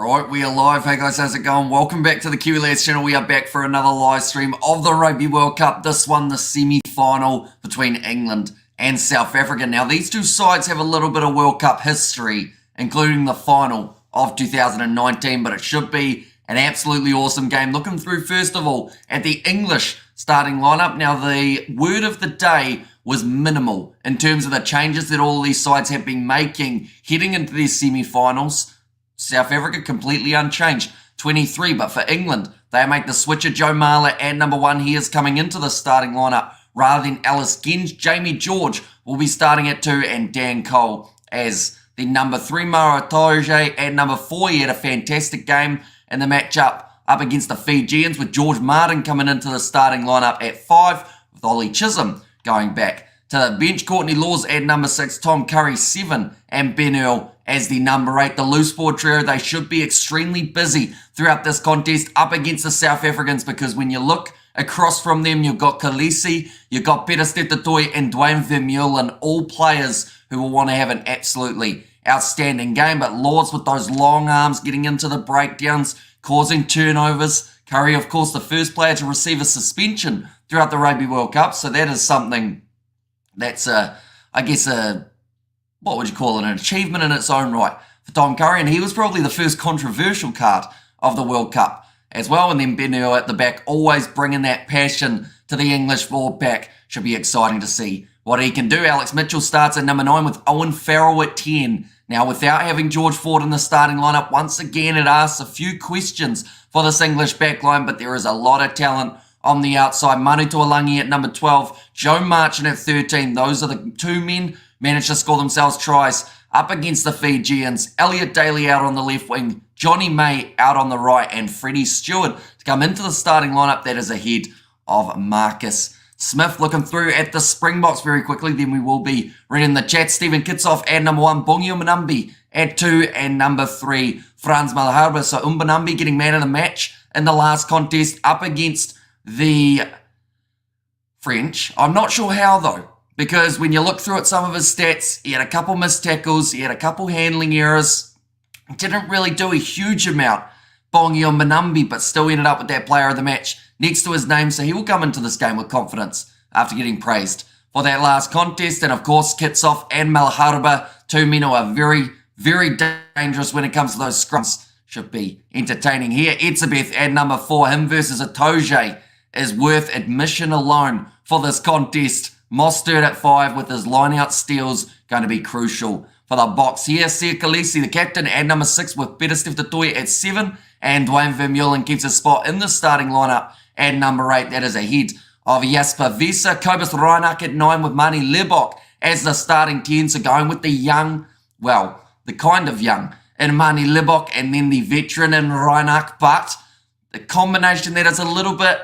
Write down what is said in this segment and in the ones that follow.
Right, we are live. Hey guys, how's it going? Welcome back to the Kiwi Lads channel. We are back for another live stream of the Rugby World Cup. This one, the semi-final between England and South Africa. Now, these two sides have a little bit of World Cup history, including the final of 2019, but it should be an absolutely awesome game. Looking through, first of all, at the English starting lineup. Now, the word of the day was minimal in terms of the changes that all these sides have been making heading into their semi-finals. South Africa completely unchanged, 23. But for England, they make the switcher. Joe Marler at number 1. He is coming into the starting lineup rather than Ellis Genge. Jamie George will be starting at 2 and Dan Cole as the number 3. Maro Itoje at number 4. He had a fantastic game in the matchup up against the Fijians, with George Martin coming into the starting lineup at 5, with Ollie Chisholm going back to the bench. Courtney Laws at number 6, Tom Curry 7, and Ben Earl as the number 8. The loose forward trio, they should be extremely busy throughout this contest up against the South Africans, because when you look across from them, you've got Khaleesi, you've got Peter Stetotoy and Dwayne Vermeulen, all players who will want to have an absolutely outstanding game. But Laws with those long arms getting into the breakdowns, causing turnovers. Curry, of course, the first player to receive a suspension throughout the Rugby World Cup, so that is something that's, what would you call it, an achievement in its own right for Tom Curry, and he was probably the first controversial card of the World Cup as well. And then Ben Earl at the back, always bringing that passion to the English forward pack. Should be exciting to see what he can do. Alex Mitchell starts at number 9 with Owen Farrell at 10. Now, without having George Ford in the starting lineup, once again it asks a few questions for this English backline, but there is a lot of talent on the outside. Manu Tuolangi at number 12, Joe Marchant at 13. Those are the two men managed to score themselves tries up against the Fijians. Elliot Daly out on the left wing, Johnny May out on the right, and Freddie Stewart to come into the starting lineup that is ahead of Marcus Smith. Looking through at the Springboks very quickly, then we will be reading the chat. Stephen Kitsoff at number 1, Bongio Mbonambi at 2, and number 3, Frans Malherbe. So Mbonambi getting man of the match in the last contest up against the French. I'm not sure how though, because when you look through at some of his stats, he had a couple missed tackles, he had a couple handling errors, didn't really do a huge amount, Bongio Mbonambi, but still ended up with that player of the match next to his name, so he will come into this game with confidence after getting praised for that last contest. And of course, Kitsoff and Malherbe, two men who are very, very dangerous when it comes to those scrums. Should be entertaining here. Etzebeth at number 4, him versus Itoje is worth admission alone for this contest. Mostert at 5 with his line-out steals going to be crucial for the box here. Sia Khaleesi, the captain, at number 6 with Peter Stetotoy at 7. And Dwayne Vermeulen keeps his spot in the starting lineup at number 8. That is ahead of Jasper Visa. Kobus Reinach at 9 with Mani Lebok as the starting 10. So going with the young, well, the kind of young in Mani Lebok, and then the veteran in Reinach. But the combination that is a little bit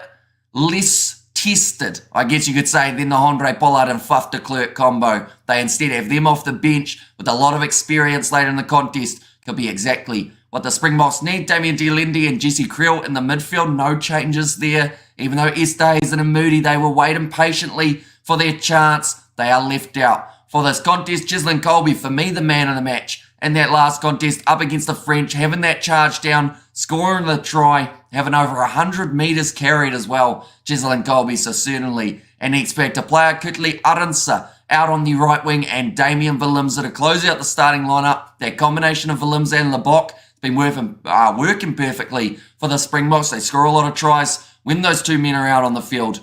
less tested, I guess you could say, than the Andre Pollard and Faf de Klerk combo. They instead have them off the bench with a lot of experience later in the contest. Could be exactly what the Springboks need. Damien Dialendi and Jesse Creel in the midfield. No changes there. Even though Esterhuizen and Moody, they were waiting patiently for their chance, they are left out for this contest. Ghislaine Colby, for me, the man of the match in that last contest up against the French, having that charge down, scoring the try, having over 100 metres carried as well. Ghislaine Colby, so certainly an X-Factor player. Kutli Aronsa out on the right wing, and Damien Willemse to close out the starting lineup. That combination of Willemse and Lebok has been working perfectly for the Springboks. They score a lot of tries when those two men are out on the field.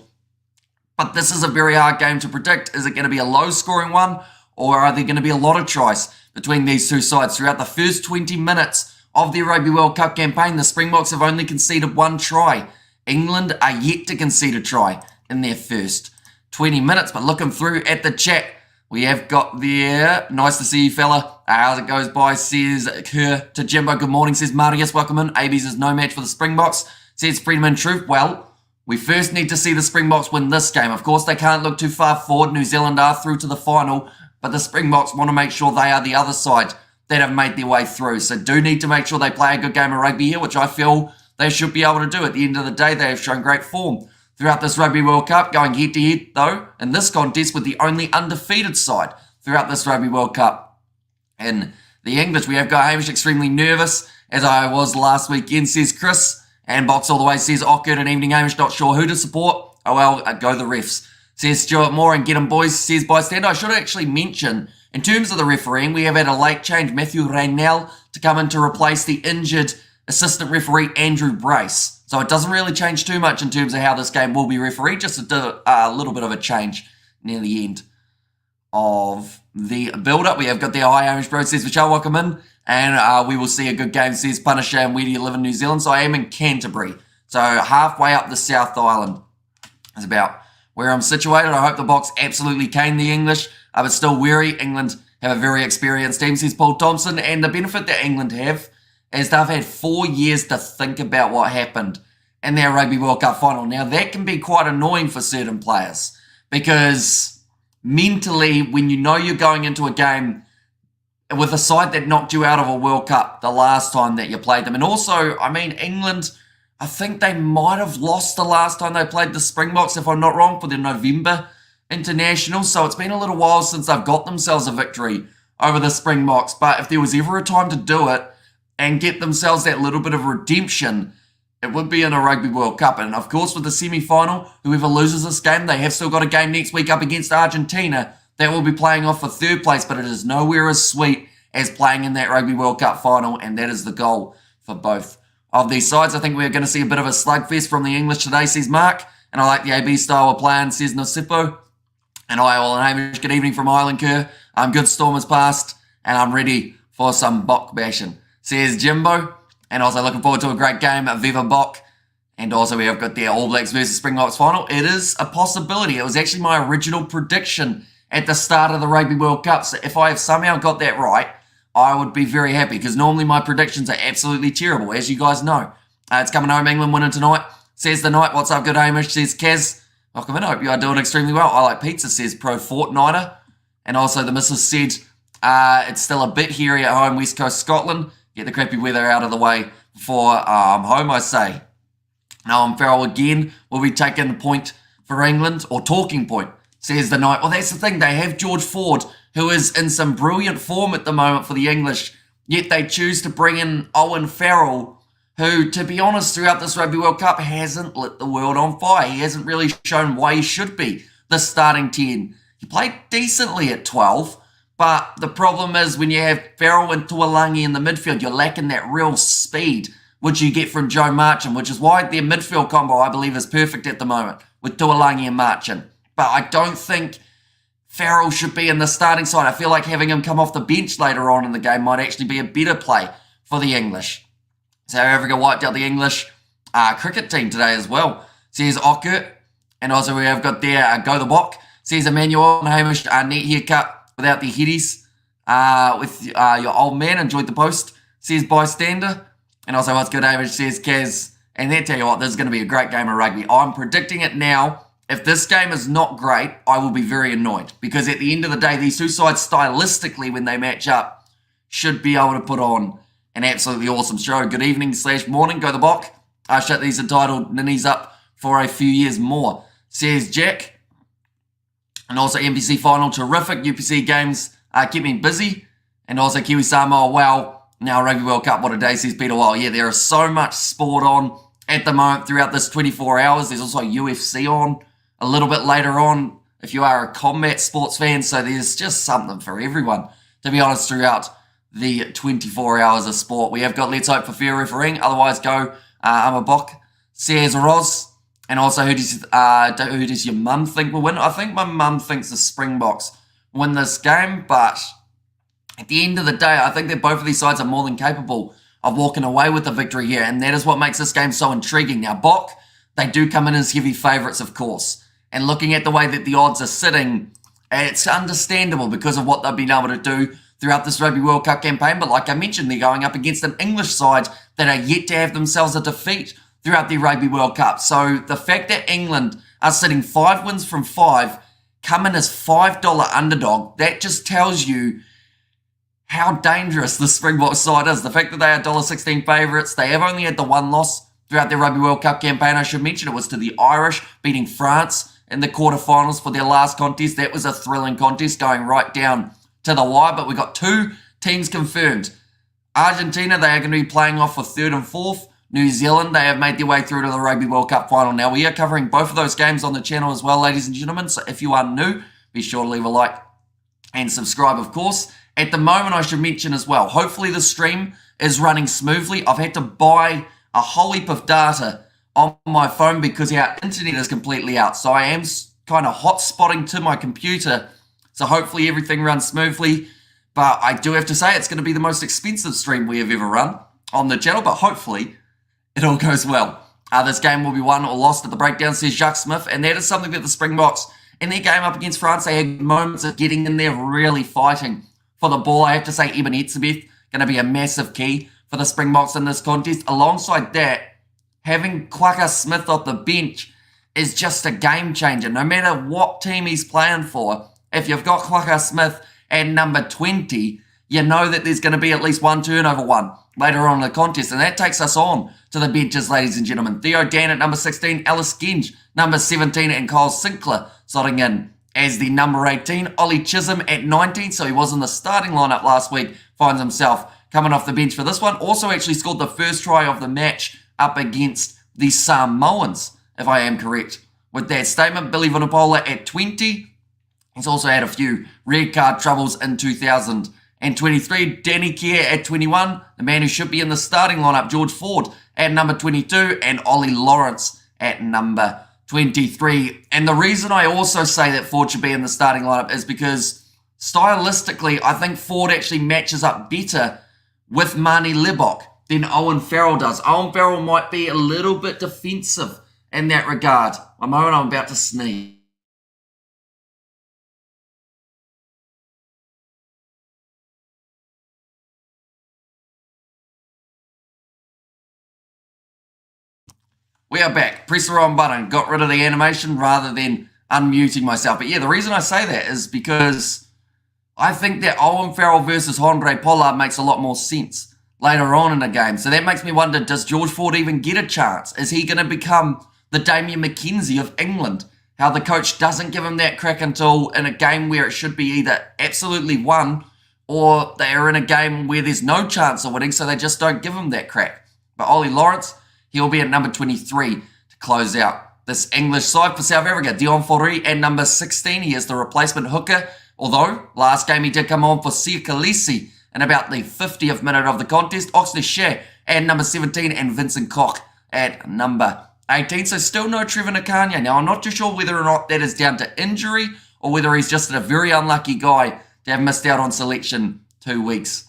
But this is a very hard game to predict. Is it going to be a low-scoring one, or are there going to be a lot of tries between these two sides? Throughout the first 20 minutes of the Rugby World Cup campaign, the Springboks have only conceded 1 try. England are yet to concede a try in their first 20 minutes. But looking through at the chat, we have got there. Nice to see you, fella. How's it goes by, says Kerr to Jimbo. Good morning, says Marius. Welcome in. ABs is no match for the Springboks, says Freedom and Truth. Well, we first need to see the Springboks win this game. Of course, they can't look too far forward. New Zealand are through to the final, but the Springboks want to make sure they are the other side that have made their way through. So do need to make sure they play a good game of rugby here, which I feel they should be able to do. At the end of the day, they have shown great form throughout this Rugby World Cup, going head-to-head, though, in this contest with the only undefeated side throughout this Rugby World Cup in the English. We have got Hamish extremely nervous, as I was last weekend, says Chris. And Box All The Way says, awkward and evening Hamish, not sure who to support. Oh well, go the refs. Says Stuart Moore and get 'em boys, says Bystander. I should actually mention, in terms of the refereeing, we have had a late change, Matthew Raynell, to come in to replace the injured assistant referee Andrew Brace. So it doesn't really change too much in terms of how this game will be refereed, just a little bit of a change near the end of the build-up. We have got the Hi Hamish Bro, says Michelle, welcome in. And we will see a good game, says Punisher. And where do you live in New Zealand? So I am in Canterbury. So halfway up the South Island is about where I'm situated. I hope the Box absolutely cane the English. But still wary. England have a very experienced team, says Paul Thompson. And the benefit that England have is they've had 4 years to think about what happened in their Rugby World Cup final. Now, that can be quite annoying for certain players because mentally, when you know you're going into a game with a side that knocked you out of a World Cup the last time that you played them, and also, I mean, England, I think they might have lost the last time they played the Springboks, if I'm not wrong, for the November international. So it's been a little while since they've got themselves a victory over the Springboks. But if there was ever a time to do it and get themselves that little bit of redemption, it would be in a Rugby World Cup. And of course, with the semi-final, whoever loses this game, they have still got a game next week up against Argentina that will be playing off for third place, but it is nowhere as sweet as playing in that Rugby World Cup final, and that is the goal for both of these sides. I think we're going to see a bit of a slugfest from the English today, says Mark, and I like the AB style of playing, says Nosipo. And I will and Hamish, good evening from Island Kerr. Good storm has passed, and I'm ready for some Bok bashing, says Jimbo. And also looking forward to a great game at Viva Bok. And also we have got the All Blacks versus Springboks final. It is a possibility. It was actually my original prediction at the start of the Rugby World Cup. So if I have somehow got that right, I would be very happy because normally my predictions are absolutely terrible, as you guys know. It's coming home, England winning tonight, says the night. What's up, good Hamish, says Kaz. Welcome in, I hope you are doing extremely well. I like pizza, says Pro Fortnighter. And also the missus said it's still a bit hairy at home, West Coast Scotland. Get the crappy weather out of the way before I'm home, I say. Now I'm Farrell again. Will be taking the point for England, or talking point, says the night. Well, that's the thing. They have George Ford, who is in some brilliant form at the moment for the English, yet they choose to bring in Owen Farrell, who, to be honest, throughout this Rugby World Cup hasn't lit the world on fire. He hasn't really shown why he should be the starting 10. He played decently at 12, but the problem is when you have Farrell and Tuolangi in the midfield, you're lacking that real speed, which you get from Joe Marchand, which is why their midfield combo, I believe, is perfect at the moment with Tuolangi and Marchand. But I don't think Farrell should be in the starting side. I feel like having him come off the bench later on in the game might actually be a better play for the English. South Africa wiped out the English cricket team today as well, says Ockert. And also we have got there Go the Bok, says Emmanuel and Hamish, neat haircut without the headies with your old man. Enjoyed the post, says Bystander. And also what's good, Hamish, says Kaz. And then tell you what, this is going to be a great game of rugby. I'm predicting it now. If this game is not great, I will be very annoyed. Because at the end of the day, these two sides stylistically, when they match up, should be able to put on an absolutely awesome show. Good evening / morning, Go the Bok. I shut these entitled ninnies up for a few years more, says Jack. And also NPC final, terrific. UPC games keep me busy. And also Kiwi Samoa, wow. Now Rugby World Cup, what a day, says Peter Wild. Yeah, there is so much sport on at the moment throughout this 24 hours. There's also UFC on a little bit later on if you are a combat sports fan. So there's just something for everyone, to be honest, throughout the 24 hours of sport. We have got Let's Hope for Fair Refereeing. Otherwise, go I'm a Bok, says Roz. And also, who does your mum think will win? I think my mum thinks the Springboks win this game, but at the end of the day, I think that both of these sides are more than capable of walking away with the victory here, and that is what makes this game so intriguing. Now, Bok, they do come in as heavy favourites, of course, and looking at the way that the odds are sitting, it's understandable because of what they've been able to do throughout this Rugby World Cup campaign, but like I mentioned, they're going up against an English side that are yet to have themselves a defeat throughout the Rugby World Cup. So the fact that England are sitting 5 wins from 5, come in as $5 underdog, that just tells you how dangerous the Springboks side is. The fact that they are $1.16 favourites, they have only had the one loss throughout their Rugby World Cup campaign. I should mention it was to the Irish, beating France in the quarterfinals for their last contest. That was a thrilling contest going right down to the wire, but we got 2 Teams confirmed. Argentina, they are going to be playing off for 3rd and 4th. New Zealand, they have made their way through to the Rugby World Cup final. Now, we are covering both of those games on the channel as well, ladies and gentlemen. So if you are new, be sure to leave a like and subscribe, of course. At the moment, I should mention as well, hopefully the stream is running smoothly. I've had to buy a whole heap of data on my phone because our internet is completely out. So I am kind of hotspotting to my computer. So hopefully everything runs smoothly. But I do have to say it's going to be the most expensive stream we have ever run on the channel. But hopefully it all goes well. This game will be won or lost at the breakdown, says Jacques Smith. And that is something that the Springboks, in their game up against France, they had moments of getting in there, really fighting for the ball. I have to say Eben Etzebeth going to be a massive key for the Springboks in this contest. Alongside that, having Quaka Smith off the bench is just a game changer. No matter what team he's playing for, if you've got Quaka Smith at number 20, you know that there's going to be at least one turnover later on in the contest. And that takes us on to the benches, ladies and gentlemen. Theo Dan at number 16, Alice Genge, number 17, and Kyle Sinclair slotting in as the number 18. Ollie Chisholm at 19, so he was in the starting lineup last week, finds himself coming off the bench for this one. Also actually scored the first try of the match up against the Samoans, if I am correct with that statement. Billy Vunipola at 20. He's also had a few red card troubles in 2023. Danny Kerr at 21. The man who should be in the starting lineup, George Ford at number 22. And Ollie Lawrence at number 23. And the reason I also say that Ford should be in the starting lineup is because stylistically, I think Ford actually matches up better with Marnie Lebok than Owen Farrell does. Owen Farrell might be a little bit defensive in that regard. One moment, I'm about to sneeze. We are back. Press the wrong button. Got rid of the animation rather than unmuting myself. But yeah, the reason I say that is because I think that Owen Farrell versus Andre Pollard makes a lot more sense later on in the game. So that makes me wonder, does George Ford even get a chance? Is he going to become the Damien McKenzie of England? How the coach doesn't give him that crack until in a game where it should be either absolutely won or they are in a game where there's no chance of winning, so they just don't give him that crack. But Ollie Lawrence, he'll be at number 23 to close out this English side for South Africa. Dion Forey at number 16. He is the replacement hooker. Although, last game he did come on for Sia Khaleesi in about the 50th minute of the contest. Oxley Shea at number 17 and Vincent Koch at number 18. So still no Trevor Nakanya. Now, I'm not too sure whether or not that is down to injury or whether he's just a very unlucky guy to have missed out on selection 2 weeks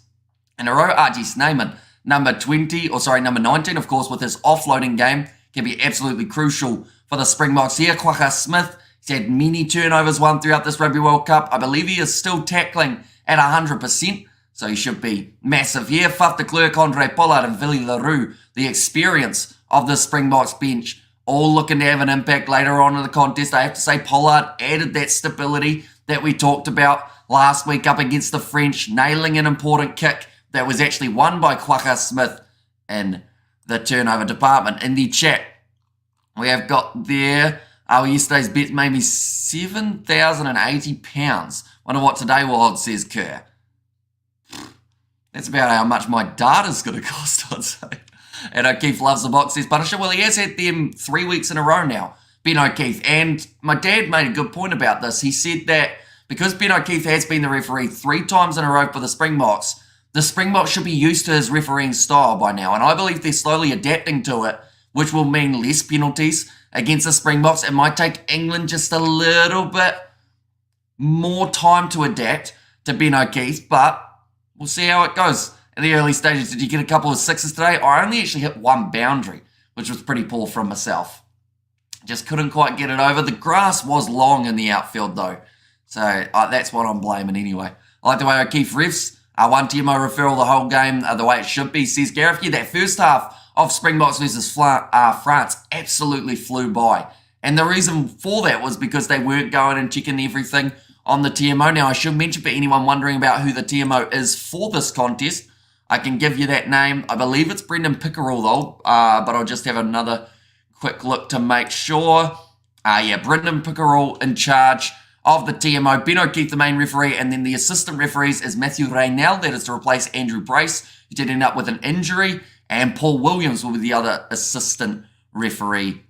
in a row. RG Snyman, number 19, of course, with his offloading game, can be absolutely crucial for the Springboks here. Quaka Smith, he's had many turnovers won throughout this Rugby World Cup. I believe he is still tackling at 100%, so he should be massive here. Faf de Klerk, Andre Pollard, and Billy LaRue, the experience of the Springboks bench, all looking to have an impact later on in the contest. I have to say Pollard added that stability that we talked about last week up against the French, nailing an important kick that was actually won by Quaka Smith in the turnover department. In the chat, we have got there, yesterday's bet made me £7,080. Wonder what today will, says Kerr. That's about how much my data's going to cost, I'd say. And O'Keefe loves the box, says Punisher. Well, he has had them 3 weeks in a row now, Ben O'Keefe. And my dad made a good point about this. He said that because Ben O'Keefe has been the referee 3 times in a row for the Springboks should be used to his refereeing style by now. And I believe they're slowly adapting to it, which will mean less penalties against the Springboks. It might take England just a little bit more time to adapt to Ben O'Keefe, but we'll see how it goes. In the early stages, did you get a couple of sixes today? I only actually hit one boundary, which was pretty poor from myself. Just couldn't quite get it over. The grass was long in the outfield, though. So that's what I'm blaming anyway. I like the way O'Keefe refs. One TMO referral the whole game the way it should be, says Gareth. Yeah, that first half of Springboks versus France absolutely flew by. And the reason for that was because they weren't going and checking everything on the TMO. Now, I should mention for anyone wondering about who the TMO is for this contest, I can give you that name. I believe it's Brendan Pickerel, though, but I'll just have another quick look to make sure. Brendan Pickerel in charge of the TMO. Ben O'Keefe, the main referee, and then the assistant referees is Matthew Raynell, that is to replace Andrew Brace, who did end up with an injury, and Paul Williams will be the other assistant referee.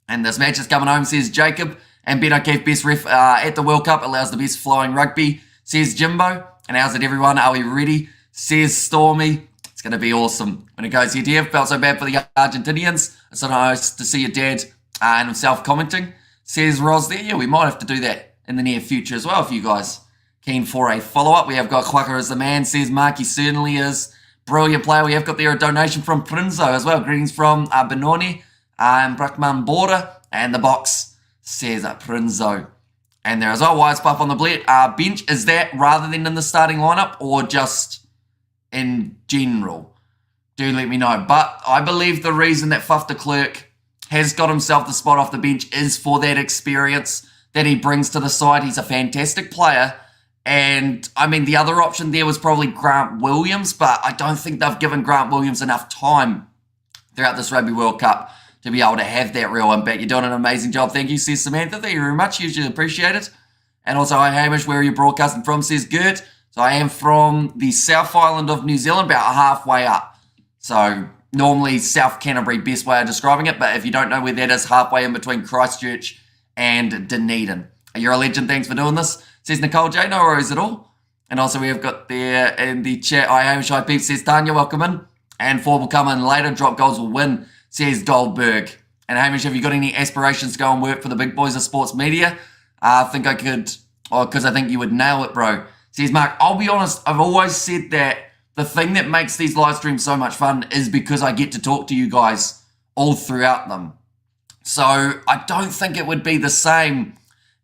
And this match is coming home, says Jacob. And Ben O'Keefe, best ref at the World Cup, allows the best flying rugby, says Jimbo. And how's it, everyone? Are we ready? Says Stormy. It's going to be awesome when it goes head-to-head. Felt so bad for the Argentinians. It's so nice to see your dad and himself commenting. Says Roz there. Yeah, we might have to do that in the near future as well if you guys keen for a follow-up. We have got Quacker as the man, says Mark. He certainly is. Brilliant player. We have got there a donation from Prinzo as well. Greetings from Benoni and Brackman Border. And the box says Prinzo. And there as well, Wise Puff on the bench. Is that rather than in the starting lineup or just in general? Do let me know. But I believe the reason that Faf de Klerk has got himself the spot off the bench is for that experience that he brings to the side. He's a fantastic player. And, I mean, the other option there was probably Grant Williams, but I don't think they've given Grant Williams enough time throughout this Rugby World Cup to be able to have that real impact. You're doing an amazing job. Thank you, says Samantha. Thank you very much. Usually appreciate it. And also, hi, Hamish. Where are you broadcasting from, says Gert. So I am from the South Island of New Zealand, about halfway up. So normally South Canterbury, best way of describing it. But if you don't know where that is, halfway in between Christchurch and Dunedin. You're a legend. Thanks for doing this, says Nicole J. No worries at all. And also we have got there in the chat, I am Shy Peep, says Tanya, welcome in. And Ford will come in later. Drop goals will win, says Goldberg. And Hamish, have you got any aspirations to go and work for the big boys of sports media? I think I could, because I think you would nail it, bro. Says Mark, I'll be honest, I've always said that the thing that makes these live streams so much fun is because I get to talk to you guys all throughout them. So I don't think it would be the same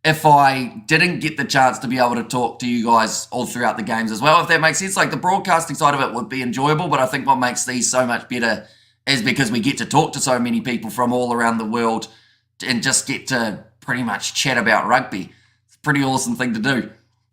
if I didn't get the chance to be able to talk to you guys all throughout the games as well, if that makes sense. Like the broadcasting side of it would be enjoyable, but I think what makes these so much better is because we get to talk to so many people from all around the world and just get to pretty much chat about rugby. It's a pretty awesome thing to do.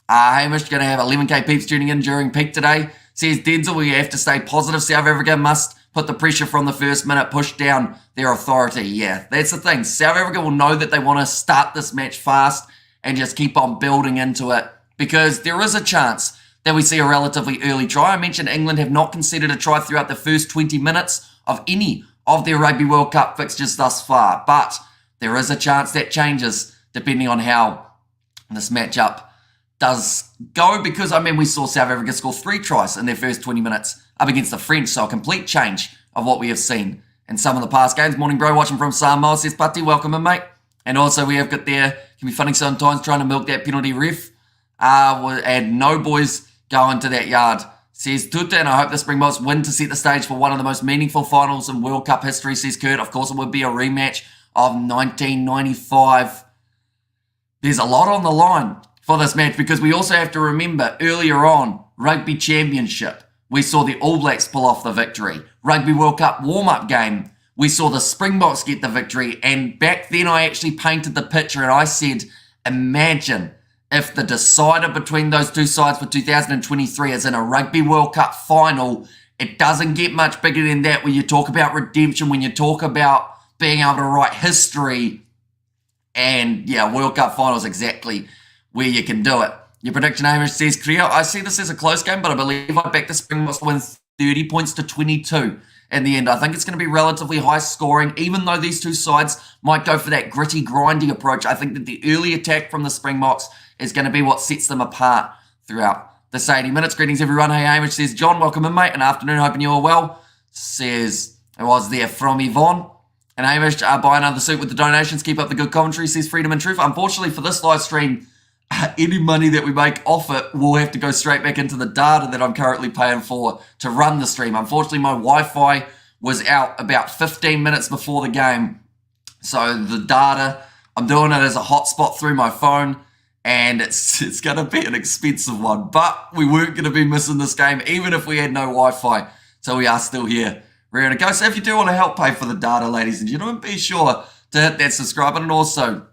Hamish going to have 11k peeps tuning in during peak today. Says Denzel, we have to stay positive. South Africa must put the pressure from the first minute, push down their authority. Yeah, that's the thing. South Africa will know that they want to start this match fast and just keep on building into it because there is a chance that we see a relatively early try. I mentioned England have not conceded a try throughout the first 20 minutes of any of their Rugby World Cup fixtures thus far, but there is a chance that changes depending on how this matchup does go because, I mean, we saw South Africa score 3 tries in their first 20 minutes up against the French, so a complete change of what we have seen in some of the past games. Morning, bro, watching from Samoa, says Patti, welcome in, mate. And also we have got there, can be funny sometimes trying to milk that penalty ref. And no boys go into that yard, says Tuta, and I hope the Springboks win to set the stage for one of the most meaningful finals in World Cup history, says Kurt. Of course, it would be a rematch of 1995. There's a lot on the line for this match because we also have to remember earlier on, Rugby Championship, we saw the All Blacks pull off the victory. Rugby World Cup warm-up game, we saw the Springboks get the victory. And back then I actually painted the picture and I said, imagine if the decider between those two sides for 2023 is in a Rugby World Cup final. It doesn't get much bigger than that when you talk about redemption, when you talk about being able to write history. And yeah, World Cup finals exactly where you can do it. Your prediction, Hamish, says Creo. I see this as a close game, but I believe I back the Springboks to win 30 points to 22 in the end. I think it's going to be relatively high scoring, even though these two sides might go for that gritty, grindy approach. I think that the early attack from the Springboks is going to be what sets them apart throughout this 80 minutes. Greetings, everyone. Hey, Hamish, says John. Welcome in, mate. An afternoon. Hoping you are well. Says, it was there from Yvonne. And Hamish, buy another suit with the donations. Keep up the good commentary, says Freedom and Truth. Unfortunately for this live stream, any money that we make off it will have to go straight back into the data that I'm currently paying for to run the stream. Unfortunately, my Wi-Fi was out about 15 minutes before the game. So the data, I'm doing it as a hotspot through my phone, and it's going to be an expensive one. But we weren't going to be missing this game, even if we had no Wi-Fi. So we are still here, ready to go. So if you do want to help pay for the data, ladies and gentlemen, be sure to hit that subscribe button, and also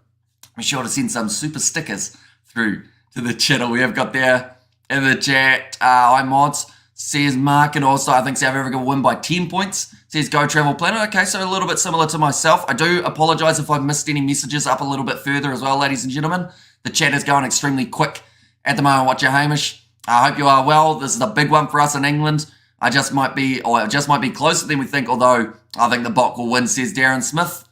be sure to send some super stickers through to the channel. We have got there in the chat, hi mods, says Mark, and also I think South Africa will win by 10 points, says Go Travel Planner. Okay, so a little bit similar to myself. I do apologise if I've missed any messages up a little bit further as well, ladies and gentlemen. The chat is going extremely quick at the moment. Watch your Hamish. I hope you are well. This is a big one for us in England. It just might be closer than we think, although I think the Bok will win, says Darren Smith.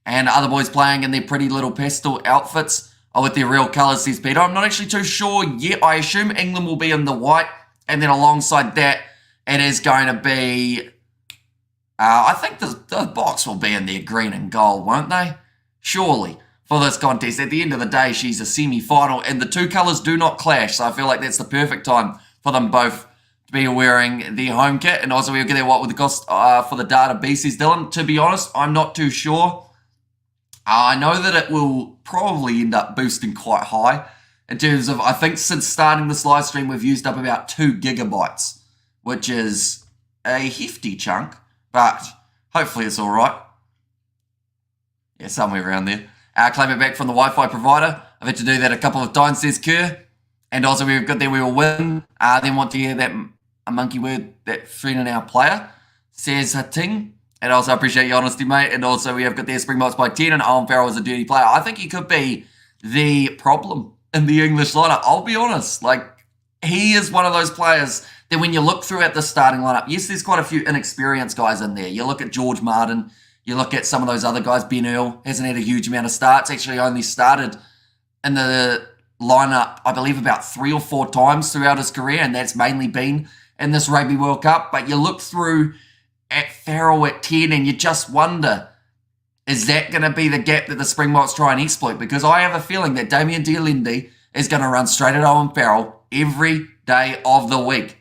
And other boys playing in their pretty little pastel outfits or with their real colours, says Peter. I'm not actually too sure yet. I assume England will be in the white. And then alongside that, it is going to be... I think the Boks will be in their green and gold, won't they? Surely, for this contest. At the end of the day, she's a semi-final, and the two colours do not clash, so I feel like that's the perfect time for them both to be wearing their home kit. And also, we'll get there what would the cost for the data be, says Dylan. To be honest, I'm not too sure. I know that it will probably end up boosting quite high in terms of, I think since starting this live stream, we've used up about 2 gigabytes, which is a hefty chunk. But hopefully it's all right. Yeah, somewhere around there. Claim it back from the Wi-Fi provider. I've had to do that a couple of times, says Kerr. And also we've got there, we will win. Then want to hear that a monkey word, that friend in our player, says Hating. And also I appreciate your honesty, mate. And also we have got there Springboks by 10, and Owen Farrell is a dirty player. I think he could be the problem in the English lineup. I'll be honest. Like, he is one of those players that when you look through at the starting lineup, yes, there's quite a few inexperienced guys in there. You look at George Martin, you look at some of those other guys. Ben Earl hasn't had a huge amount of starts, actually only started in the lineup, I believe, about 3 or 4 times throughout his career, and that's mainly been in this Rugby World Cup. But you look through at Farrell at 10, and you just wonder, is that going to be the gap that the Springboks try and exploit? Because I have a feeling that Damien Dialendi is going to run straight at Owen Farrell every day of the week.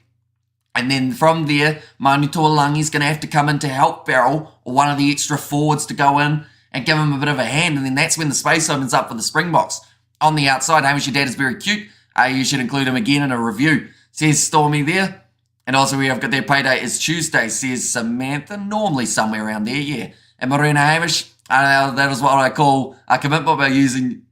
And then from there, Manu Tuolangi's going to have to come in to help Farrell or one of the extra forwards to go in and give him a bit of a hand. And then that's when the space opens up for the Springboks. On the outside, Hamish, your dad is very cute. You should include him again in a review, says Stormy there. And also we have got their payday is Tuesday, says Samantha. Normally somewhere around there, yeah. And Marina Hamish, that is what I call a commitment by using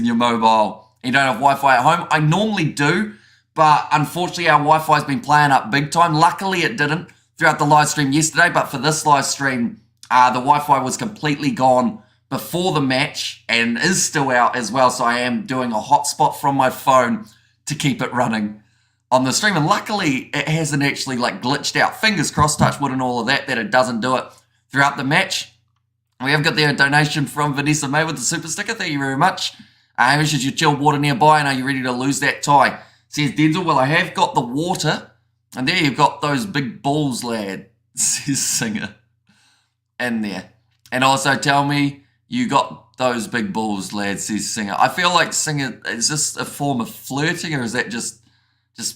your mobile. You don't have Wi-Fi at home. I normally do. But unfortunately, our Wi-Fi has been playing up big time. Luckily, it didn't throughout the live stream yesterday. But for this live stream, the Wi-Fi was completely gone before the match and is still out as well. So I am doing a hotspot from my phone to keep it running on the stream. And luckily, it hasn't actually glitched out. Fingers crossed, touch wood and all of that it doesn't do it throughout the match. We have got there a donation from Vanessa May with the super sticker. Thank you very much. Hamish, is your chilled water nearby? And are you ready to lose that tie? Says Denzel, well, I have got the water. And there you've got those big balls, lad, says Singer. In there. And also tell me you got those big balls, lad, says Singer. I feel like Singer, is this a form of flirting, or is that just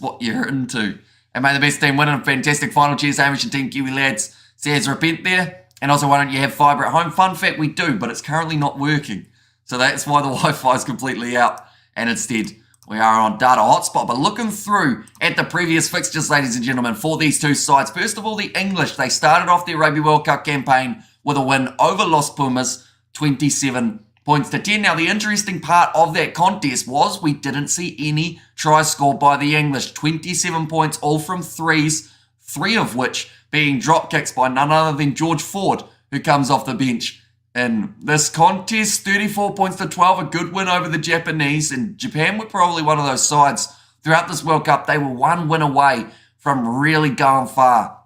what you're into? And may the best team win in a fantastic final. Cheers, Hamish and Team Kiwi lads, says Repent there. And also, why don't you have fibre at home? Fun fact, we do, but it's currently not working. So that's why the Wi-Fi is completely out. And instead, we are on data hotspot. But looking through at the previous fixtures, ladies and gentlemen, for these two sides. First of all, the English. They started off their Rugby World Cup campaign with a win over Los Pumas, 27 points to 10. Now, the interesting part of that contest was we didn't see any tries scored by the English. 27 points, all from threes, 3 of which being drop kicks by none other than George Ford, who comes off the bench in this contest. 34 points to 12, a good win over the Japanese. And Japan were probably one of those sides throughout this World Cup. They were 1 win away from really going far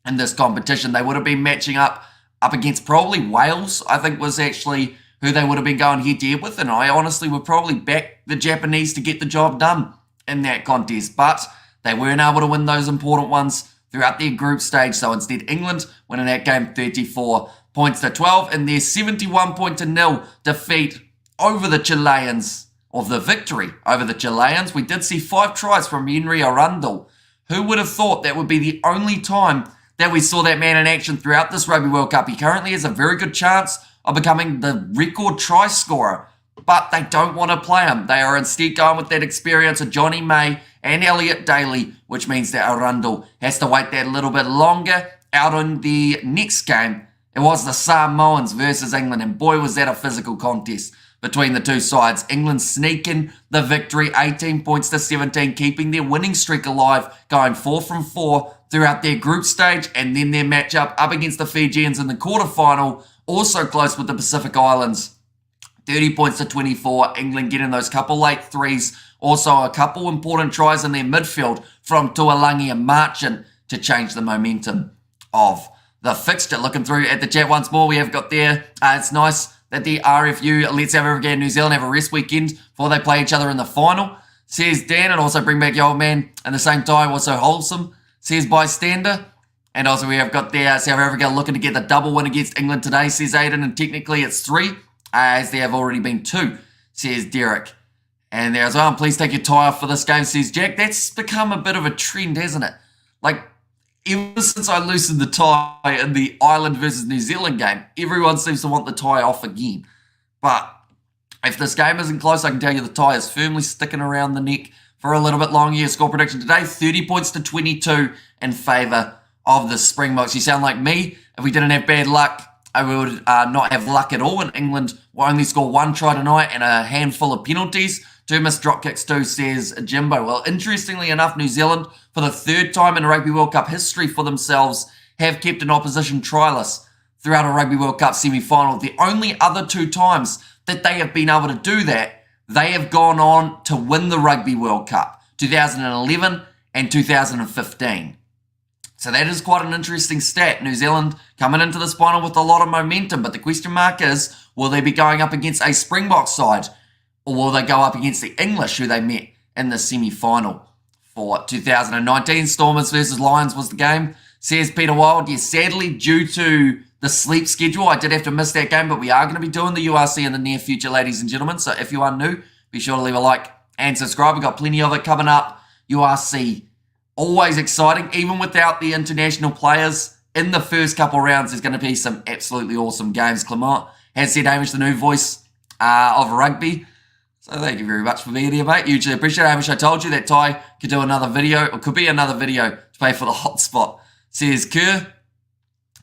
in this competition. They would have been matching up against probably Wales, I think was actually who they would have been going head-to-head with. And I honestly would probably back the Japanese to get the job done in that contest. But they weren't able to win those important ones throughout their group stage. So instead, England winning that game 34 points to 12 in their 71-0 defeat over the Chileans, or the victory over the Chileans. We did see 5 tries from Henry Arundel. Who would have thought that would be the only time that we saw that man in action throughout this Rugby World Cup? He currently has a very good chance of becoming the record try scorer, but they don't want to play him. They are instead going with that experience of Johnny May and Elliot Daly, which means that Arundel has to wait that a little bit longer. Out on the next game, it was the Samoans versus England, and boy was that a physical contest between the two sides. England sneaking the victory, 18 points to 17, keeping their winning streak alive, going 4 from 4 throughout their group stage, and then their matchup up against the Fijians in the quarterfinal, also close with the Pacific Islands. 30 points to 24. England getting those couple late threes. Also a couple important tries in their midfield from Tuolangi and Marchant to change the momentum of the fixture. Looking through at the chat once more, we have got there. It's nice that the RFU Let's Have Every Game New Zealand have a rest weekend before they play each other in the final. Says Dan, and also bring back your old man in the same time, also wholesome. Says bystander. And also we have got there South Africa looking to get the double win against England today, says Aiden, and technically it's 3, as there have already been 2, says Derek. And there as well, and please take your tie off for this game, says Jack. That's become a bit of a trend, hasn't it? Like, ever since I loosened the tie in the Ireland versus New Zealand game, everyone seems to want the tie off again. But if this game isn't close, I can tell you the tie is firmly sticking around the neck for a little bit longer. Your score prediction today, 30 points to 22 in favour of the Springboks. You sound like me. If we didn't have bad luck, I would not have luck at all, and England will only score 1 try tonight and a handful of penalties. 2 missed drop kicks too, says Jimbo. Well, interestingly enough, New Zealand, for the 3rd time in Rugby World Cup history for themselves, have kept an opposition tryless throughout a Rugby World Cup semi-final. The only other 2 times that they have been able to do that, they have gone on to win the Rugby World Cup, 2011 and 2015. So that is quite an interesting stat. New Zealand coming into this final with a lot of momentum, but the question mark is, will they be going up against a Springboks side, or will they go up against the English, who they met in the semi-final for 2019? Stormers versus Lions was the game, says Peter Wild. Yes, sadly, due to the sleep schedule, I did have to miss that game, but we are going to be doing the URC in the near future, ladies and gentlemen. So if you are new, be sure to leave a like and subscribe. We've got plenty of it coming up. URC, always exciting. Even without the international players in the first couple rounds, there's going to be some absolutely awesome games. Clement has said Hamish, the new voice of rugby. So thank you very much for being here, mate. Hugely appreciate it. Hamish, I told you that Ty could do another video, or could be another video to pay for the hotspot, says Kerr.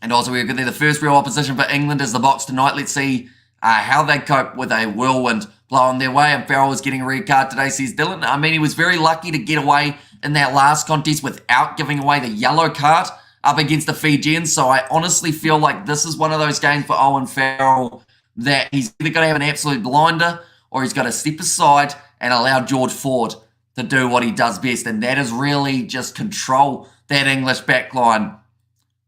And also we're good there. The first real opposition for England is the Box tonight. Let's see how they cope with a whirlwind blowing their way. And Farrell was getting a red card today, says Dylan. I mean, he was very lucky to get away in that last contest without giving away the yellow card up against the Fijians. So I honestly feel like this is one of those games for Owen Farrell that he's either got to have an absolute blinder, or he's got to step aside and allow George Ford to do what he does best. And that is really just control that English backline.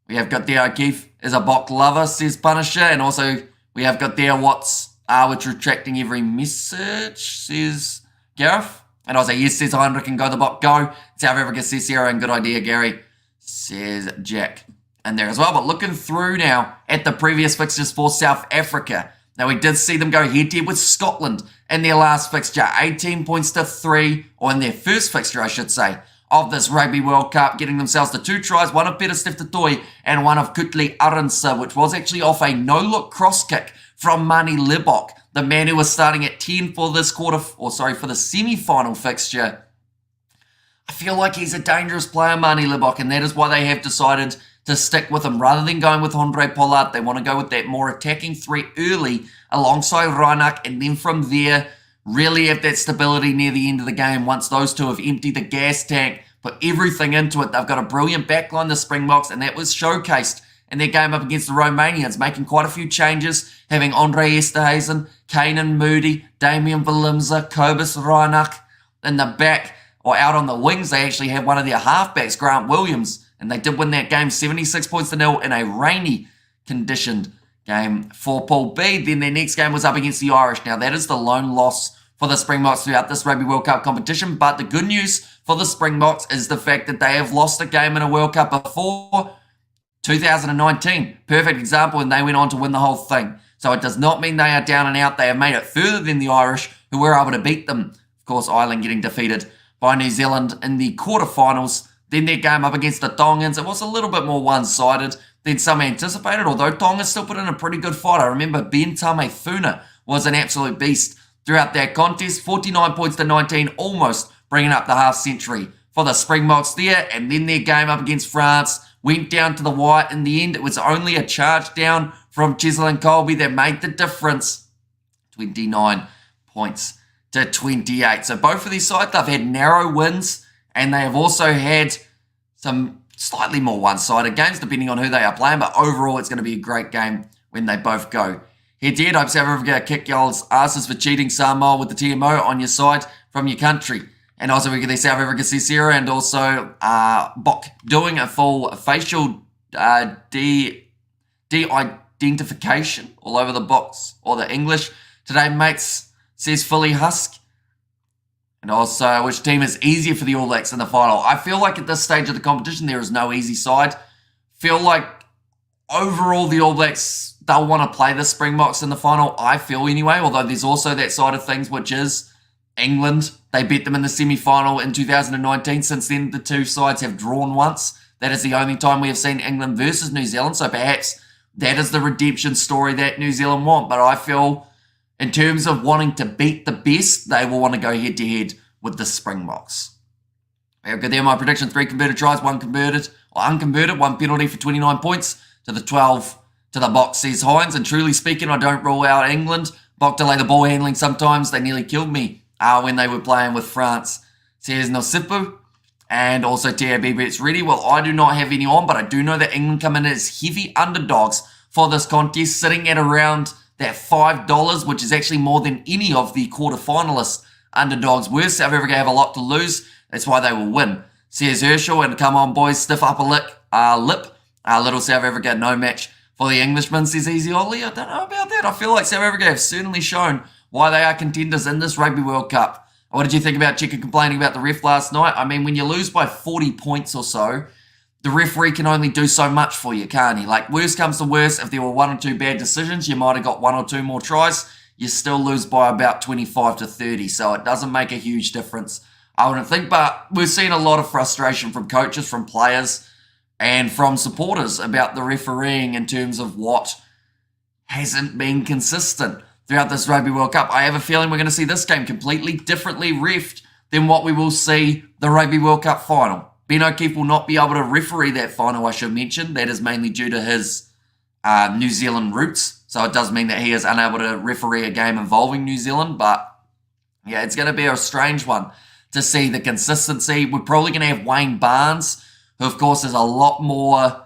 We have got there O'Keefe is a Bok lover, says Punisher. And also we have got there Watts with retracting every message, says Gareth. And also, yes, says Heinrich and go the Bok go. South Africa says Sarah, and good idea, Gary, says Jack. And there as well. But looking through now at the previous fixtures for South Africa. Now, we did see them go head-to-head with Scotland in their last fixture, 18 points to 3, or in their first fixture, I should say, of this Rugby World Cup, getting themselves to 2 tries, one of Peter Stiftatoy and one of Kutli Aransa, which was actually off a no-look cross kick from Mani Libok, the man who was starting at 10 for this for the semi-final fixture. I feel like he's a dangerous player, Mani Libok, and that is why they have decided to stick with him. Rather than going with Andre Pollard, they want to go with that more attacking threat early alongside Reinach, and then from there, really have that stability near the end of the game once those two have emptied the gas tank, put everything into it. They've got a brilliant backline, the Springboks, and that was showcased in their game up against the Romanians, making quite a few changes, having Andre Esterhazen, Kanan Moody, Damian Valimza, Kobus Reinach in the back, or out on the wings. They actually had one of their halfbacks, Grant Williams, and they did win that game 76 points to 0 in a rainy conditioned game for Pool B. Then their next game was up against the Irish. Now that is the lone loss for the Springboks throughout this Rugby World Cup competition, but the good news for the Springboks is the fact that they have lost a game in a World Cup before. 2019, perfect example, and they went on to win the whole thing. So it does not mean they are down and out. They have made it further than the Irish, who were able to beat them. Of course, Ireland getting defeated by New Zealand in the quarterfinals. Then their game up against the Tongans, it was a little bit more one-sided than some anticipated, although Tonga still put in a pretty good fight. I remember Ben Tamefuna was an absolute beast throughout that contest. 49 points to 19, almost bringing up the half century for the Springboks there. And then their game up against France went down to the wire. In the end, it was only a charge down from Cheslin Colby that made the difference. 29 points to 28. So both of these sides, they've had narrow wins, and they have also had some slightly more one-sided games, depending on who they are playing. But overall, it's going to be a great game when they both go head-to-head. Hope South Africa kick y'all's asses for cheating Samoa with the TMO on your side from your country. And also we get the South Africa Cicero and also Bok doing a full facial de-identification all over the box or the English today, mates, says Fully Husk. And also, which team is easier for the All Blacks in the final? I feel like at this stage of the competition, there is no easy side. Feel like overall the All Blacks, they'll want to play the Springboks in the final, I feel anyway, although there's also that side of things, which is England. They beat them in the semi-final in 2019. Since then, the two sides have drawn once. That is the only time we have seen England versus New Zealand, so perhaps that is the redemption story that New Zealand want. But I feel in terms of wanting to beat the best, they will want to go head-to-head with the Springboks. Okay, there my prediction. 3 converted tries, 1 converted or unconverted, 1 penalty for 29 points to the 12 to the box, says Hines. And truly speaking, I don't rule out England. Bok delay the ball handling sometimes. They nearly killed me when they were playing with France, says Nosipu. And also TAB bets ready. Well, I do not have any on, but I do know that England come in as heavy underdogs for this contest, sitting at around that $5, which is actually more than any of the quarterfinalist underdogs were. South Africa have a lot to lose. That's why they will win, says Herschel. And come on, boys, stiff upper lip. Little South Africa, no match for the Englishmen, says Easy Ollie. I don't know about that. I feel like South Africa have certainly shown why they are contenders in this Rugby World Cup. What did you think about Cheika complaining about the ref last night? I mean, when you lose by 40 points or so, the referee can only do so much for you, can't he? Like, worst comes to worst, if there were 1 or 2 bad decisions, you might have got 1 or 2 more tries. You still lose by about 25 to 30, so it doesn't make a huge difference, I wouldn't think. But we've seen a lot of frustration from coaches, from players, and from supporters about the refereeing in terms of what hasn't been consistent throughout this Rugby World Cup. I have a feeling we're going to see this game completely differently refed than what we will see the Rugby World Cup final. Ben O'Keefe will not be able to referee that final, I should mention. That is mainly due to his New Zealand roots. So it does mean that he is unable to referee a game involving New Zealand. But yeah, it's going to be a strange one to see the consistency. We're probably going to have Wayne Barnes, who of course is a lot more,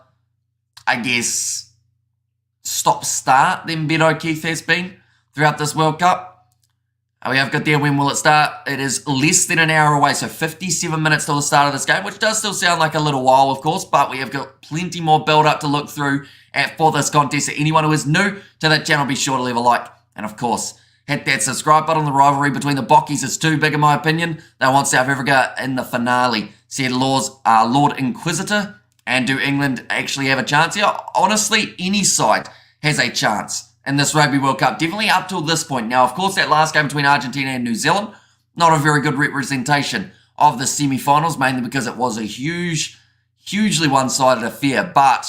I guess, stop-start than Ben O'Keefe has been throughout this World Cup. We have got there, when will it start? It is less than an hour away, so 57 minutes till the start of this game, which does still sound like a little while, of course, but we have got plenty more build-up to look through for this contest. So anyone who is new to that channel, be sure to leave a like. And of course, hit that subscribe button. The rivalry between the Bockies is too big, in my opinion. They want South Africa in the finale, said Lord Inquisitor. And do England actually have a chance here? Honestly, any side has a chance in this Rugby World Cup, definitely up till this point. Now, of course, that last game between Argentina and New Zealand, not a very good representation of the semi-finals, mainly because it was a hugely one-sided affair. But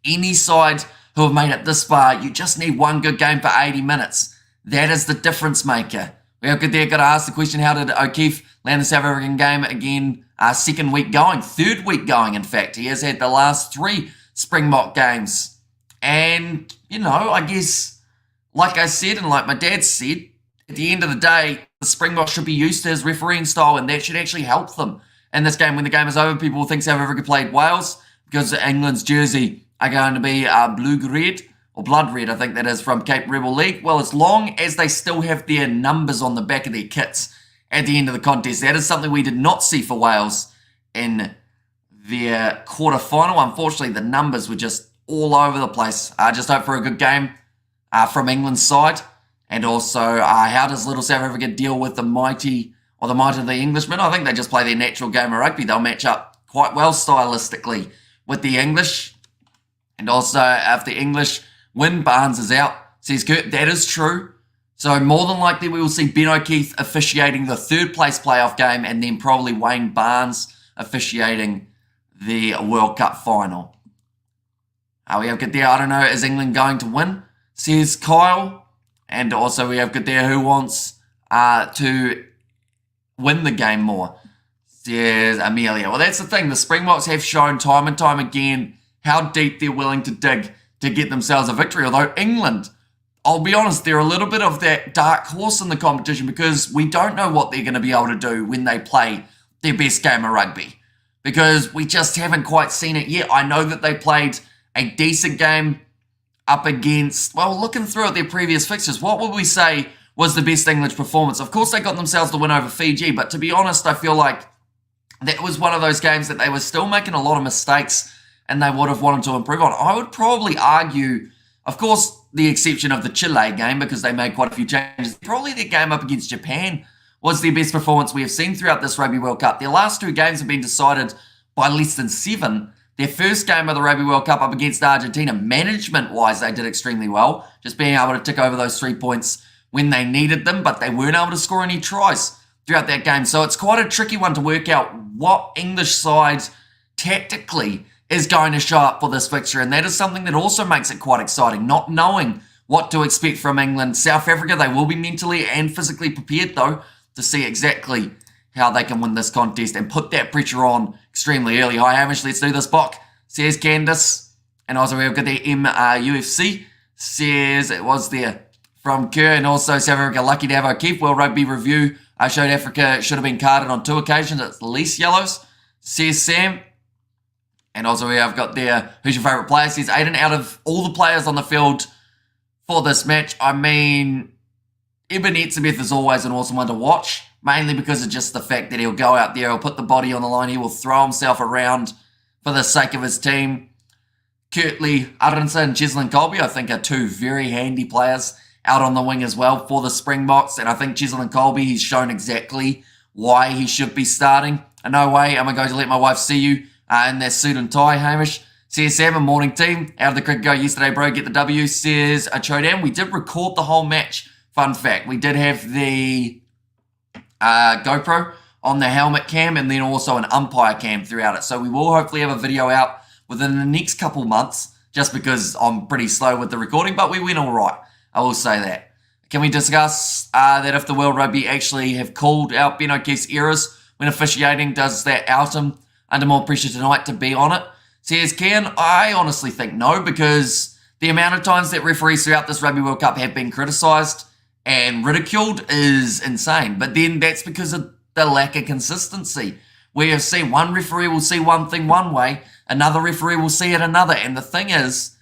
any side who have made it this far, you just need one good game for 80 minutes. That is the difference maker. We have got to ask the question, how did O'Keefe land the South African game again? Second week going, third week going, in fact. He has had the last 3 Springbok games. And, you know, I guess, like I said, and like my dad said, at the end of the day, the Springboks should be used to his refereeing style, and that should actually help them in this game. When the game is over, people will think South Africa played Wales because England's jersey are going to be blue-red, or blood red, I think that is, from Cape Rebel League. Well, as long as they still have their numbers on the back of their kits at the end of the contest, that is something we did not see for Wales in their quarter-final. Unfortunately, the numbers were just all over the place. Just hope for a good game from England's side. And also, how does little South Africa deal with the might of the Englishmen? I think they just play their natural game of rugby. They'll match up quite well stylistically with the English. And also, if the English win, Barnes is out, says Kurt. That is true. So more than likely, we will see Ben O'Keefe officiating the third place playoff game, and then probably Wayne Barnes officiating the World Cup final. We have got there, I don't know, is England going to win? Says Kyle. And also we have got there, who wants to win the game more? Says Amelia. Well, that's the thing. The Springboks have shown time and time again how deep they're willing to dig to get themselves a victory. Although England, I'll be honest, they're a little bit of that dark horse in the competition because we don't know what they're going to be able to do when they play their best game of rugby. Because we just haven't quite seen it yet. I know that they played a decent game up against, well, looking through at their previous fixtures, what would we say was the best English performance? Of course, they got themselves the win over Fiji, but to be honest, I feel like that was one of those games that they were still making a lot of mistakes and they would have wanted to improve on. I would probably argue, of course, the exception of the Chile game because they made quite a few changes. Probably their game up against Japan was their best performance we have seen throughout this Rugby World Cup. Their last 2 games have been decided by less than 7. Their first game of the Rugby World Cup up against Argentina, management-wise, they did extremely well, just being able to tick over those 3 points when they needed them, but they weren't able to score any tries throughout that game. So it's quite a tricky one to work out what English side tactically is going to show up for this fixture, and that is something that also makes it quite exciting, not knowing what to expect from England. South Africa, they will be mentally and physically prepared, though, to see exactly how they can win this contest and put that pressure on extremely early. Hi, Hamish, let's do this, Bok, says Candice. And also we've got the UFC, says it was there from Kerr, and also South Africa lucky to have O'Keefe. World Rugby Review showed Africa should have been carded on 2 occasions. It's the least yellows, says Sam. And also we have got there, who's your favourite player, says Aiden. Out of all the players on the field for this match, I mean, Eben Etzebeth is always an awesome one to watch, mainly because of just the fact that he'll go out there, he'll put the body on the line, he will throw himself around for the sake of his team. Kurtley Arendse and Cheslin Colby, I think, are 2 very handy players out on the wing as well for the Springboks, and I think Cheslin Colby, he's shown exactly why he should be starting. And no way am I going to let my wife see you in that suit and tie, Hamish. Says Sam, morning team. Out of the cricket go yesterday, bro. Get the W, says Chodan. We did record the whole match. Fun fact, we did have the GoPro on the helmet cam and then also an umpire cam throughout it. So we will hopefully have a video out within the next couple months, just because I'm pretty slow with the recording, but we went all right. I will say that. Can we discuss that if the World Rugby actually have called out Ben O'Keefe's errors when officiating, does that out him under more pressure tonight to be on it? Says Ken, I honestly think no, because the amount of times that referees throughout this Rugby World Cup have been criticised and ridiculed is insane. But then that's because of the lack of consistency. We have seen one referee will see one thing one way, another referee will see it another. And the thing is,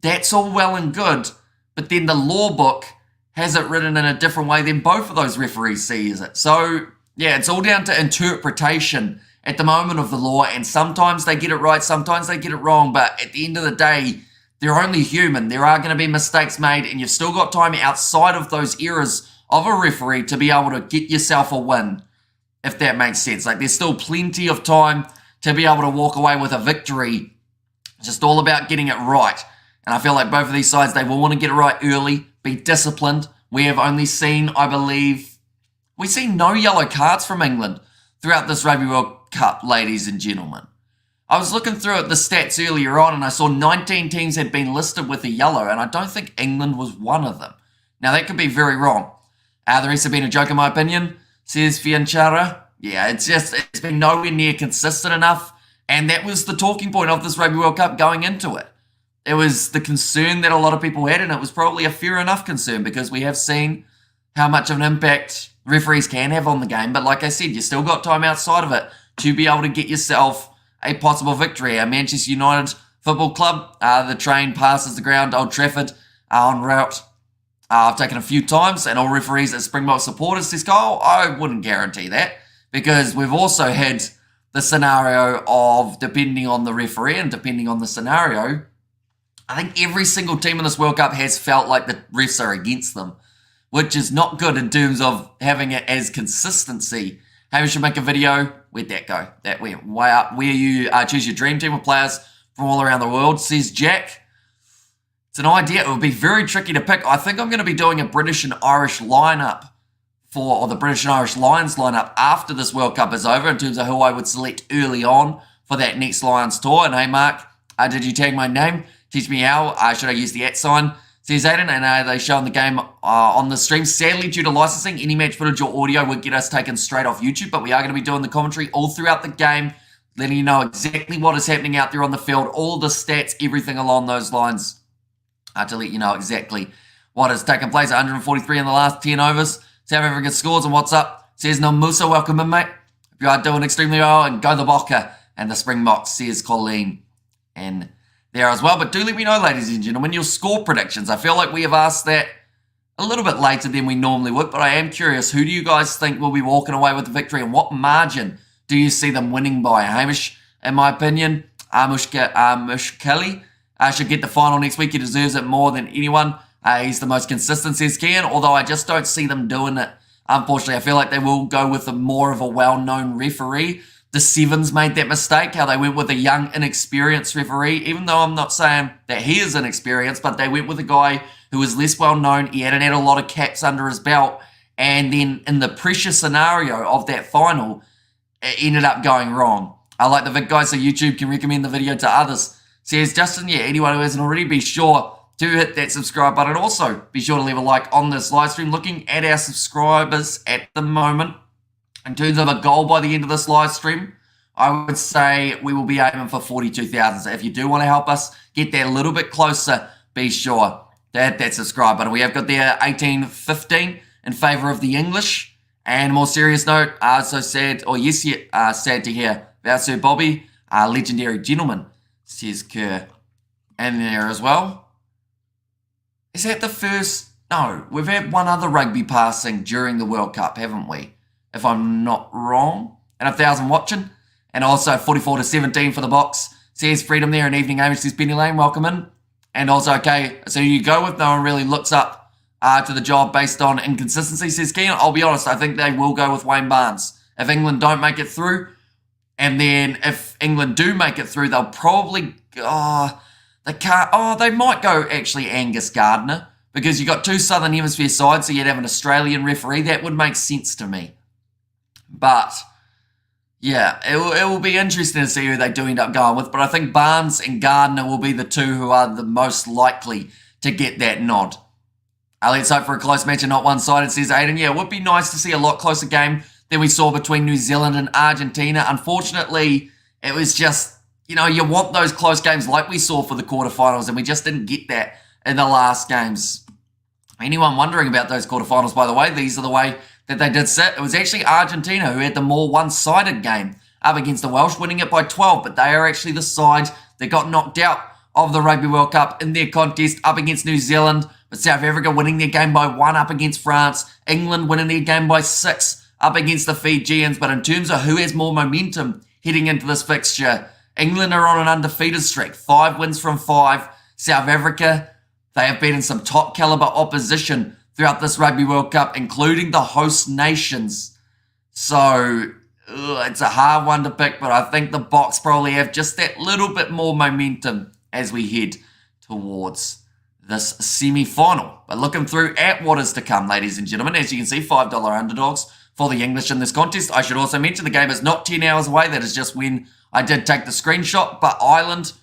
that's all well and good, but then the law book has it written in a different way than both of those referees sees it. So, yeah, it's all down to interpretation at the moment of the law, and sometimes they get it right, sometimes they get it wrong, but at the end of the day, they're only human. There are going to be mistakes made, and you've still got time outside of those errors of a referee to be able to get yourself a win, if that makes sense. Like, there's still plenty of time to be able to walk away with a victory. It's just all about getting it right. And I feel like both of these sides, they will want to get it right early, be disciplined. We have only seen, I believe, we've seen no yellow cards from England throughout this Rugby World Cup, ladies and gentlemen. I was looking through at the stats earlier on and I saw 19 teams had been listed with a yellow, and I don't think England was one of them. Now, that could be very wrong. The rest have been a joke in my opinion, says Fianchara. Yeah, it's been nowhere near consistent enough, and that was the talking point of this Rugby World Cup going into it. It was the concern that a lot of people had, and it was probably a fair enough concern because we have seen how much of an impact referees can have on the game. But like I said, you still got time outside of it to be able to get yourself a possible victory. Manchester United Football Club, the train passes the ground, Old Trafford, en route. I've taken a few times, and all referees at Springbok supporters says, Kyle, I wouldn't guarantee that, because we've also had the scenario of, depending on the referee and depending on the scenario, I think every single team in this World Cup has felt like the refs are against them, which is not good in terms of having it as consistency. Hey, we should make a video. Where'd that go? That went way up. Where you choose your dream team of players from all around the world, says Jack. It's an idea. It would be very tricky to pick. I think I'm going to be doing a British and Irish lineup or the British and Irish Lions lineup after this World Cup is over in terms of who I would select early on for that next Lions tour. And hey, Mark, did you tag my name? Teach me how. Should I use the @ sign? Says Aiden, and they show on the game on the stream. Sadly, due to licensing, any match footage or audio would get us taken straight off YouTube, but we are going to be doing the commentary all throughout the game, letting you know exactly what is happening out there on the field, all the stats, everything along those lines, to let you know exactly what has taken place. 143 in the last 10 overs. South Africa scores, and what's up? Says Namusa, welcome in, mate. If you are doing extremely well, and go the Bokke and the Springboks, says Colleen. And there as well. But do let me know, ladies and gentlemen, your score predictions. I feel like we have asked that a little bit later than we normally would, but I am curious, who do you guys think will be walking away with the victory, and what margin do you see them winning by? Hamish, in my opinion, Armush Kelly should get the final next week. He deserves it more than anyone. He's the most consistent, says Kian, although I just don't see them doing it. Unfortunately, I feel like they will go with more of a well-known referee. The Sevens made that mistake, how they went with a young, inexperienced referee, even though I'm not saying that he is inexperienced, but they went with a guy who was less well-known. He hadn't had a lot of caps under his belt, and then in the pressure scenario of that final, it ended up going wrong. I like the vid, guys, so YouTube can recommend the video to others. Says Justin, yeah, anyone who hasn't already, be sure to hit that subscribe button. Also, be sure to leave a like on this live stream. Looking at our subscribers at the moment, in terms of a goal by the end of this live stream, I would say we will be aiming for 42,000. So if you do want to help us get that a little bit closer, be sure to hit that subscribe button. We have got there 18-15 in favour of the English. And more serious note, so sad, or yes, sad to hear about Sir Bobby, legendary gentleman, says Kerr. And there as well. Is that the first? No, we've had one other rugby passing during the World Cup, haven't we? If I'm not wrong. And 1,000 watching. And also 44-17 for the Boks. Says Freedom there. An evening, Hamish, says Penny Lane. Welcome in. And also, okay, so you go with no one really looks up to the job based on inconsistency, says Keane. I'll be honest, I think they will go with Wayne Barnes. If England don't make it through, and then if England do make it through, they'll probably, they might go actually Angus Gardner, because you got two Southern Hemisphere sides, so you'd have an Australian referee. That would make sense to me. But yeah, it will be interesting to see who they do end up going with. But I think Barnes and Gardner will be the two who are the most likely to get that nod. Let's hope for a close match and not one-sided, says Aiden. Yeah, it would be nice to see a lot closer game than we saw between New Zealand and Argentina. Unfortunately, it was just, you want those close games like we saw for the quarterfinals, and we just didn't get that in the last games. Anyone wondering about those quarterfinals, by the way, these are the way that they did sit. It was actually Argentina who had the more one-sided game up against the Welsh, winning it by 12, but they are actually the side that got knocked out of the Rugby World Cup in their contest up against New Zealand, but South Africa winning their game by 1 up against France, England winning their game by 6 up against the Fijians. But in terms of who has more momentum heading into this fixture, England are on an undefeated streak, 5 wins from 5. South Africa, they have beaten some top caliber opposition throughout this Rugby World Cup, including the host nations. So it's a hard one to pick, but I think the Boks probably have just that little bit more momentum as we head towards this semi-final. But looking through at what is to come, ladies and gentlemen, as you can see, $5 underdogs for the English in this contest. I should also mention the game is not 10 hours away. That is just when I did take the screenshot. But Ireland,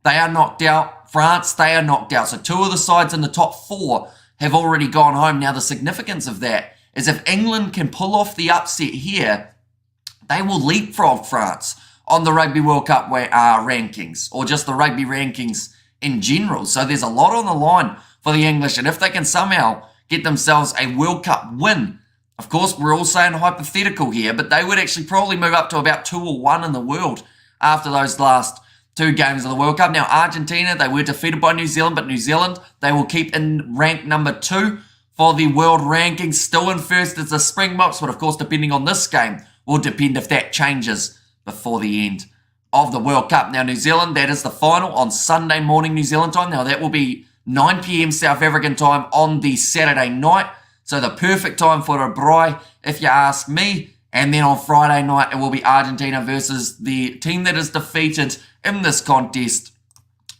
they are knocked out. France, they are knocked out. So 2 of the sides in the top 4 have already gone home. Now, the significance of that is if England can pull off the upset here, they will leapfrog France on the Rugby World Cup rankings, or just the rugby rankings in general. So there's a lot on the line for the English, and if they can somehow get themselves a World Cup win, of course, we're all saying hypothetical here, but they would actually probably move up to about 2 or 1 in the world after those last 2 games of the World Cup. Now, Argentina, they were defeated by New Zealand, but New Zealand, they will keep in rank number 2 for the world rankings. Still in first is the Springboks, but of course, depending on this game, will depend if that changes before the end of the World Cup. Now, New Zealand, that is the final on Sunday morning New Zealand time. Now, that will be 9 p.m. South African time on the Saturday night. So the perfect time for a braai, if you ask me. And then on Friday night, it will be Argentina versus the team that is defeated in this contest,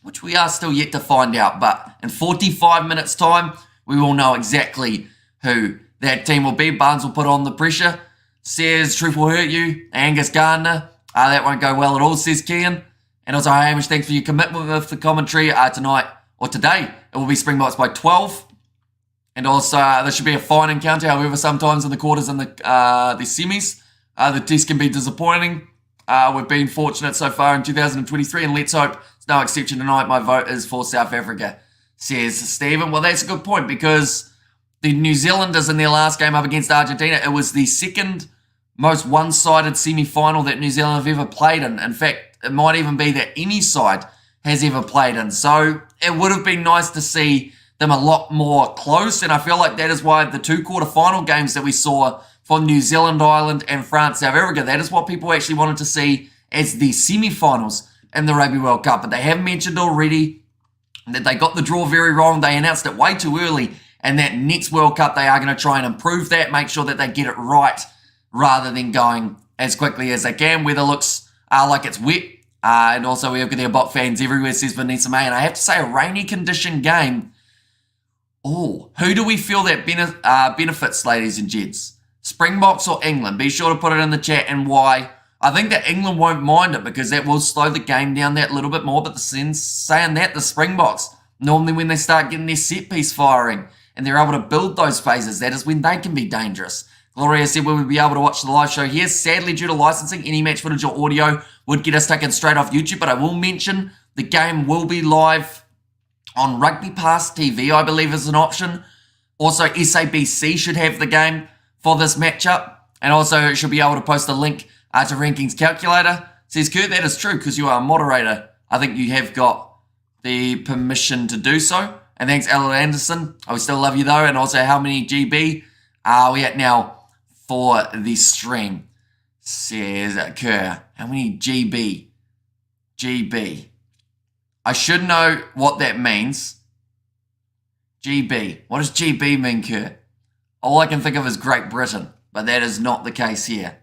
which we are still yet to find out. But in 45 minutes' time, we will know exactly who that team will be. Barnes will put on the pressure. Says, truth will hurt you. Angus Gardner. That won't go well at all, says Kian. And also, Hamish, thanks for your commitment with the commentary. Tonight, or today, it will be Springboks by 12. And also, there should be a fine encounter. However, sometimes in the quarters and the semis, the test can be disappointing. We've been fortunate so far in 2023, and let's hope it's no exception tonight. My vote is for South Africa, says Stephen. Well, that's a good point, because the New Zealanders in their last game up against Argentina, it was the second most one-sided semi-final that New Zealand have ever played in. In fact, it might even be that any side has ever played in. So it would have been nice to see them a lot more close, and I feel like that is why the 2 quarter-final games that we saw for New Zealand, Ireland, and France, South Africa, that is what people actually wanted to see as the semi-finals in the Rugby World Cup. But they have mentioned already that they got the draw very wrong. They announced it way too early, and that next World Cup they are going to try and improve that, make sure that they get it right rather than going as quickly as they can. Weather looks like it's wet, and also we have the bot fans everywhere, says Vanessa May. And I have to say, a rainy condition game. Oh, who do we feel that benefits, ladies and gents? Springboks or England? Be sure to put it in the chat and why. I think that England won't mind it because that will slow the game down that little bit more. But saying that, the Springboks, normally when they start getting their set piece firing and they're able to build those phases, that is when they can be dangerous. Gloria said we would be able to watch the live show here. Sadly, due to licensing, any match footage or audio would get us taken straight off YouTube. But I will mention the game will be live on Rugby Pass TV, I believe, is an option. Also, SABC should have the game for this matchup. And also, it should be able to post a link to Rankings Calculator. Says Kurt, that is true because you are a moderator. I think you have got the permission to do so. And thanks, Alan Anderson. I will still love you though. And also, how many GB are we at now for the stream? Says Kerr. How many GB? GB. I should know what that means. GB. What does GB mean, Kerr? All I can think of is Great Britain, but that is not the case here.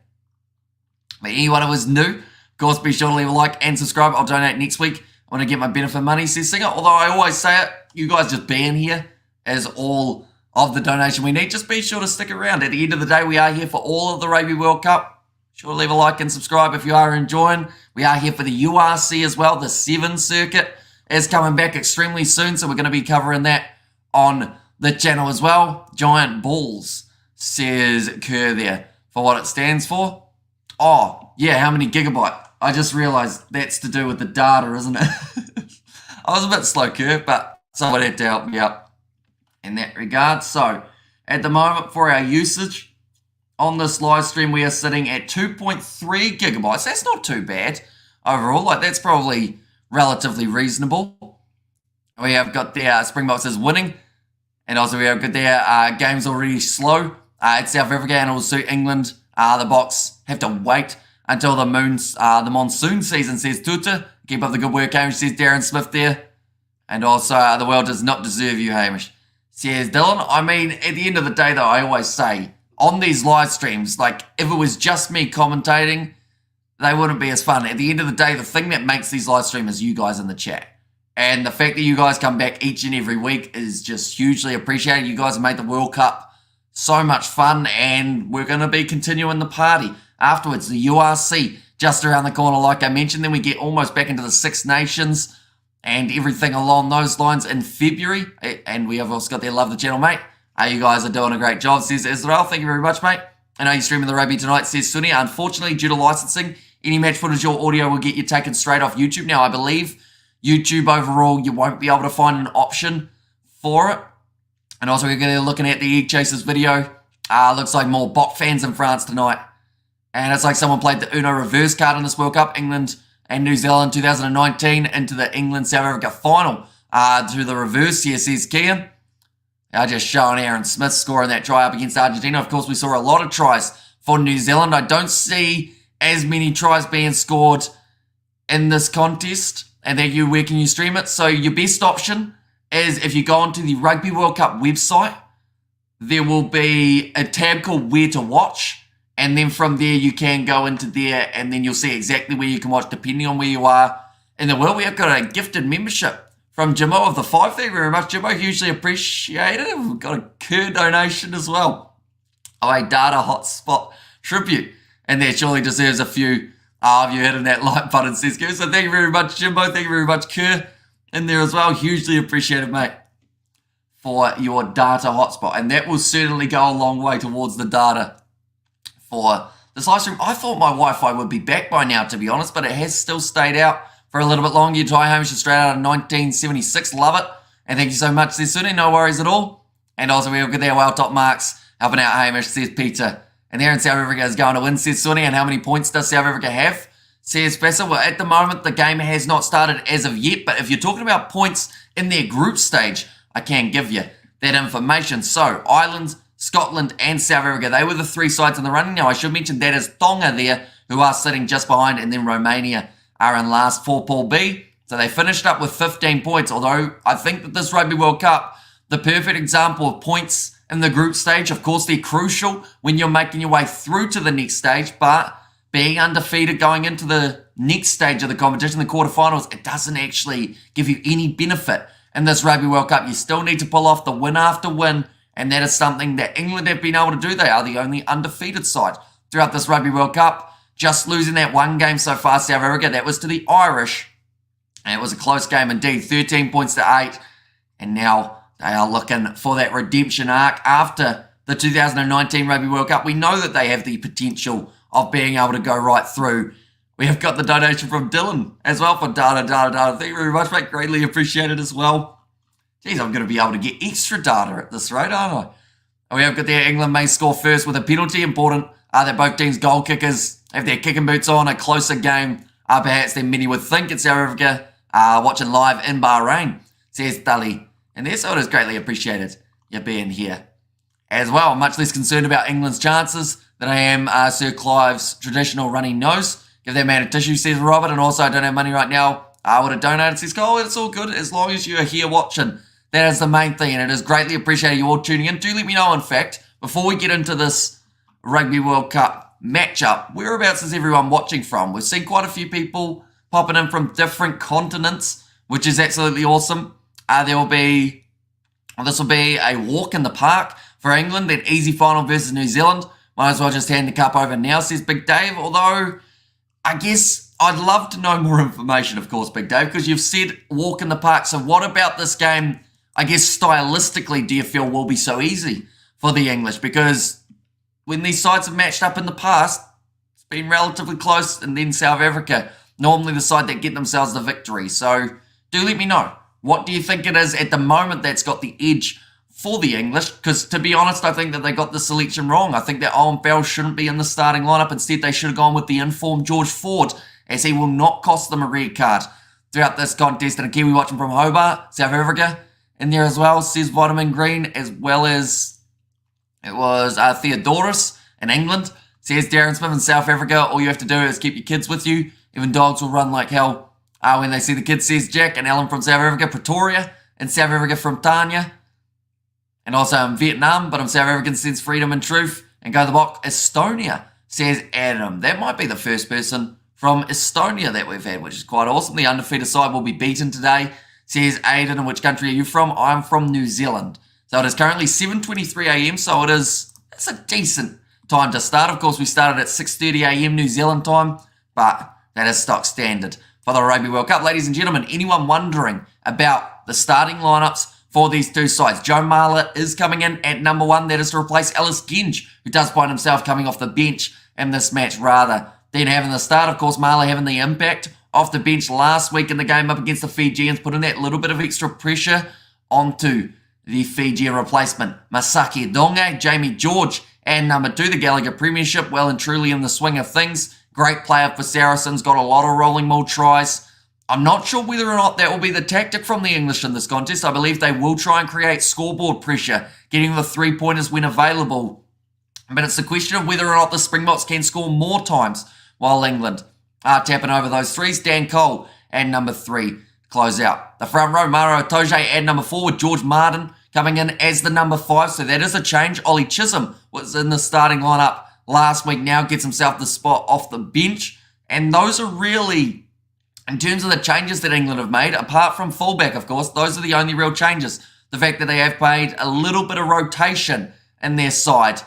But anyone who is new, of course, be sure to leave a like and subscribe. I'll donate next week. I want to get my benefit money, says Singer. Although I always say it, you guys just being here is all of the donation we need. Just be sure to stick around. At the end of the day, we are here for all of the Rugby World Cup. Sure to leave a like and subscribe if you are enjoying. We are here for the URC as well. The 7 circuit is coming back extremely soon, so we're going to be covering that on the channel as well. Giant balls, says Kerr there, for what it stands for. Oh, yeah, how many gigabyte? I just realised that's to do with the data, isn't it? I was a bit slow, Kerr, but someone had to help me out in that regard. So, at the moment, for our usage on this live stream, we are sitting at 2.3 gigabytes. That's not too bad overall. Like, that's probably relatively reasonable. We have got the Springboks is winning. And also we have got their games already slow. It's South Africa and also England. The Boks have to wait until the monsoon season, says Tuta. Keep up the good work, Hamish, says Darren Smith there. And also, the world does not deserve you, Hamish, says Dylan. I mean, at the end of the day, though, I always say, on these live streams, like, if it was just me commentating, they wouldn't be as fun. At the end of the day, the thing that makes these live streams is you guys in the chat. And the fact that you guys come back each and every week is just hugely appreciated. You guys have made the World Cup so much fun, and we're going to be continuing the party afterwards. The URC just around the corner, like I mentioned. Then we get almost back into the Six Nations and everything along those lines in February. And we have also got there, love the channel, mate. You guys are doing a great job, says Israel. Thank you very much, mate. I know you're streaming the rugby tonight, says Sunny. Unfortunately, due to licensing, any match footage or audio will get you taken straight off YouTube. Now, I believe YouTube overall, you won't be able to find an option for it. And also, we're going to be looking at the Egg Chasers video. Looks like more bot fans in France tonight. And it's like someone played the Uno reverse card in this World Cup. England and New Zealand 2019 into the England South Africa final. To the reverse here, says Kian. Just showing Aaron Smith scoring that try up against Argentina. Of course, we saw a lot of tries for New Zealand. I don't see as many tries being scored in this contest. And thank you, where can you stream it? So your best option is if you go onto the Rugby World Cup website, there will be a tab called Where to Watch. And then from there, you can go into there and then you'll see exactly where you can watch depending on where you are in the world. We have got a gifted membership from Jimmo of the 5. Thank you very much, Jimmo. Hugely appreciated. We've got a Kerr donation as well. Oh, a data hotspot tribute. And that surely deserves a few of you hitting that like button, says Kerr. So thank you very much, Jimbo. Thank you very much, Kerr, in there as well. Hugely appreciated, mate, for your data hotspot. And that will certainly go a long way towards the data for this live stream. I thought my Wi-Fi would be back by now, to be honest, but it has still stayed out for a little bit longer. You tie Hamish straight out of 1976. Love it. And thank you so much, says Sunny. No worries at all. And also, we'll get there. Well, top marks helping out Hamish, says Peter. And there in South Africa is going to win, says Sunny. And how many points does South Africa have? Says Basil, well, at the moment, the game has not started as of yet, but if you're talking about points in their group stage, I can give you that information. So, Ireland, Scotland, and South Africa, they were the three sides in the running. Now, I should mention that is Tonga there, who are sitting just behind, and then Romania are in last for Pool B. So they finished up with 15 points, although I think that this Rugby World Cup, the perfect example of points in the group stage, of course, they're crucial when you're making your way through to the next stage, but being undefeated going into the next stage of the competition, the quarterfinals, it doesn't actually give you any benefit in this Rugby World Cup. You still need to pull off the win after win, and that is something that England have been able to do. They are the only undefeated side throughout this Rugby World Cup. Just losing that one game so far, South Africa, that was to the Irish. And it was a close game indeed, 13 points to 8. And now they are looking for that redemption arc after the 2019 Rugby World Cup. We know that they have the potential of being able to go right through. We have got the donation from Dylan as well for data. Thank you very much, mate. Greatly appreciated as well. Geez, I'm going to be able to get extra data at this rate, aren't I? And we have got their England may score first with a penalty. Important that both teams' goal kickers have their kicking boots on. A closer game, perhaps, than many would think. It's South Africa watching live in Bahrain, says Dali. And their side is greatly appreciated you being here as well. I'm much less concerned about England's chances than I am Sir Clive's traditional runny nose. Give that man a tissue, says Robert. And also, I don't have money right now. I would have donated, says Cole. It's all good as long as you are here watching. That is the main thing, and it is greatly appreciated you all tuning in. Do let me know, in fact, before we get into this Rugby World Cup matchup, whereabouts is everyone watching from? We've seen quite a few people popping in from different continents, which is absolutely awesome. This will be a walk in the park for England, that easy final versus New Zealand. Might as well just hand the cup over now, says Big Dave. Although, I guess I'd love to know more information, of course, Big Dave, because you've said walk in the park. So what about this game, I guess stylistically, do you feel will be so easy for the English? Because when these sides have matched up in the past, it's been relatively close, and then South Africa, normally the side that get themselves the victory. So do let me know. What do you think it is at the moment that's got the edge for the English? Because to be honest, I think that they got the selection wrong. I think that Owen Farrell shouldn't be in the starting lineup. Instead, they should have gone with the informed George Ford, as he will not cost them a red card throughout this contest. And a Kiwi watching from Hobart, South Africa, in there as well, says Vitamin Green, as well as it was Theodorus in England, says Darren Smith in South Africa. All you have to do is keep your kids with you. Even dogs will run like hell when they see the kids, says Jack. And Alan from South Africa, Pretoria in South Africa from Tanya. And also in Vietnam, but I'm South African, says Freedom and Truth. And go to the box, Estonia, says Adam. That might be the first person from Estonia that we've had, which is quite awesome. The undefeated side will be beaten today, says Aiden. And which country are you from? I'm from New Zealand. So it is currently 7:23 a.m. So it's a decent time to start. Of course, we started at 6:30 a.m. New Zealand time, but that is stock standard for the Rugby World Cup. Ladies and gentlemen, anyone wondering about the starting lineups for these two sides? Joe Marler is coming in at number 1. That is to replace Ellis Genge, who does find himself coming off the bench in this match rather than having the start. Of course, Marler having the impact off the bench last week in the game up against the Fijians, putting that little bit of extra pressure onto the Fijian replacement, Masaki Donge. Jamie George and number 2, the Gallagher Premiership, well and truly in the swing of things. Great player for Saracens, got a lot of rolling maul tries. I'm not sure whether or not that will be the tactic from the English in this contest. I believe they will try and create scoreboard pressure, getting the 3-pointers when available. But it's the question of whether or not the Springboks can score more times while England are tapping over those threes. Dan Cole and number 3 close out the front row. Maro Toje and number 4 with George Martin coming in as the number 5. So that is a change. Ollie Chisholm was in the starting lineup last week, now gets himself the spot off the bench. And those are really, in terms of the changes that England have made, apart from fullback, of course, those are the only real changes. The fact that they have made a little bit of rotation in their side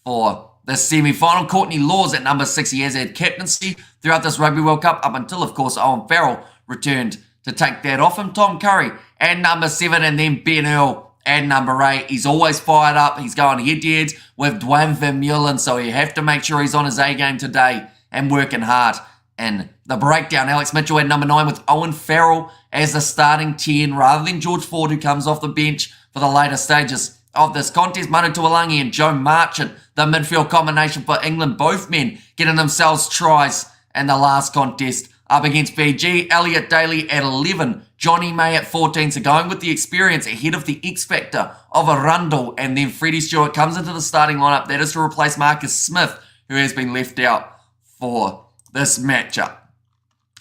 for the semi-final. Courtney Laws at number 6. He has had captaincy throughout this Rugby World Cup up until, of course, Owen Farrell returned to take that off him. Tom Curry at number 7, and then Ben Earl at number 8. He's always fired up. He's going head-to-head with Dwayne Vermeulen, so you have to make sure he's on his A-game today and working hard in the breakdown. Alex Mitchell at number 9 with Owen Farrell as the starting 10 rather than George Ford, who comes off the bench for the later stages of this contest. Manu Tuolangi and Joe Marchant, the midfield combination for England. Both men getting themselves tries And the last contest up against Fiji, Elliot Daly at 11, Johnny May at 14. So going with the experience ahead of the X Factor of Arundel. And then Freddie Stewart comes into the starting lineup. That is to replace Marcus Smith, who has been left out for this matchup.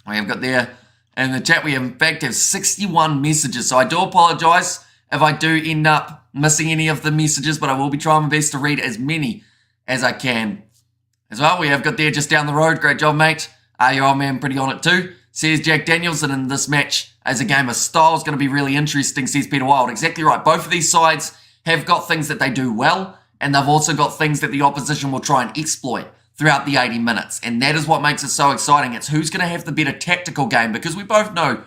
We have got there in the chat, we in fact have 61 messages. So I do apologise if I do end up missing any of the messages, but I will be trying my best to read as many as I can. As well, we have got there just down the road. Great job, mate. Your old man pretty on it too. Says Jack Danielson, in this match as a game of style is going to be really interesting, says Peter Wild. Exactly right. Both of these sides have got things that they do well, and they've also got things that the opposition will try and exploit throughout the 80 minutes. And that is what makes it so exciting. It's who's going to have the better tactical game, because we both know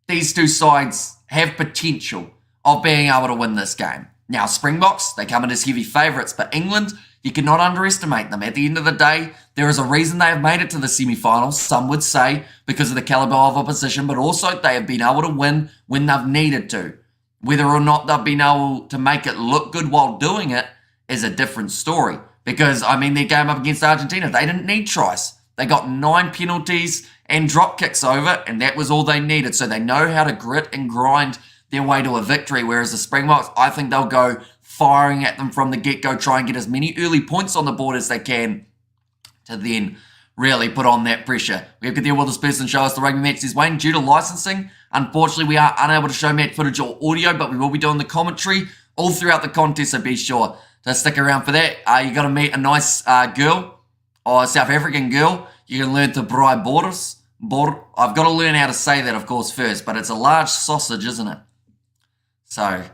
these two sides have potential of being able to win this game. Now, Springboks, they come in as heavy favourites, but England, you cannot underestimate them. At the end of the day, there is a reason they have made it to the semi-finals, some would say, because of the calibre of opposition, but also they have been able to win when they've needed to. Whether or not they've been able to make it look good while doing it is a different story. Because, I mean, their game up against Argentina, they didn't need tries. They got 9 penalties and drop kicks over, and that was all they needed. So they know how to grit and grind their way to a victory, whereas the Springboks, I think they'll go firing at them from the get-go, try and get as many early points on the board as they can to then really put on that pressure. We have to deal with this person show us the rugby match. Says Wayne, due to licensing, unfortunately we are unable to show match footage or audio, but we will be doing the commentary all throughout the contest, so be sure to stick around for that. You got to meet a nice girl, or a South African girl. You can learn to braai borders. I've got to learn how to say that, of course, first, but it's a large sausage, isn't it? So,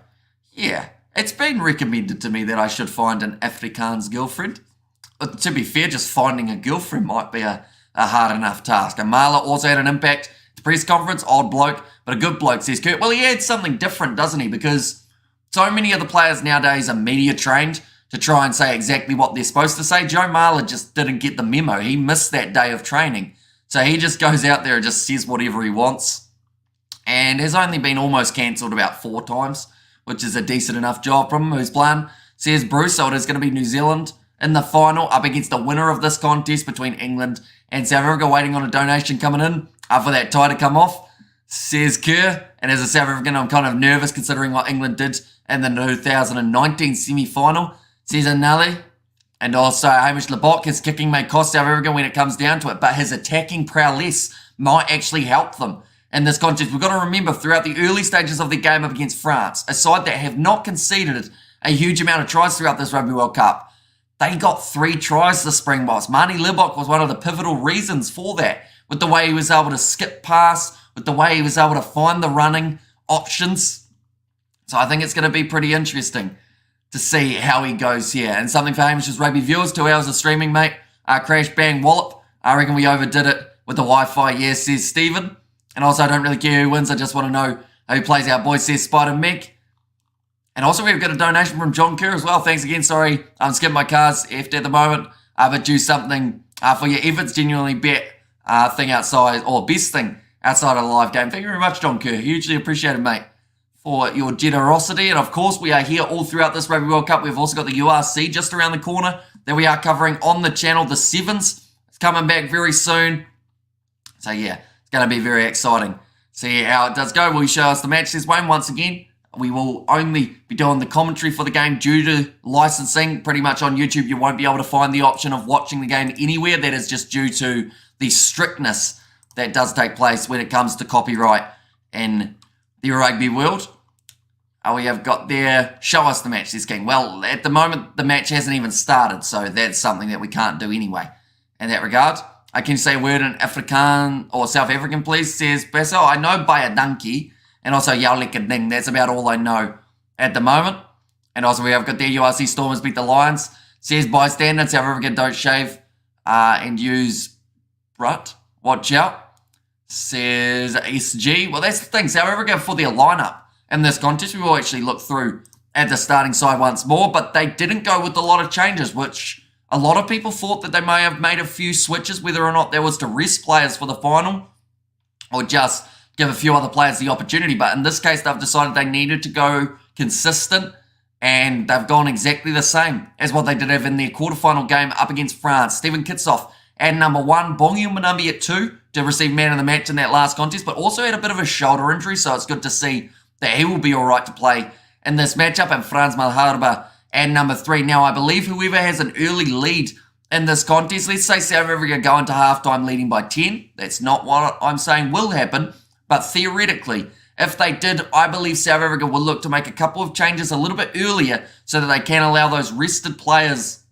yeah, it's been recommended to me that I should find an Afrikaans girlfriend. But to be fair, just finding a girlfriend might be a hard enough task. And Marla also had an impact at the press conference. Odd bloke, but a good bloke, says Kurt. Well, he adds something different, doesn't he? Because so many of the players nowadays are media trained to try and say exactly what they're supposed to say. Joe Marler just didn't get the memo. He missed that day of training. So he just goes out there and just says whatever he wants. And has only been almost cancelled about 4 times, which is a decent enough job from him. Who's playing? Says Bruce, so it is going to be New Zealand in the final up against the winner of this contest between England and South Africa, waiting on a donation coming in for that tie to come off, says Kerr. And as a South African, I'm kind of nervous considering what England did in the 2019 semi-final, says Anali. And also Hamish Labok, his kicking may cost South Africa when it comes down to it, but his attacking prowess might actually help them in this contest. We've got to remember, throughout the early stages of the game up against France, a side that have not conceded a huge amount of tries throughout this Rugby World Cup, they got 3 tries, the Springboks. Marnie Libok was one of the pivotal reasons for that, with the way he was able to skip past, with the way he was able to find the running options. So I think it's going to be pretty interesting to see how he goes here. And something for Hamish's rugby viewers, 2 hours of streaming, mate. Crash, bang, wallop. I reckon we overdid it with the Wi-Fi, yes, says Stephen. And also, I don't really care who wins. I just want to know who plays our boy, says Spider Meg. And also, we've got a donation from John Kerr as well. Thanks again. Sorry, I'm skipping my cars effed at the moment. But do something for your efforts. Genuinely bet thing outside, or best thing outside of the live game. Thank you very much, John Kerr. Hugely appreciated, mate, for your generosity. And of course, we are here all throughout this Rugby World Cup. We've also got the URC just around the corner that we are covering on the channel. The Sevens is coming back very soon. So yeah, it's going to be very exciting. See how it does go. Will you show us the match, says Wayne? Once again, we will only be doing the commentary for the game due to licensing. Pretty much on YouTube, you won't be able to find the option of watching the game anywhere. That is just due to the strictness that does take place when it comes to copyright in the rugby world. We have got there, show us the match, says King. Well, at the moment, the match hasn't even started, so that's something that we can't do anyway. In that regard, I can say a word in Afrikaan or South African, please, says Basil. I know Bayadanki and also Yaulikading. That's about all I know at the moment. And also we have got there, URC Stormers beat the Lions. Says bystander, South Africa don't shave and use rut. Watch out. Says SG. Well, that's the thing. South Africa, for their lineup in this contest, we will actually look through at the starting side once more, but they didn't go with a lot of changes, which a lot of people thought that they may have made a few switches, whether or not that was to rest players for the final or just give a few other players the opportunity. But in this case, they've decided they needed to go consistent, and they've gone exactly the same as what they did have in their quarterfinal game up against France. Stephen Kitsoff at number 1. Bongi Manambi at 2 to receive man of the match in that last contest, but also had a bit of a shoulder injury, so it's good to see that he will be all right to play in this matchup. And Franz Malherbe at number 3. Now, I believe whoever has an early lead in this contest, let's say South Africa go into halftime leading by 10. That's not what I'm saying will happen, but theoretically, if they did, I believe South Africa will look to make a couple of changes a little bit earlier so that they can allow those rested players,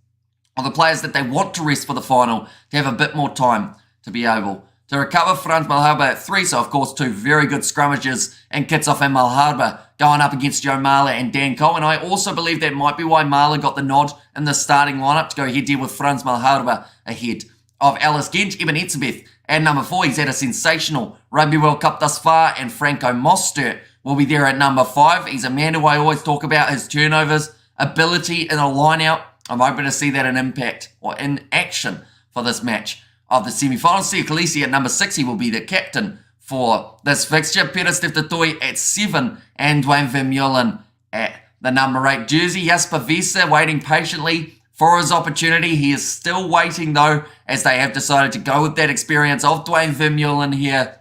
or the players that they want to rest for the final, to have a bit more time to be able to recover. Franz Malherbe at 3, so of course 2 very good scrummages in Kitsoff and Malherbe going up against Joe Marler and Dan Cole. And I also believe that might be why Marler got the nod in the starting lineup to go head-to-head with Franz Malherbe ahead of Alice Gench. Eben Etzebeth at number 4. He's had a sensational Rugby World Cup thus far, and Franco Mostert will be there at number 5. He's a man who I always talk about his turnovers, ability in a line-out. I'm hoping to see that in impact or in action for this match of the semi-finals. Sia Khaleesi at number 6, he will be the captain for this fixture. Peter Steph at 7, and Dwayne Vermeulen at the number 8 jersey. Jasper Wiese waiting patiently for his opportunity. He is still waiting though, as they have decided to go with that experience of Dwayne Vermeulen here.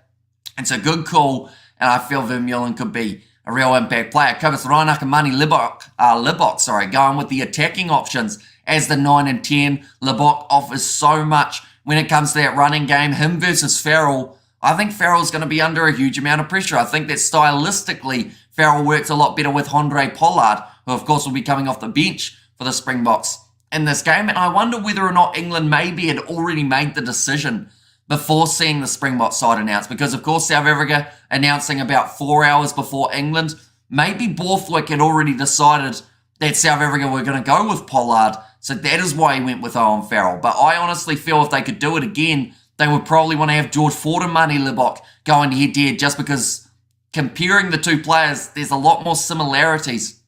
It's a good call, and I feel Vermeulen could be a real impact player. Kobus Reinach and Mani Libbok, going with the attacking options as the 9 and 10. Libbok offers so much when it comes to that running game. Him versus Farrell, I think Farrell's going to be under a huge amount of pressure. I think that stylistically, Farrell works a lot better with Andre Pollard, who of course will be coming off the bench for the Springboks in this game. And I wonder whether or not England maybe had already made the decision before seeing the Springboks side announced, because of course South Africa announcing about 4 hours before England. Maybe Borthwick had already decided that South Africa were going to go with Pollard, so that is why he went with Owen Farrell. But I honestly feel if they could do it again, they would probably want to have George Ford and Mani Libbok going head-to-head, just because comparing the two players, there's a lot more similarities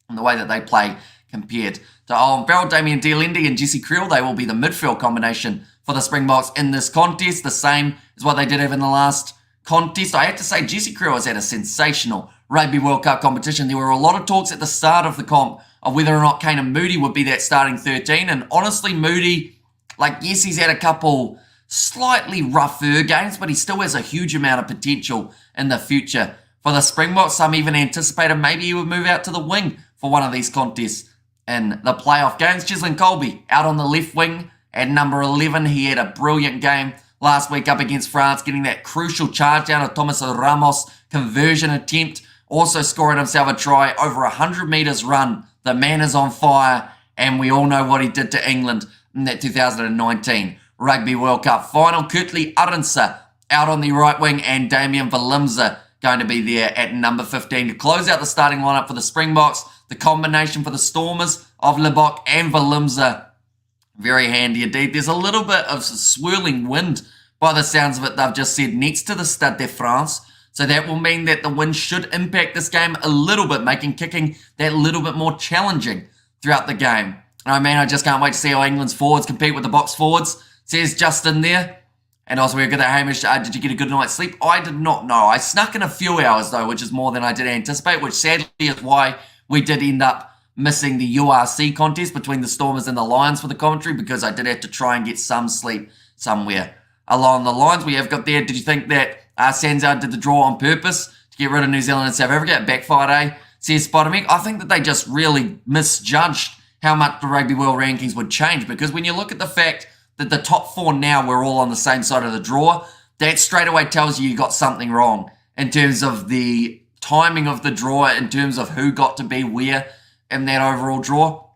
in the way that they play compared to Owen Farrell. Damien Dielendi and Jesse Creel, they will be the midfield combination for the Springboks in this contest, the same as what they did have in the last contest. I have to say, Jesse Creel has had a sensational Rugby World Cup competition. There were a lot of talks at the start of the comp of whether or not Kane Moody would be that starting 13, and honestly, Moody, yes, he's had a couple slightly rougher games, but he still has a huge amount of potential in the future for the Springboks. Some even anticipated maybe he would move out to the wing for one of these contests in the playoff games. Cheslin Colby out on the left wing at number 11. He had a brilliant game last week up against France, getting that crucial charge down to Thomas Ramos conversion attempt, also scoring himself a try over 100 metres run. The man is on fire, and we all know what he did to England in that 2019 Rugby World Cup final. Kurtley Arendse out on the right wing, and Damien Valimza going to be there at number 15 to close out the starting lineup for the Springboks. The combination for the Stormers of Libbok and Valimza, very handy indeed. There's a little bit of swirling wind by the sounds of it, they've just said, next to the Stade de France. So that will mean that the wind should impact this game a little bit, making kicking that little bit more challenging throughout the game. I just can't wait to see how England's forwards compete with the box forwards, says Justin there. And also, we've got that Hamish, did you get a good night's sleep? I did not know. I snuck in a few hours, though, which is more than I did anticipate, which sadly is why we did end up missing the URC contest between the Stormers and the Lions for the commentary, because I did have to try and get some sleep somewhere along the lines. We have got there, did you think that Sanzar did the draw on purpose to get rid of New Zealand and South Africa? It backfired, eh? Says Spider-Man. I think that they just really misjudged how much the Rugby World rankings would change, because when you look at the fact that the top 4 now we're all on the same side of the draw, that straight away tells you got something wrong in terms of the timing of the draw, in terms of who got to be where in that overall draw.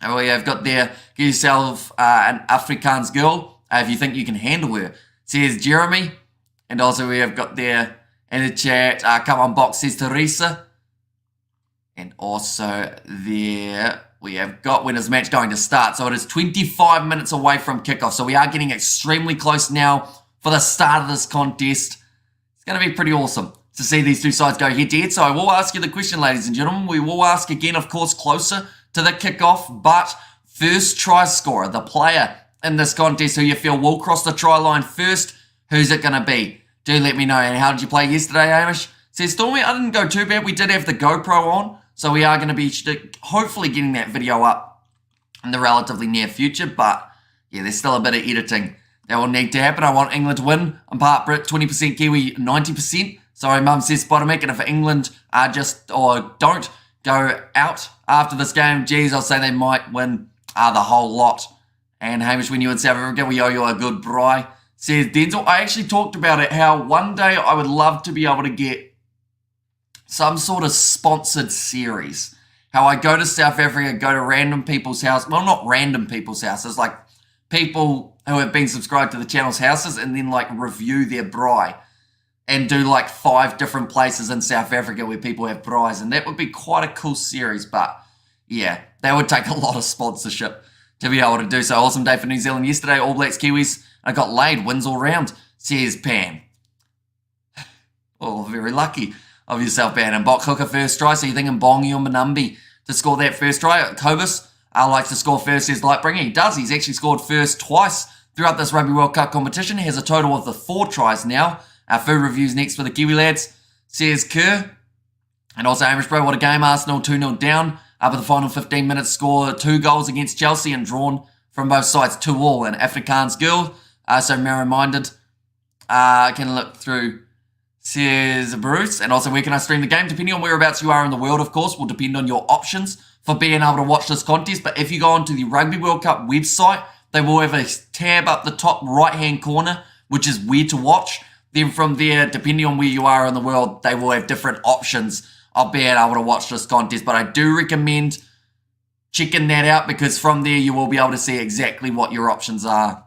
And we have got there, get yourself an Afrikaans girl if you think you can handle her, says Jeremy. And also we have got there in the chat, come on box, says Teresa. And also there we have got when is the match going to start. So it is 25 minutes away from kickoff. So we are getting extremely close now for the start of this contest. It's going to be pretty awesome to see these two sides go head-to-head. So I will ask you the question, ladies and gentlemen. We will ask again, of course, closer to the kickoff. But first try scorer, the player in this contest who you feel will cross the try line first, who's it going to be? Do let me know. And how did you play yesterday, Hamish? Says Stormy, I didn't go too bad. We did have the GoPro on, so we are going to be hopefully getting that video up in the relatively near future. But yeah, there's still a bit of editing That will need to happen. I want England to win. I'm part Brit, 20% Kiwi, 90%. Sorry, Mum says Spotomic. And if England don't go out after this game, geez, I'll say they might win the whole lot. And Hamish, when you're in South Africa, we owe you a good braai. Says Denzel, I actually talked about it, how one day I would love to be able to get some sort of sponsored series. How I go to South Africa, go to random people's house. Well, not random people's houses, like people who have been subscribed to the channel's houses, and then like review their braai and do like 5 different places in South Africa where people have braais. And that would be quite a cool series, but yeah, that would take a lot of sponsorship to be able to do so. Awesome day for New Zealand yesterday. All Blacks, Kiwis. I got laid. Wins all round, says Pan. Oh, very lucky of yourself, Pan. And Bok Hooker first try. So you're thinking Bongi or Manumbi to score that first try. Kobus likes to score first, says Lightbringer. He does. He's actually scored first twice throughout this Rugby World Cup competition. He has a total of the 4 tries now. Our food reviews next for the Kiwi lads, says Kerr. And also Hamish Bro, what a game. Arsenal 2-0 down. With the final 15 minutes, score 2 goals against Chelsea and drawn from both sides 2-2. And Afrikaans girl, so narrow-minded, can look through, says Bruce. And also, where can I stream the game? Depending on whereabouts you are in the world, of course, will depend on your options for being able to watch this contest. But if you go onto the Rugby World Cup website, they will have a tab up the top right-hand corner, which is where to watch. Then from there, depending on where you are in the world, they will have different options of being able to watch this contest. But I do recommend checking that out, because from there you will be able to see exactly what your options are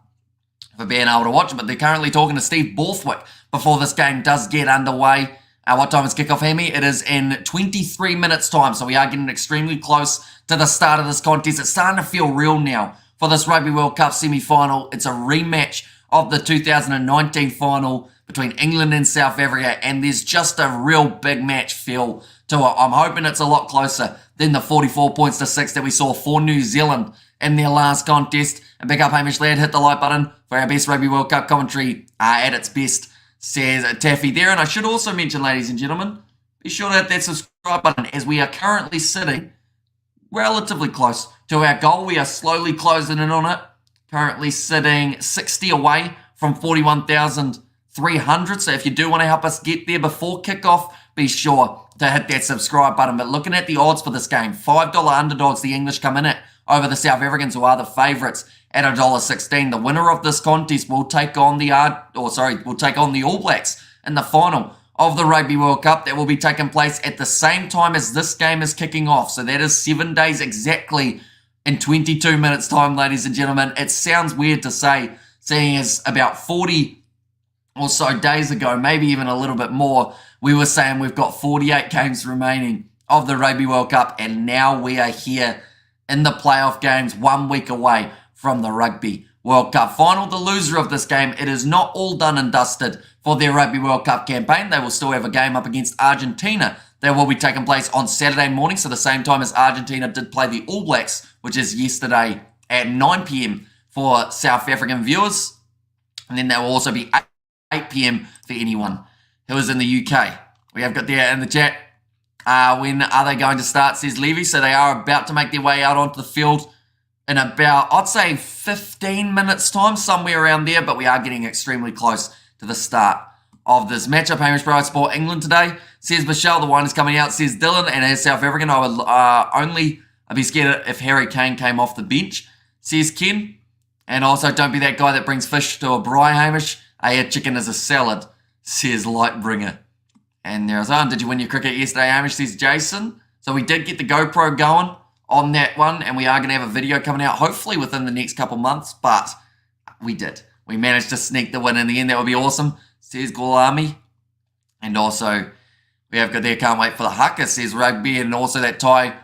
for being able to watch it. But they're currently talking to Steve Borthwick before this game does get underway. What time is kickoff, Hammy? It is in 23 minutes time, so we are getting extremely close to the start of this contest. It's starting to feel real now for this Rugby World Cup semi-final. It's a rematch of the 2019 final between England and South Africa, and there's just a real big match feel to it. I'm hoping it's a lot closer than the 44 points to 6 that we saw for New Zealand in their last contest. And big up Hamish Laird, hit the like button for our best Rugby World Cup commentary at its best, says Taffy there. And I should also mention, ladies and gentlemen, be sure to hit that subscribe button, as we are currently sitting relatively close to our goal. We are slowly closing in on it. Currently sitting 60 away from 41,300. So if you do want to help us get there before kickoff, be sure to hit that subscribe button. But looking at the odds for this game, $5 underdogs the English come in at over the South Africans, who are the favourites at $1.16. The winner of this contest will take on the All Blacks in the final of the Rugby World Cup. That will be taking place at the same time as this game is kicking off. So that is 7 days exactly in 22 minutes time, ladies and gentlemen. It sounds weird to say, seeing as about 40 or so days ago, maybe even a little bit more, we were saying we've got 48 games remaining of the Rugby World Cup, and now we are here in the playoff games 1 week away from the Rugby World Cup final. The loser of this game, it is not all done and dusted for their Rugby World Cup campaign. They will still have a game up against Argentina that will be taking place on Saturday morning, so the same time as Argentina did play the All Blacks, which is yesterday at 9 p.m. for South African viewers. And then there will also be 8 p.m. for anyone who is in the UK. We have got there in the chat, when are they going to start, says Levy. So they are about to make their way out onto the field in about, I'd say, 15 minutes time, somewhere around there, but we are getting extremely close to the start of this matchup. Hamish Bro, I support England today, says Michelle. The wine is coming out, says Dylan. And as South African, I would I'd be scared if Harry Kane came off the bench, says Ken. And also, don't be that guy that brings fish to a braai, Hamish. A chicken is a salad, says Lightbringer. And there's did you win your cricket yesterday, Hamish, says Jason. So we did get the GoPro going on that one, and we are going to have a video coming out hopefully within the next couple months, but we did. We managed to sneak the win in the end. That would be awesome, says Gulami. And also, we have got there, can't wait for the haka, says Rugby. And also that Ty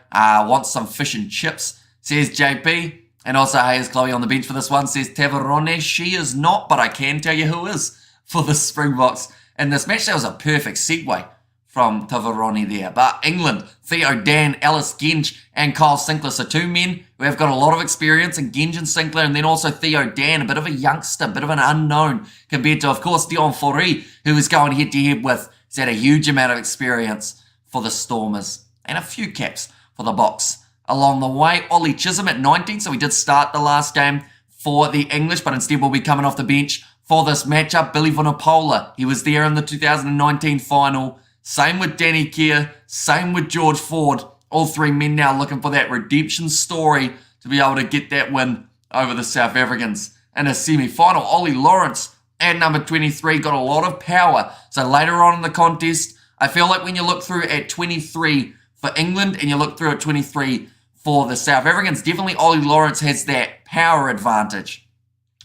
wants some fish and chips, says JP. And also, hey, is Chloe on the bench for this one, says Tavarone. She is not, but I can tell you who is for the Springboks in this match. That was a perfect segue from Tavarone there. But England, Theo Dan, Ellis Genge, and Kyle Sinclair. So 2 men who have got a lot of experience in Genge and Sinclair, and then also Theo Dan, a bit of a youngster, a bit of an unknown, compared to, of course, Dion Fourie, who is going head-to-head with. He's had a huge amount of experience for the Stormers, and a few caps for the Boks along the way. Ollie Chisholm at 19, so he did start the last game for the English, but instead will be coming off the bench for this matchup. Billy Vunipola, he was there in the 2019 final. Same with Danny Kerr, same with George Ford. All three men now looking for that redemption story to be able to get that win over the South Africans in a semi-final. Ollie Lawrence at number 23 got a lot of power. So later on in the contest, I feel like when you look through at 23 for England and you look through at 23 for the South Africans, definitely Ollie Lawrence has that power advantage.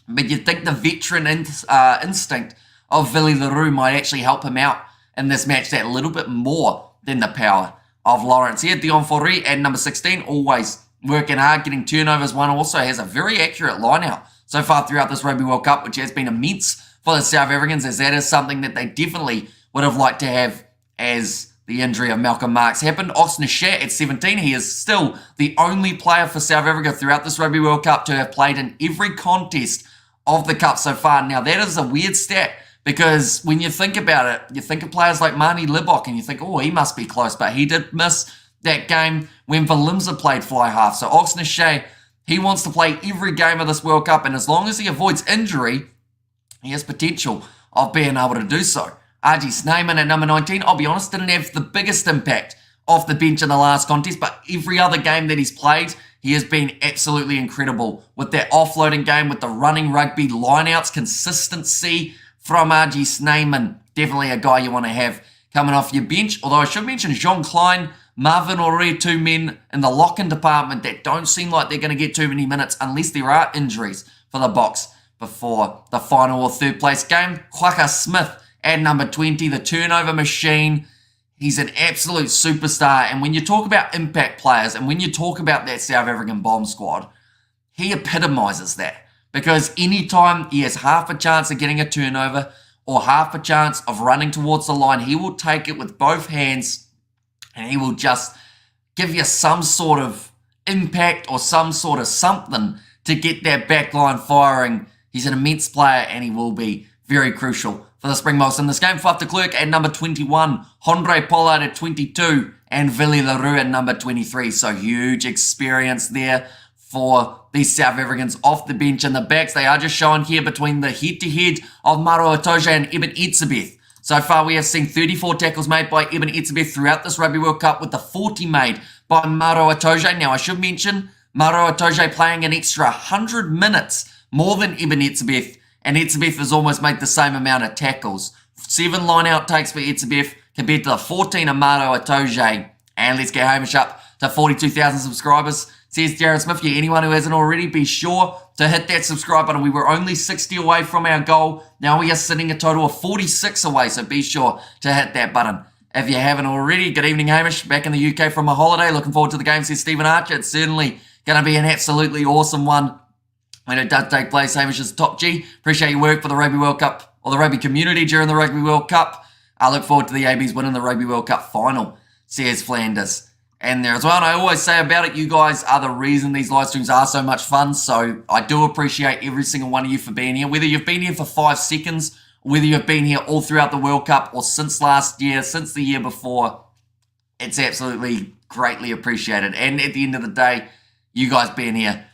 But you'd think the veteran instinct of Willie le Roux might actually help him out in this match that little bit more than the power of Lawrence. Here, Dion Fourie at number 16, always working hard, getting turnovers. One also has a very accurate line out so far throughout this Rugby World Cup, which has been immense for the South Africans, as that is something that they definitely would have liked to have as the injury of Malcolm Marx happened. Oxner Shat at 17, he is still the only player for South Africa throughout this Rugby World Cup to have played in every contest of the Cup so far. Now, that is a weird stat, because when you think about it, you think of players like Marnie Libok and you think, oh, he must be close, but he did miss that game when Valimza played fly half. So Oxner Shat, he wants to play every game of this World Cup, and as long as he avoids injury, he has potential of being able to do so. RG Snyman at number 19, I'll be honest, didn't have the biggest impact off the bench in the last contest, but every other game that he's played, he has been absolutely incredible with that offloading game, with the running rugby, lineouts, consistency from RG Snyman. Definitely a guy you want to have coming off your bench. Although I should mention Jean Klein, Marvin Ore, two men in the lock-in department that don't seem like they're going to get too many minutes unless there are injuries for the Boks before the final or third place game. Kwaka Smith at number 20, the turnover machine. He's an absolute superstar. And when you talk about impact players and when you talk about that South African bomb squad, he epitomizes that. Because anytime he has half a chance of getting a turnover or half a chance of running towards the line, he will take it with both hands and he will just give you some sort of impact or some sort of something to get that back line firing. He's an immense player and he will be very crucial for the Springboks in this game. Faf de Klerk at number 21, Hondre Pollard at 22, and Willie le Roux at number 23. So huge experience there for these South Africans off the bench and the backs. They are just showing here between the head-to-head of Maro Itoje and Eben Etzebeth. So far we have seen 34 tackles made by Eben Etzebeth throughout this Rugby World Cup, with the 40 made by Maro Itoje. Now I should mention Maro Itoje playing an extra 100 minutes more than Eben Etzebeth, and Etzebeth has almost made the same amount of tackles. 7 line-out takes for Etzebeth compared to the 14 of Maro Itoje. And let's get Hamish up to 42,000 subscribers. Says Darren Smith, yeah, anyone who hasn't already, be sure to hit that subscribe button. We were only 60 away from our goal. Now we are sitting a total of 46 away, so be sure to hit that button if you haven't already. Good evening, Hamish. Back in the UK from a holiday. Looking forward to the game, says Stephen Archer. It's certainly going to be an absolutely awesome one when it does take place. Hamish is top G. Appreciate your work for the Rugby World Cup, or the rugby community during the Rugby World Cup. I look forward to the ABs winning the Rugby World Cup final, says Flanders. And there as well, and I always say about it, you guys are the reason these live streams are so much fun, so I do appreciate every single one of you for being here, whether you've been here for 5 seconds, or whether you've been here all throughout the World Cup, or since last year, since the year before. It's absolutely greatly appreciated, and at the end of the day, you guys being here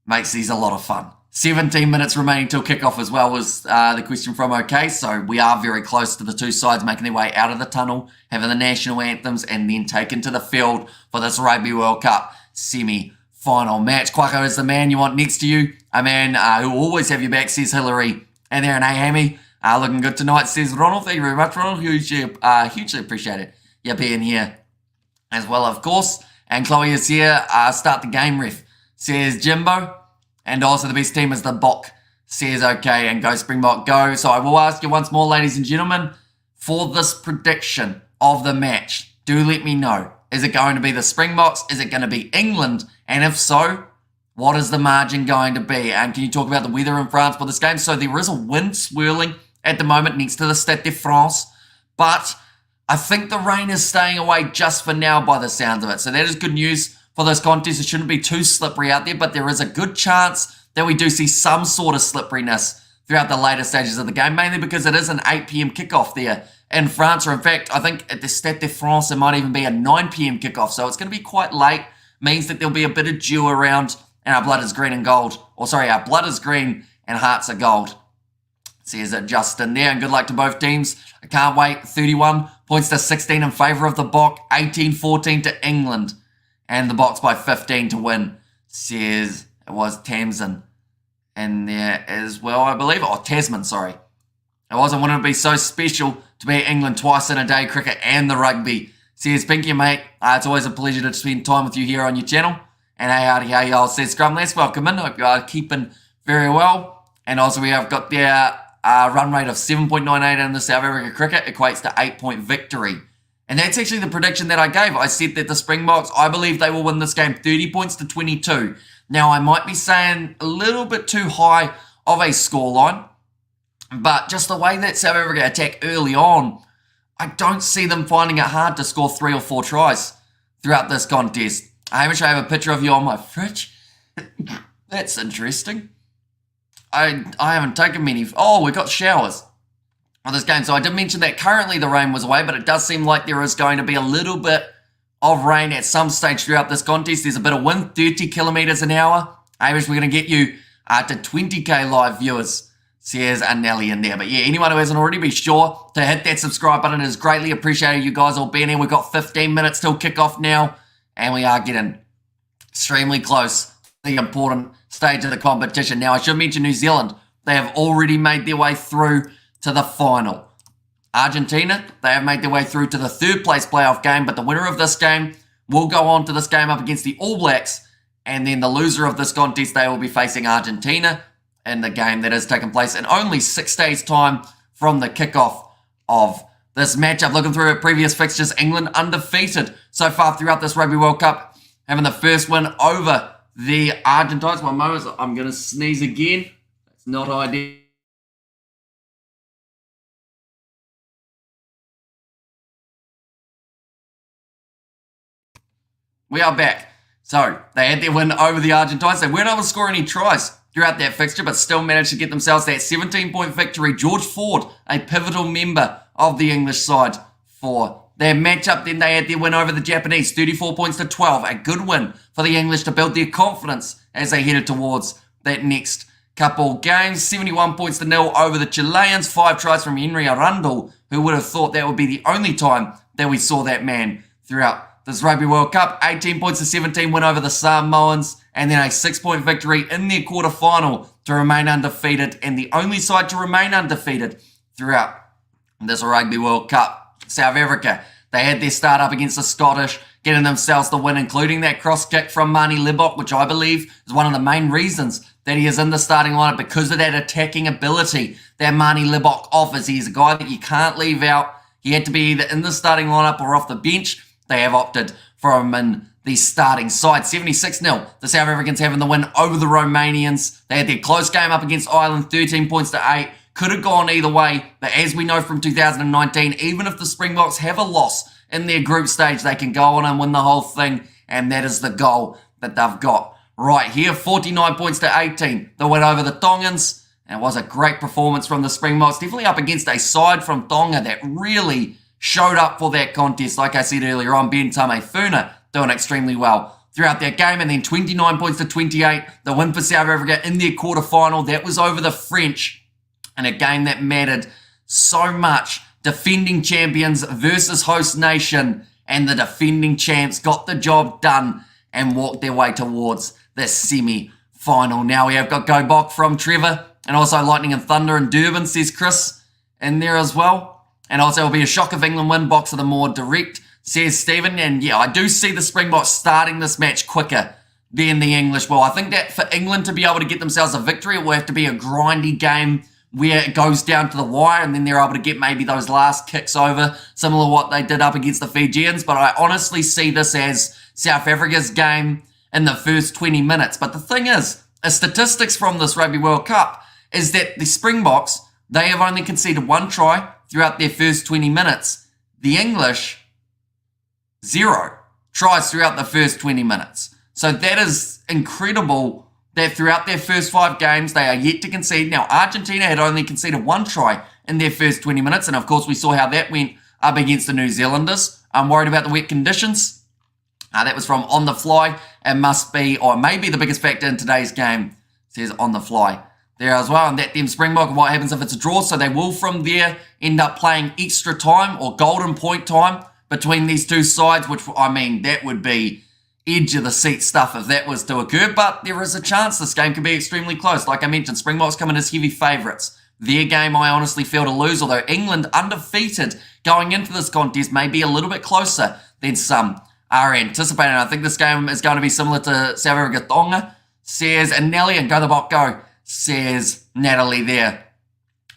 makes these a lot of fun. 17 minutes remaining till kickoff as well was the question from OK. So we are very close to the two sides making their way out of the tunnel, having the national anthems, and then taken to the field for this Rugby World Cup semi-final match. Quacko is the man you want next to you, a man who will always have your back, says Hillary. And there, and hey, Hammy, looking good tonight, says Ronald. Thank you very much, Ronald. Hugely appreciate it. You being here as well, of course. And Chloe is here. Start the game, ref, says Jimbo. And also the best team is the Bok, says OK, and go Springbok, go. So I will ask you once more, ladies and gentlemen, for this prediction of the match, do let me know. Is it going to be the Springboks? Is it going to be England? And if so, what is the margin going to be? And can you talk about the weather in France for this game? So there is a wind swirling at the moment next to the Stade de France, but I think the rain is staying away just for now by the sounds of it. So that is good news for this contest. It shouldn't be too slippery out there, but there is a good chance that we do see some sort of slipperiness throughout the later stages of the game, mainly because it is an 8 p.m. kickoff there in France, or in fact, I think at the Stade de France, it might even be a 9 p.m. kickoff, so it's going to be quite late. Means that there'll be a bit of dew around, and our blood is green and gold. Or sorry, our blood is green and hearts are gold. Says it Justin there, and good luck to both teams. I can't wait. 31 points to 16 in favour of the Bok. 18-14 to England. And the Boks by 15 to win. Says it was Tamsin in there as well, I believe. Oh, Tasman, sorry. It wasn't. Wouldn't it be so special to beat England twice in a day, cricket and the rugby? Says Pinky, mate. It's always a pleasure to spend time with you here on your channel. And hey, howdy, hey, y'all. Says Scrum, let's welcome in. Hope you are keeping very well. And also we have got their run rate of 7.98 in the South Africa cricket, equates to 8-point victory. And that's actually the prediction that I gave. I said that the Springboks, I believe they will win this game 30 points to 22. Now, I might be saying a little bit too high of a scoreline, but just the way that South Africa attack early on, I don't see them finding it hard to score 3 or 4 tries throughout this contest. Hamish, I have a picture of you on my fridge. That's interesting. I haven't taken many. Oh, we got showers on this game. So I did mention that currently the rain was away, but it does seem like there is going to be a little bit of rain at some stage throughout this contest. There's a bit of wind, 30 kilometers an hour. Hamish, we're going to get you to 20k live viewers. Says Nelly in there. But yeah, anyone who hasn't already, be sure to hit that subscribe button. It is greatly appreciated. You guys all being here. We've got 15 minutes till kickoff now, and we are getting extremely close to the important stage of the competition. Now, I should mention New Zealand. They have already made their way through to the final. Argentina, they have made their way through to the third place playoff game, but the winner of this game will go on to this game up against the All Blacks, and then the loser of this contest, they will be facing Argentina in the game that has taken place in only 6 days' time from the kickoff of this matchup. Looking through at previous fixtures, England undefeated so far throughout this Rugby World Cup, having the first win over the Argentines. One moment, I'm going to sneeze again. That's not ideal. We are back. So, they had their win over the Argentines. They weren't able to score any tries throughout that fixture, but still managed to get themselves that 17-point victory. George Ford, a pivotal member of the English side for their matchup. Then they had their win over the Japanese, 34 points to 12. A good win for the English to build their confidence as they headed towards that next couple games. 71 points to 0 over the Chileans. 5 tries from Henry Arundel, who would have thought that would be the only time that we saw that man throughout this Rugby World Cup. 18 points to 17 win over the Samoans, and then a 6-point victory in their quarterfinal to remain undefeated, and the only side to remain undefeated throughout this Rugby World Cup. South Africa, they had their start up against the Scottish, getting themselves the win, including that cross kick from Marnie Libbok, which I believe is one of the main reasons that he is in the starting lineup, because of that attacking ability that Marnie Libbok offers. He's a guy that you can't leave out. He had to be either in the starting lineup or off the bench. They have opted for him in the starting side. 76-0. The South Africans having the win over the Romanians. They had their close game up against Ireland, 13 points to 8. Could have gone either way, but as we know from 2019, even if the Springboks have a loss in their group stage, they can go on and win the whole thing, and that is the goal that they've got right here. 49 points to 18. The win over the Tongans, and it was a great performance from the Springboks. Definitely up against a side from Tonga that really showed up for that contest. Like I said earlier on, Ben Tamefuna doing extremely well throughout that game. And then 29 points to 28, the win for South Africa in their quarterfinal. That was over the French in a game that mattered so much. Defending champions versus host nation, and the defending champs got the job done and walked their way towards the semi-final. Now we have got Go Bok from Trevor, and also Lightning and Thunder in Durban, says Chris in there as well. And also, it'll be a shock if England win. Box are the more direct, says Stephen. And yeah, I do see the Springboks starting this match quicker than the English will. I think that for England to be able to get themselves a victory, it will have to be a grindy game where it goes down to the wire, and then they're able to get maybe those last kicks over, similar to what they did up against the Fijians. But I honestly see this as South Africa's game in the first 20 minutes. But the thing is, the statistics from this Rugby World Cup is that the Springboks, they have only conceded 1 try throughout their first 20 minutes. The English, 0 tries throughout the first 20 minutes. So that is incredible that throughout their first 5 games, they are yet to concede. Now, Argentina had only conceded 1 try in their first 20 minutes, and of course we saw how that went up against the New Zealanders. I'm worried about the wet conditions. That was from On the Fly, and must be, or maybe the biggest factor in today's game, says On the Fly there as well. And that them Springbok, what happens if it's a draw? So they will from there end up playing extra time or golden point time between these two sides, which, I mean, that would be edge of the seat stuff if that was to occur. But there is a chance this game could be extremely close. Like I mentioned, Springboks come in as heavy favourites. Their game, I honestly feel, to lose, although England, undefeated going into this contest, may be a little bit closer than some are anticipating. I think this game is going to be similar to South Africa Tonga, says Nelly, and go the bot go, says Natalie there.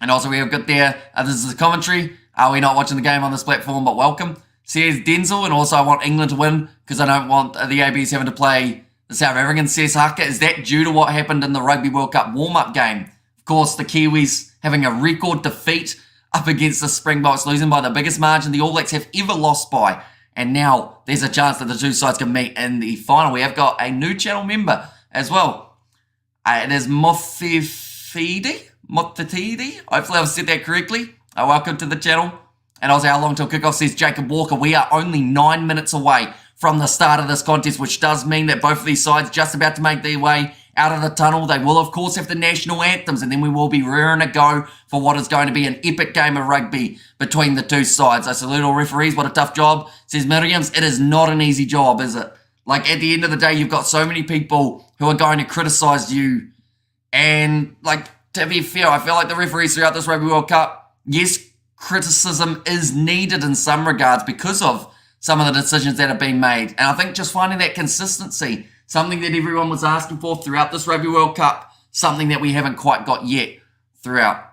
And also we have got there, this is the commentary. We're not watching the game on this platform, but welcome, says Denzel. And also I want England to win because I don't want the ABs having to play the South Africans, says Haka. Is that due to what happened in the Rugby World Cup warm-up game? Of course, the Kiwis having a record defeat up against the Springboks, losing by the biggest margin the All Blacks have ever lost by. And now there's a chance that the two sides can meet in the final. We have got a new channel member as well. It is Mothetidi. Hopefully I've said that correctly. Welcome to the channel. And also, how long till kickoff, says Jacob Walker. We are only 9 minutes away from the start of this contest, which does mean that both of these sides just about to make their way out of the tunnel. They will, of course, have the national anthems, and then we will be rearing to go for what is going to be an epic game of rugby between the two sides. I salute all referees. What a tough job, says Miriams. It is not an easy job, is it? Like, at the end of the day, you've got so many people who are going to criticise you. And, like, to be fair, I feel like the referees throughout this Rugby World Cup, yes, criticism is needed in some regards because of some of the decisions that have been made. And I think just finding that consistency, something that everyone was asking for throughout this Rugby World Cup, something that we haven't quite got yet throughout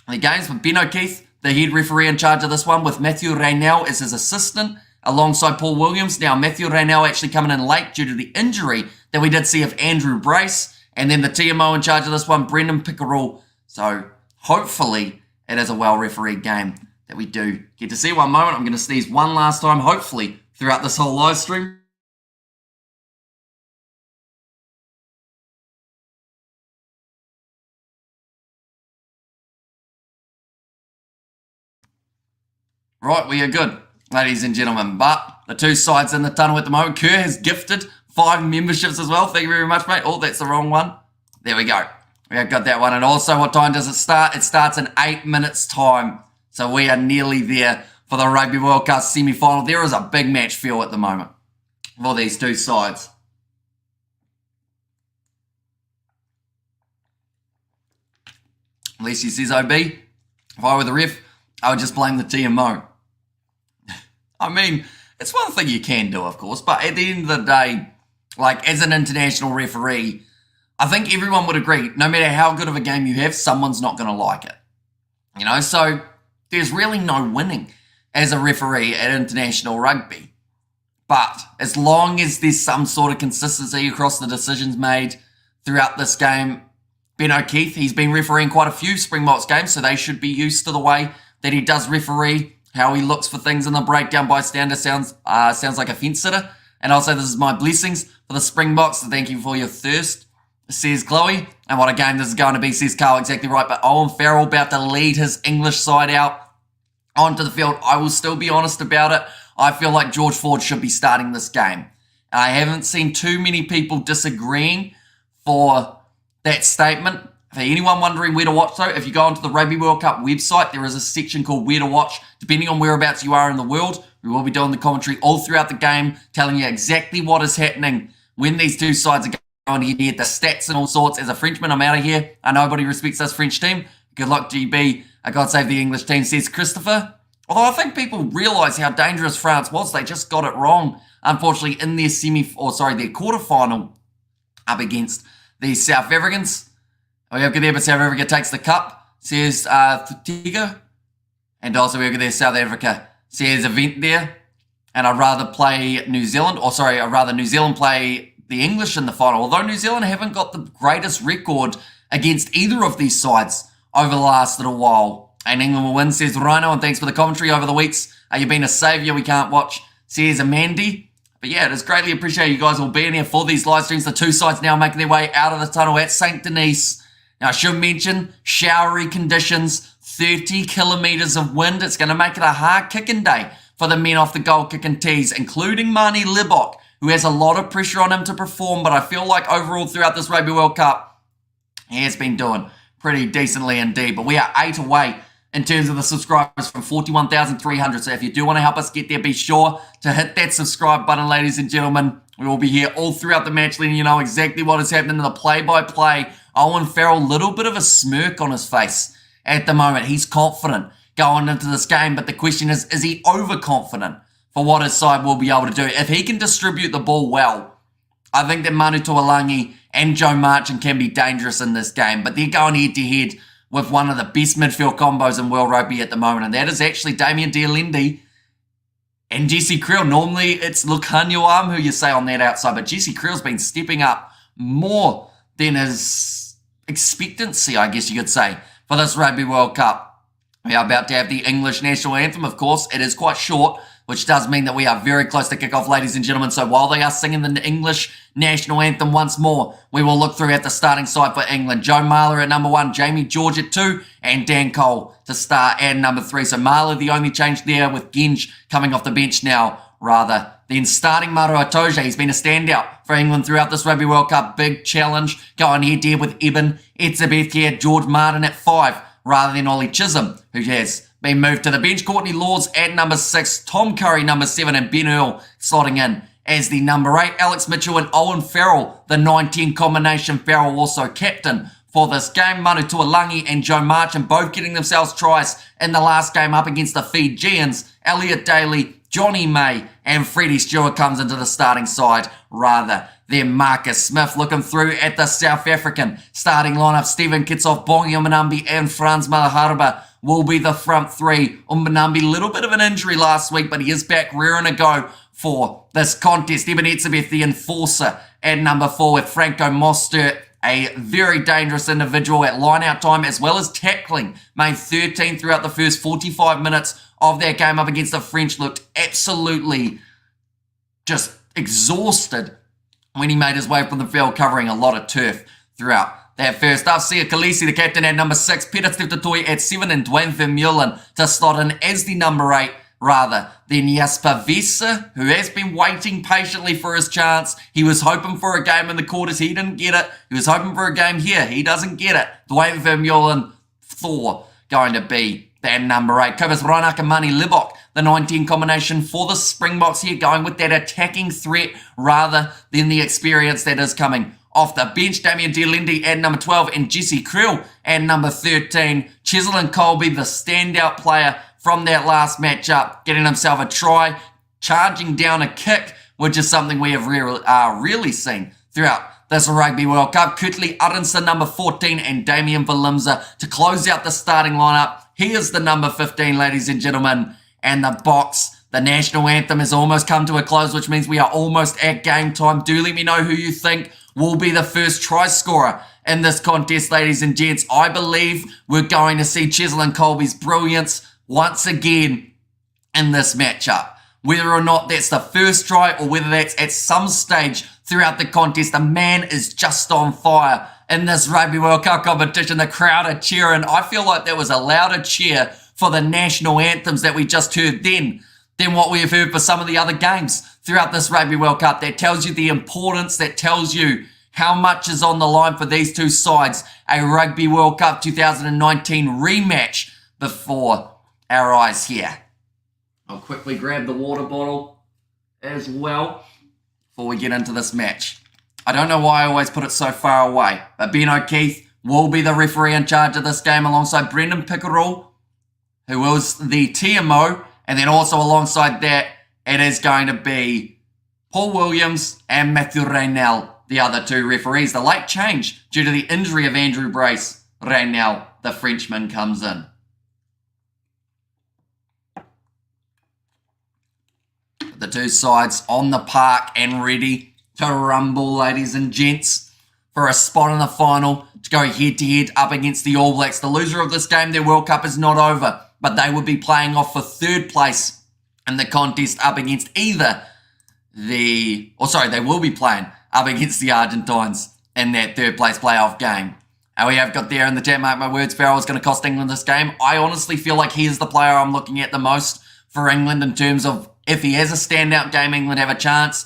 the games. With Ben O'Keefe, the head referee in charge of this one, with Matthew Raynell as his assistant, alongside Paul Williams. Now, Matthew Raynell actually coming in late due to the injury that we did see of Andrew Brace. And then the TMO in charge of this one, Brendan Pickerel. So, hopefully, it is a well-refereed game that we do get to see. One moment, I'm going to sneeze one last time, hopefully, throughout this whole live stream. Right, we are good, ladies and gentlemen. But the two sides in the tunnel at the moment. Kerr has gifted 5 memberships as well. Thank you very much, mate. Oh, that's the wrong one. There we go. We have got that one. And also, what time does it start? It starts in 8 minutes' time. So we are nearly there for the Rugby World Cup semi-final. There is a big match feel at the moment for these two sides. Lacey says, OB, if I were the ref, I would just blame the TMO. I mean, it's one thing you can do, of course, but at the end of the day, like, as an international referee, I think everyone would agree, no matter how good of a game you have, someone's not going to like it. You know, so there's really no winning as a referee at international rugby. But as long as there's some sort of consistency across the decisions made throughout this game, Ben O'Keefe, he's been refereeing quite a few Springboks games, so they should be used to the way that he does referee, how he looks for things in the breakdown bystander sounds like a fence sitter. And also, this is my blessings for the Springboks. So thank you for your thirst, says Chloe. And what a game this is going to be, says Carl. Exactly right. But Owen Farrell about to lead his English side out onto the field. I will still be honest about it. I feel like George Ford should be starting this game. And I haven't seen too many people disagreeing for that statement. For anyone wondering where to watch, though, if you go onto the Rugby World Cup website, there is a section called Where to Watch. Depending on whereabouts you are in the world, we will be doing the commentary all throughout the game, telling you exactly what is happening when these two sides are going here, the stats and all sorts. As a Frenchman, I'm out of here. Nobody respects us French team. Good luck, GB. God save the English team, says Christopher. Although I think people realise how dangerous France was, they just got it wrong, unfortunately, in their their quarterfinal up against the South Africans. We have there, but South Africa takes the cup, says Thutiga. And also we have there, South Africa says event there. And I'd rather play New Zealand, I'd rather New Zealand play the English in the final. Although New Zealand haven't got the greatest record against either of these sides over the last little while. And England will win, says Rhino, and thanks for the commentary over the weeks. You've been a saviour, we can't watch, says Amandi. But yeah, it is greatly appreciated you guys all being here for these live streams. The two sides now making their way out of the tunnel at St. Denis. Now, I should mention, showery conditions, 30 kilometres of wind. It's going to make it a hard kicking day for the men off the goal kicking tees, including Marnie Libok, who has a lot of pressure on him to perform, but I feel like overall throughout this Rugby World Cup, he has been doing pretty decently indeed. But we are 8 away in terms of the subscribers from 41,300. So if you do want to help us get there, be sure to hit that subscribe button, ladies and gentlemen. We will be here all throughout the match, letting you know exactly what is happening in the play-by-play. Owen Farrell, little bit of a smirk on his face at the moment. He's confident going into this game, but the question is he overconfident for what his side will be able to do? If he can distribute the ball well, I think that Manu Tuolangi and Joe Marchant can be dangerous in this game, but they're going head-to-head with one of the best midfield combos in world rugby at the moment, and that is actually Damien Dialendi and Jesse Creel. Normally it's Lukhanyoam who you say on that outside, but Jesse Creel's been stepping up more than his expectancy, I guess you could say, for this Rugby World Cup. We are about to have the English national anthem, of course. It is quite short, which does mean that we are very close to kick-off, ladies and gentlemen. So while they are singing the English national anthem once more, we will look through at the starting side for England. Joe Marler at number 1, Jamie George at 2, and Dan Cole to start at number 3. So Marler the only change there, with Genge coming off the bench now, rather than starting Maro Atoje. He's been a standout for England throughout this Rugby World Cup. Big challenge going head-to-head with Eben Etzebeth here. George Martin at 5, rather than Ollie Chisholm, who has been moved to the bench. Courtney Laws at number 6, Tom Curry number 7, and Ben Earl slotting in as the number 8. Alex Mitchell and Owen Farrell, the 9-10 combination. Farrell also captain for this game. Manu Tuolangi and Joe Marchant both getting themselves tries in the last game up against the Fijians. Elliot Daly, Johnny May, and Freddie Stewart comes into the starting side rather than Marcus Smith. Looking through at the South African starting lineup, Stephen Kitsoff, Bongi Umanambi, and Franz Malaharba will be the front three. Umanambi, little bit of an injury last week, but he is back rearing to go for this contest. Eben Etzebeth, the enforcer, at number 4, with Franco Mostert, a very dangerous individual at line-out time, as well as tackling. Made 13 throughout the first 45 minutes of that game up against the French. Looked absolutely just exhausted when he made his way from the field, covering a lot of turf throughout that first half. Sia Khaleesi, the captain, at number 6. Peter Steftotoy at 7, and Dwayne Vermeulen to slot in as the number 8, rather than Jasper Visser, who has been waiting patiently for his chance. He was hoping for a game in the quarters. He didn't get it. He was hoping for a game here. He doesn't get it. Dwayne Vermeulen, Thor, going to be that number 8. Kobus Ranakamani Libok, the 19 combination for the Springboks here, going with that attacking threat rather than the experience that is coming off the bench. Damien Dialendi at number 12, and Jesse Creel at number 13. Cheslin Colby, the standout player from that last matchup, getting himself a try, charging down a kick, which is something we have really seen throughout this Rugby World Cup. Kutley Aronson, number 14, and Damien Valimza to close out the starting lineup. He is the number 15, ladies and gentlemen. And the box, the national anthem, has almost come to a close, which means we are almost at game time. Do let me know who you think will be the first try scorer in this contest, ladies and gents. I believe we're going to see Cheslin Colby's brilliance once again in this matchup. Whether or not that's the first try or whether that's at some stage throughout the contest, the man is just on fire in this Rugby World Cup competition. The crowd are cheering. I feel like there was a louder cheer for the national anthems that we just heard then than what we have heard for some of the other games throughout this Rugby World Cup. That tells you the importance, that tells you how much is on the line for these two sides. A Rugby World Cup 2019 rematch before our eyes here. I'll quickly grab the water bottle as well before we get into this match. I don't know why I always put it so far away, but Ben O'Keefe will be the referee in charge of this game alongside Brendan Pickerel, who was the TMO, and then also alongside that, it is going to be Paul Williams and Matthew Raynell, the other two referees. The late change due to the injury of Andrew Brace. Raynell, the Frenchman, comes in. The two sides on the park and ready to rumble, ladies and gents, for a spot in the final to go head-to-head up against the All Blacks. The loser of this game, their World Cup is not over, but they would be playing off for third place in the contest up against either they will be playing up against the Argentines in that third place playoff game. And we have got there in the chat, mark my words, Farrell is going to cost England this game. I honestly feel like he is the player I'm looking at the most for England in terms of if he has a standout game, England have a chance.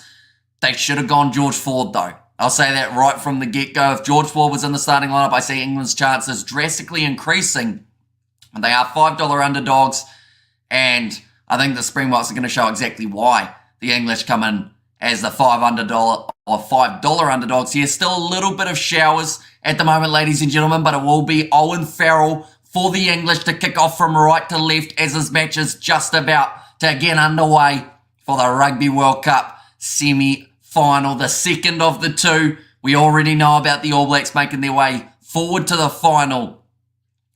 They should have gone George Ford, though. I'll say that right from the get-go. If George Ford was in the starting lineup, I see England's chances drastically increasing. And they are $5 underdogs, and I think the Springboks are going to show exactly why the English come in as the $5 underdogs here. Still a little bit of showers at the moment, ladies and gentlemen, but it will be Owen Farrell for the English to kick off from right to left as this match is just about to get underway for the Rugby World Cup semi-final, the second of the two. We already know about the All Blacks making their way forward to the final.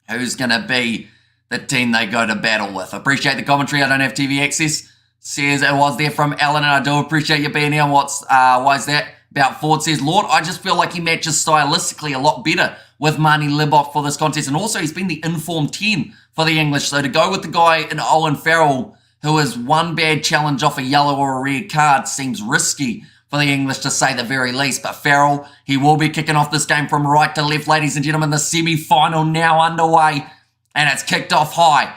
Who's going to be the team they go to battle with? Appreciate the commentary. I don't have TV access. Says it was there from Alan, and I do appreciate you being here. Why is that? About Ford says, Lord, I just feel like he matches stylistically a lot better with Marnie Liboff for this contest. And also, he's been the informed 10 for the English. So to go with the guy in Owen Farrell, who is one bad challenge off a yellow or a red card, seems risky for the English to say the very least. But Farrell, he will be kicking off this game from right to left, ladies and gentlemen. The semi-final now underway, and it's kicked off high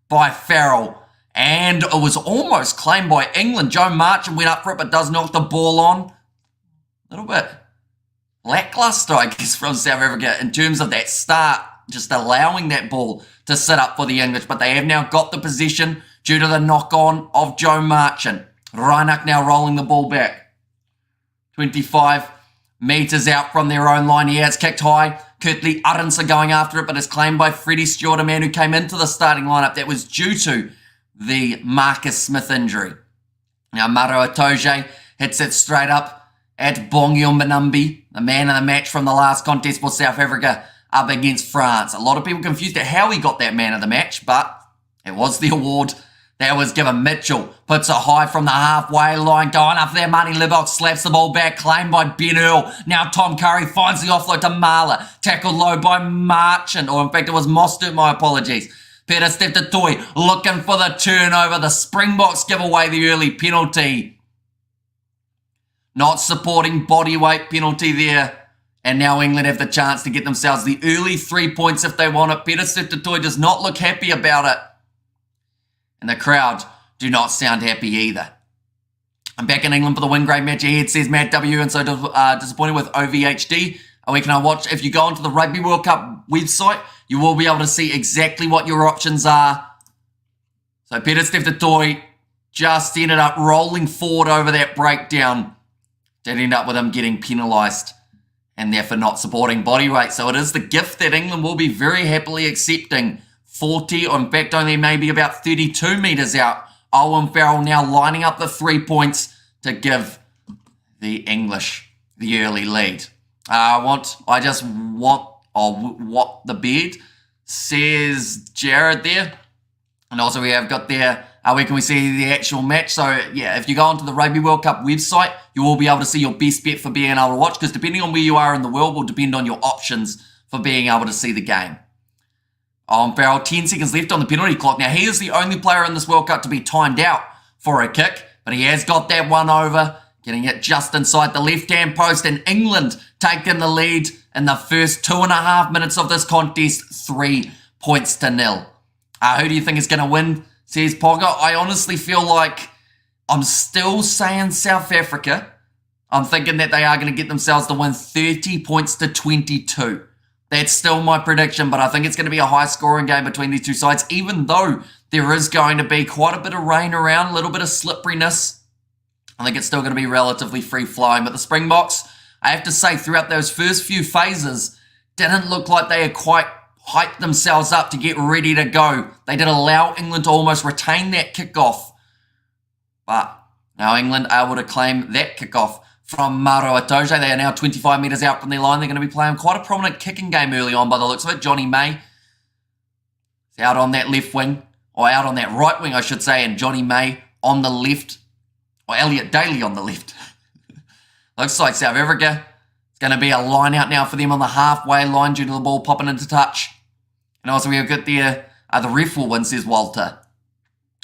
by Farrell. And it was almost claimed by England. Joe Marchant went up for it, but does knock the ball on. A little bit lackluster, I guess, from South Africa in terms of that start, just allowing that ball to sit up for the English. But they have now got the position due to the knock-on of Joe Marchant. Reinach now rolling the ball back. 25 metres out from their own line here. It's kicked high. Kurtley Arendse going after it, but it's claimed by Freddie Stewart, a man who came into the starting lineup that was due to the Marcus Smith injury. Now, Maro Itoje hits it straight up at Bongiel Manumbi, the man of the match from the last contest for South Africa up against France. A lot of people confused at how he got that man of the match, but it was the award that was given. Mitchell puts it high from the halfway line, going up there. Marnie Liboff slaps the ball back, claimed by Ben Earl. Now Tom Curry finds the offload to Marler, tackled low by Marchant, or in fact it was Mostert, my apologies. Peter Steptoe looking for the turnover. The Springboks give away the early penalty. Not supporting body weight penalty there. And now England have the chance to get themselves the early 3 points if they want it. Peter Steptoe does not look happy about it. And the crowd do not sound happy either. I'm back in England for the win grade match ahead, says Matt W. And so disappointed with OVHD. We can watch, if you go onto the Rugby World Cup website, you will be able to see exactly what your options are. So Peter Steptoe just ended up rolling forward over that breakdown. Did end up with him getting penalised and therefore not supporting body weight. So it is the gift that England will be very happily accepting. 40, or in fact only maybe about 32 metres out. Owen Farrell now lining up the 3 points to give the English the early lead. What the beard, says Jared there. And also we have got there, where can we see the actual match? So yeah, if you go onto the Rugby World Cup website, you will be able to see your best bet for being able to watch, because depending on where you are in the world will depend on your options for being able to see the game. Owen Farrell, 10 seconds left on the penalty clock. Now he is the only player in this World Cup to be timed out for a kick, but he has got that one over, getting it just inside the left-hand post, and England taking the lead in the first 2.5 minutes of this contest, 3 points to 0. Who do you think is going to win, says Pogga? I honestly feel like I'm still saying South Africa. I'm thinking that they are going to get themselves to win 30 points to 22. That's still my prediction, but I think it's going to be a high-scoring game between these two sides, even though there is going to be quite a bit of rain around, a little bit of slipperiness. I think it's still going to be relatively free-flowing, but the Springboks, I have to say, throughout those first few phases, didn't look like they had quite hyped themselves up to get ready to go. They did allow England to almost retain that kickoff, but now England are able to claim that kickoff from Maro Itoje. They are now 25 metres out from their line. They're going to be playing quite a prominent kicking game early on by the looks of it. Johnny May is out on that left wing, or out on that right wing, I should say, and Johnny May on the left, or Elliot Daly on the left. Looks like South Africa. It's going to be a line out now for them on the halfway line due to the ball popping into touch. And also we have got the ref will win, says Walter.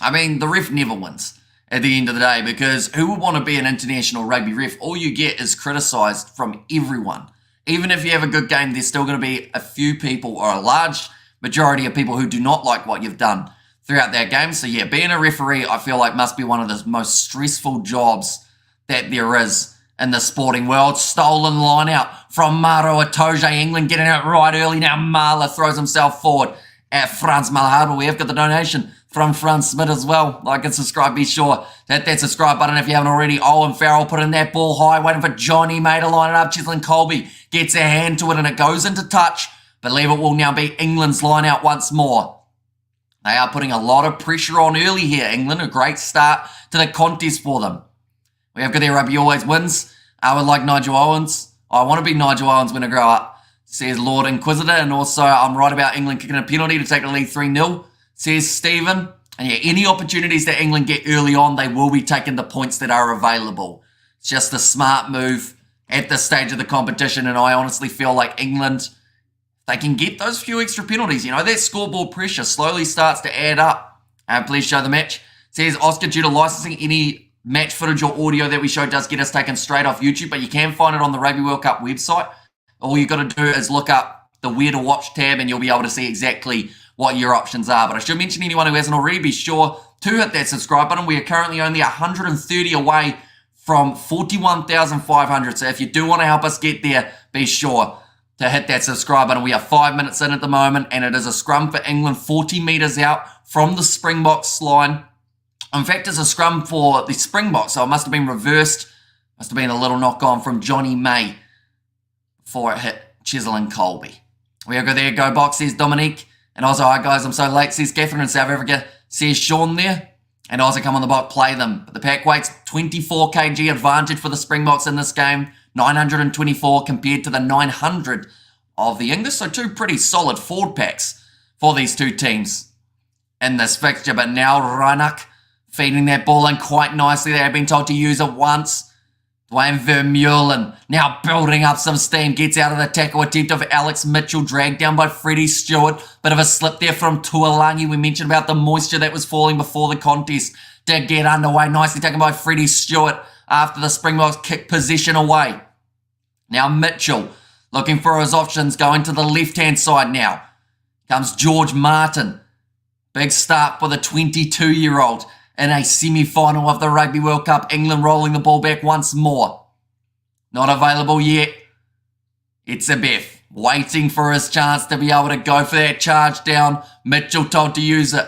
I mean, the ref never wins at the end of the day, because who would want to be an international rugby ref? All you get is criticised from everyone. Even if you have a good game, there's still going to be a few people, or a large majority of people, who do not like what you've done throughout that game. So yeah, being a referee, I feel like must be one of the most stressful jobs that there is in the sporting world. Stolen line out from Maro Itoje. England getting it right early. Now Marla throws himself forward at Franz Malhardo. We have got the donation from Franz Smith as well. Like and subscribe. Be sure to hit that subscribe button if you haven't already. Owen Farrell putting that ball high, waiting for Johnny May to line it up. Cheslin Colby gets a hand to it and it goes into touch. Believe it will now be England's line out once more. They are putting a lot of pressure on early here, England. A great start to the contest for them. We have got their rugby always wins. I would like Nigel Owens. I want to be Nigel Owens when I grow up, says Lord Inquisitor. And also, I'm right about England kicking a penalty to take the lead 3-0, says Stephen. And yeah, any opportunities that England get early on, they will be taking the points that are available. It's just a smart move at this stage of the competition. And I honestly feel like England, they can get those few extra penalties. You know, that scoreboard pressure slowly starts to add up. Please show the match. Says Oscar, due to licensing, any match footage or audio that we show does get us taken straight off YouTube, but you can find it on the Rugby World Cup website. All you got to do is look up the Where to Watch tab and you'll be able to see exactly what your options are. But I should mention anyone who hasn't already, be sure to hit that subscribe button. We are currently only 130 away from 41,500. So if you do want to help us get there, be sure to hit that subscribe button. We are 5 minutes in at the moment, and it is a scrum for England 40 metres out from the Springboks line. In fact, it's a scrum for the Springboks, so it must have been reversed. Must have been a little knock on from Johnny May before it hit Cheslin Colby. We go there, go box, says Dominique. And also, hi guys, I'm so late, says Catherine in South Africa, says Sean there. And also come on the box, play them. But the pack weight's 24 kg advantage for the Springboks in this game. 924 compared to the 900 of the English. So two pretty solid forward packs for these two teams in this fixture. But now Reinach feeding that ball in quite nicely. They have been told to use it once. Dwayne Vermeulen now building up some steam. Gets out of the tackle attempt of Alex Mitchell. Dragged down by Freddie Stewart. Bit of a slip there from Tuolangi. We mentioned about the moisture that was falling before the contest. Did get underway. Nicely taken by Freddie Stewart after the Springboks kick possession away. Now Mitchell looking for his options. Going to the left-hand side now. Comes George Martin. Big start for the 22-year-old. In a semi-final of the Rugby World Cup. England rolling the ball back once more. Not available yet. It's a Biff waiting for his chance to be able to go for that charge down. Mitchell told to use it.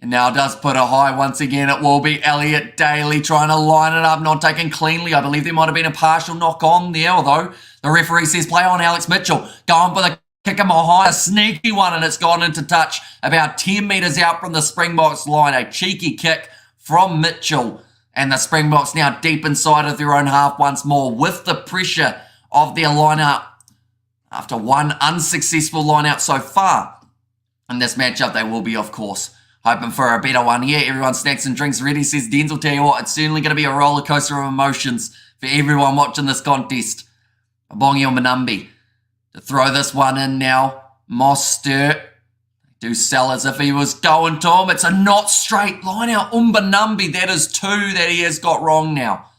And now does put a high once again. It will be Elliot Daly trying to line it up. Not taken cleanly. I believe there might have been a partial knock on there. Although the referee says play on Alex Mitchell. Going for the kick him a high. A sneaky one. And it's gone into touch about 10 metres out from the Springboks line. A cheeky kick from Mitchell, and the Springboks now deep inside of their own half once more with the pressure of their line-out after one unsuccessful line-out so far. In this matchup, they will be, of course, hoping for a better one. Yeah, everyone snacks and drinks ready, says Denzel. Tell you what, it's certainly going to be a roller coaster of emotions for everyone watching this contest. Bongi Manumbi to throw this one in now. Mostert. Do sell as if he was going to him. It's a not straight line out. Umbanumbi, that is two that he has got wrong now.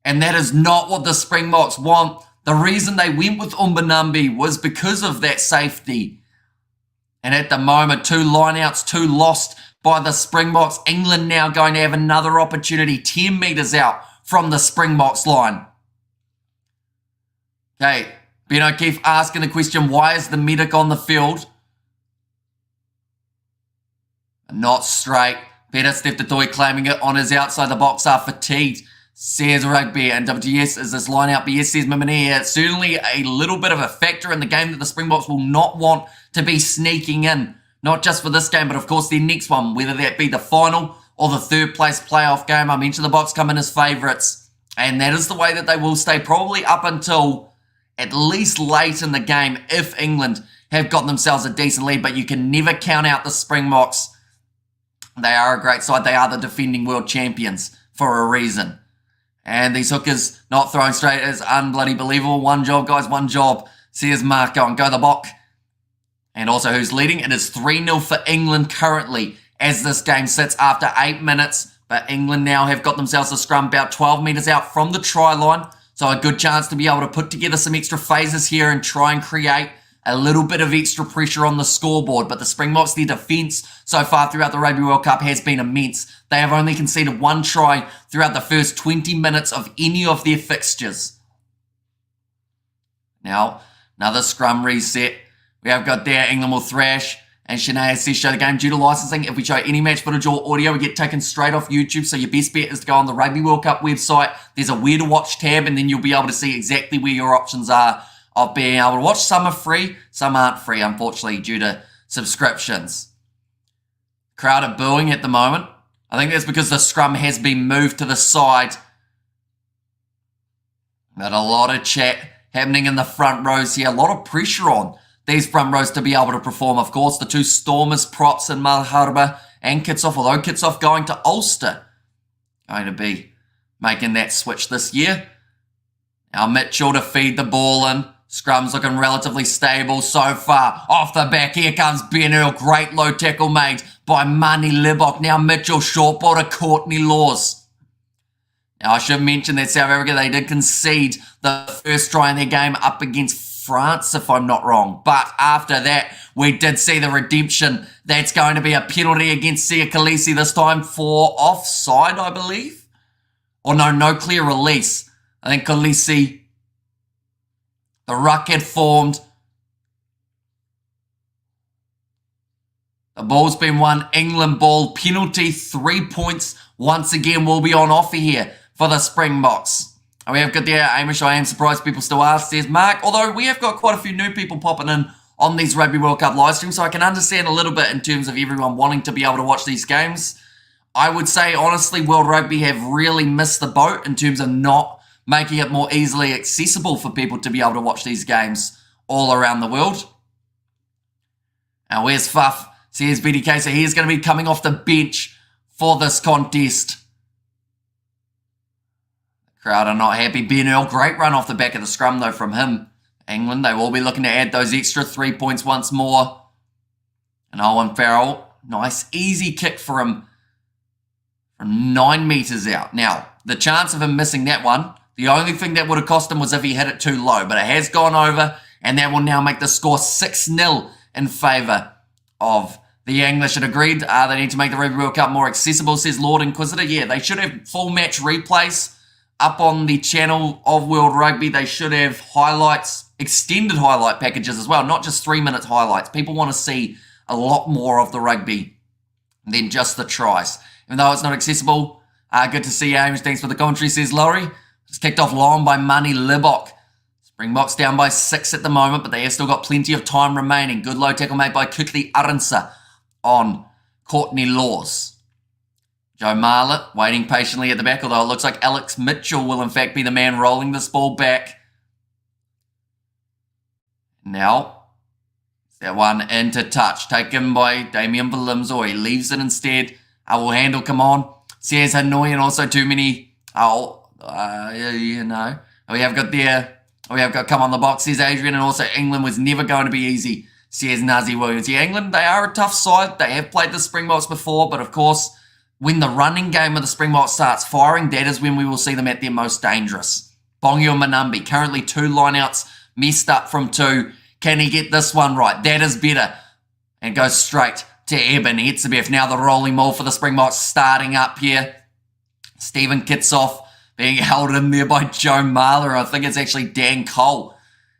And that is not what the Springboks want. The reason they went with Umbanumbi was because of that safety. And at the moment, two lineouts, two lost by the Springboks. England now going to have another opportunity 10 metres out from the Springboks line. Okay, Ben O'Keefe asking the question, why is the medic on the field? Not straight. Peter Steptotoy claiming it on his outside the box are fatigued, says Rugby. And WGS is this line out. But yes, says Mimini. It's certainly a little bit of a factor in the game that the Springboks will not want to be sneaking in. Not just for this game, but of course their next one, whether that be the final or the third place playoff game. I mentioned the Boks come in as favourites. And that is the way that they will stay probably up until at least late in the game if England have got themselves a decent lead. But you can never count out the Springboks. They are a great side. They are the defending world champions for a reason. And these hookers not throwing straight is unbloody believable. One job, guys, one job. Says Marco and go the Bok. And also who's leading? It is 3-0 for England currently as this game sits after 8 minutes. But England now have got themselves a scrum about 12 metres out from the try line. So a good chance to be able to put together some extra phases here and try and create a little bit of extra pressure on the scoreboard, but the Springboks, their defence so far throughout the Rugby World Cup has been immense. They have only conceded 1 try throughout the first 20 minutes of any of their fixtures. Now, another scrum reset. We have got there, England will thrash, and Shania says show the game due to licensing. If we show any match footage or audio, we get taken straight off YouTube, so your best bet is to go on the Rugby World Cup website. There's a where to watch tab, and then you'll be able to see exactly where your options are of being able to watch. Some are free, some aren't free, unfortunately, due to subscriptions. Crowd are booing at the moment. I think that's because the scrum has been moved to the side. But a lot of chat happening in the front rows here. A lot of pressure on these front rows to be able to perform. Of course, the 2 Stormers, Props and Malharba and Kitsoff, although Kitsoff going to Ulster, going to be making that switch this year. Now Mitchell to feed the ball in. Scrum's looking relatively stable so far. Off the back, here comes Ben Earl. Great low tackle made by Mani Libok. Now Mitchell, short ball to Courtney Laws. Now I should mention that South Africa, they did concede the first try in their game up against France, if I'm not wrong. But after that, we did see the redemption. That's going to be a penalty against Sia Khaleesi this time for offside, I believe. Or no clear release. I think Khaleesi, the ruck had formed. The ball's been won. England ball. Penalty. 3 points. Once again will be on offer here for the Springboks. And we have got there, Amish, I am surprised people still ask, says Mark. Although we have got quite a few new people popping in on these Rugby World Cup live streams, so I can understand a little bit in terms of everyone wanting to be able to watch these games. I would say, honestly, World Rugby have really missed the boat in terms of not making it more easily accessible for people to be able to watch these games all around the world. Now, where's Fuff? Says BDK, so he's going to be coming off the bench for this contest. The crowd are not happy. Ben Earl, great run off the back of the scrum, though, from him. England, they will be looking to add those extra 3 points once more. And Owen Farrell, nice, easy kick for him from 9 metres out. Now, the chance of him missing that one, the only thing that would have cost him was if he hit it too low, but it has gone over, and that will now make the score 6-0 in favour of the English. Had agreed they need to make the Rugby World Cup more accessible, says Lord Inquisitor. Yeah, they should have full match replays up on the channel of World Rugby. They should have highlights, extended highlight packages as well, not just 3 minutes highlights. People want to see a lot more of the rugby than just the tries. Even though it's not accessible, good to see you, Amish. Thanks for the commentary, says Laurie. It's kicked off long by Mani Libok. Springboks down by 6 at the moment, but they have still got plenty of time remaining. Good low tackle made by Kutli Arinsa on Courtney Laws. Joe Marlett waiting patiently at the back, although it looks like Alex Mitchell will in fact be the man rolling this ball back. Now, that one into touch, taken by Damien Valimzo. He leaves it instead. Will handle come on. Says Hanoi and also too many. We have got come on the box, says Adrian, and also England was never going to be easy, says Nazi Williams. Yeah, England, they are a tough side. They have played the Springboks before, but of course, when the running game of the Springboks starts firing, that is when we will see them at their most dangerous. Bongio Manambi, currently 2 lineouts, messed up from 2. Can he get this one right? That is better. And goes straight to Eben Etzebeth. Now the rolling maul for the Springboks starting up here. Stephen Kitsoff being held in there by Joe Marler. I think it's actually Dan Cole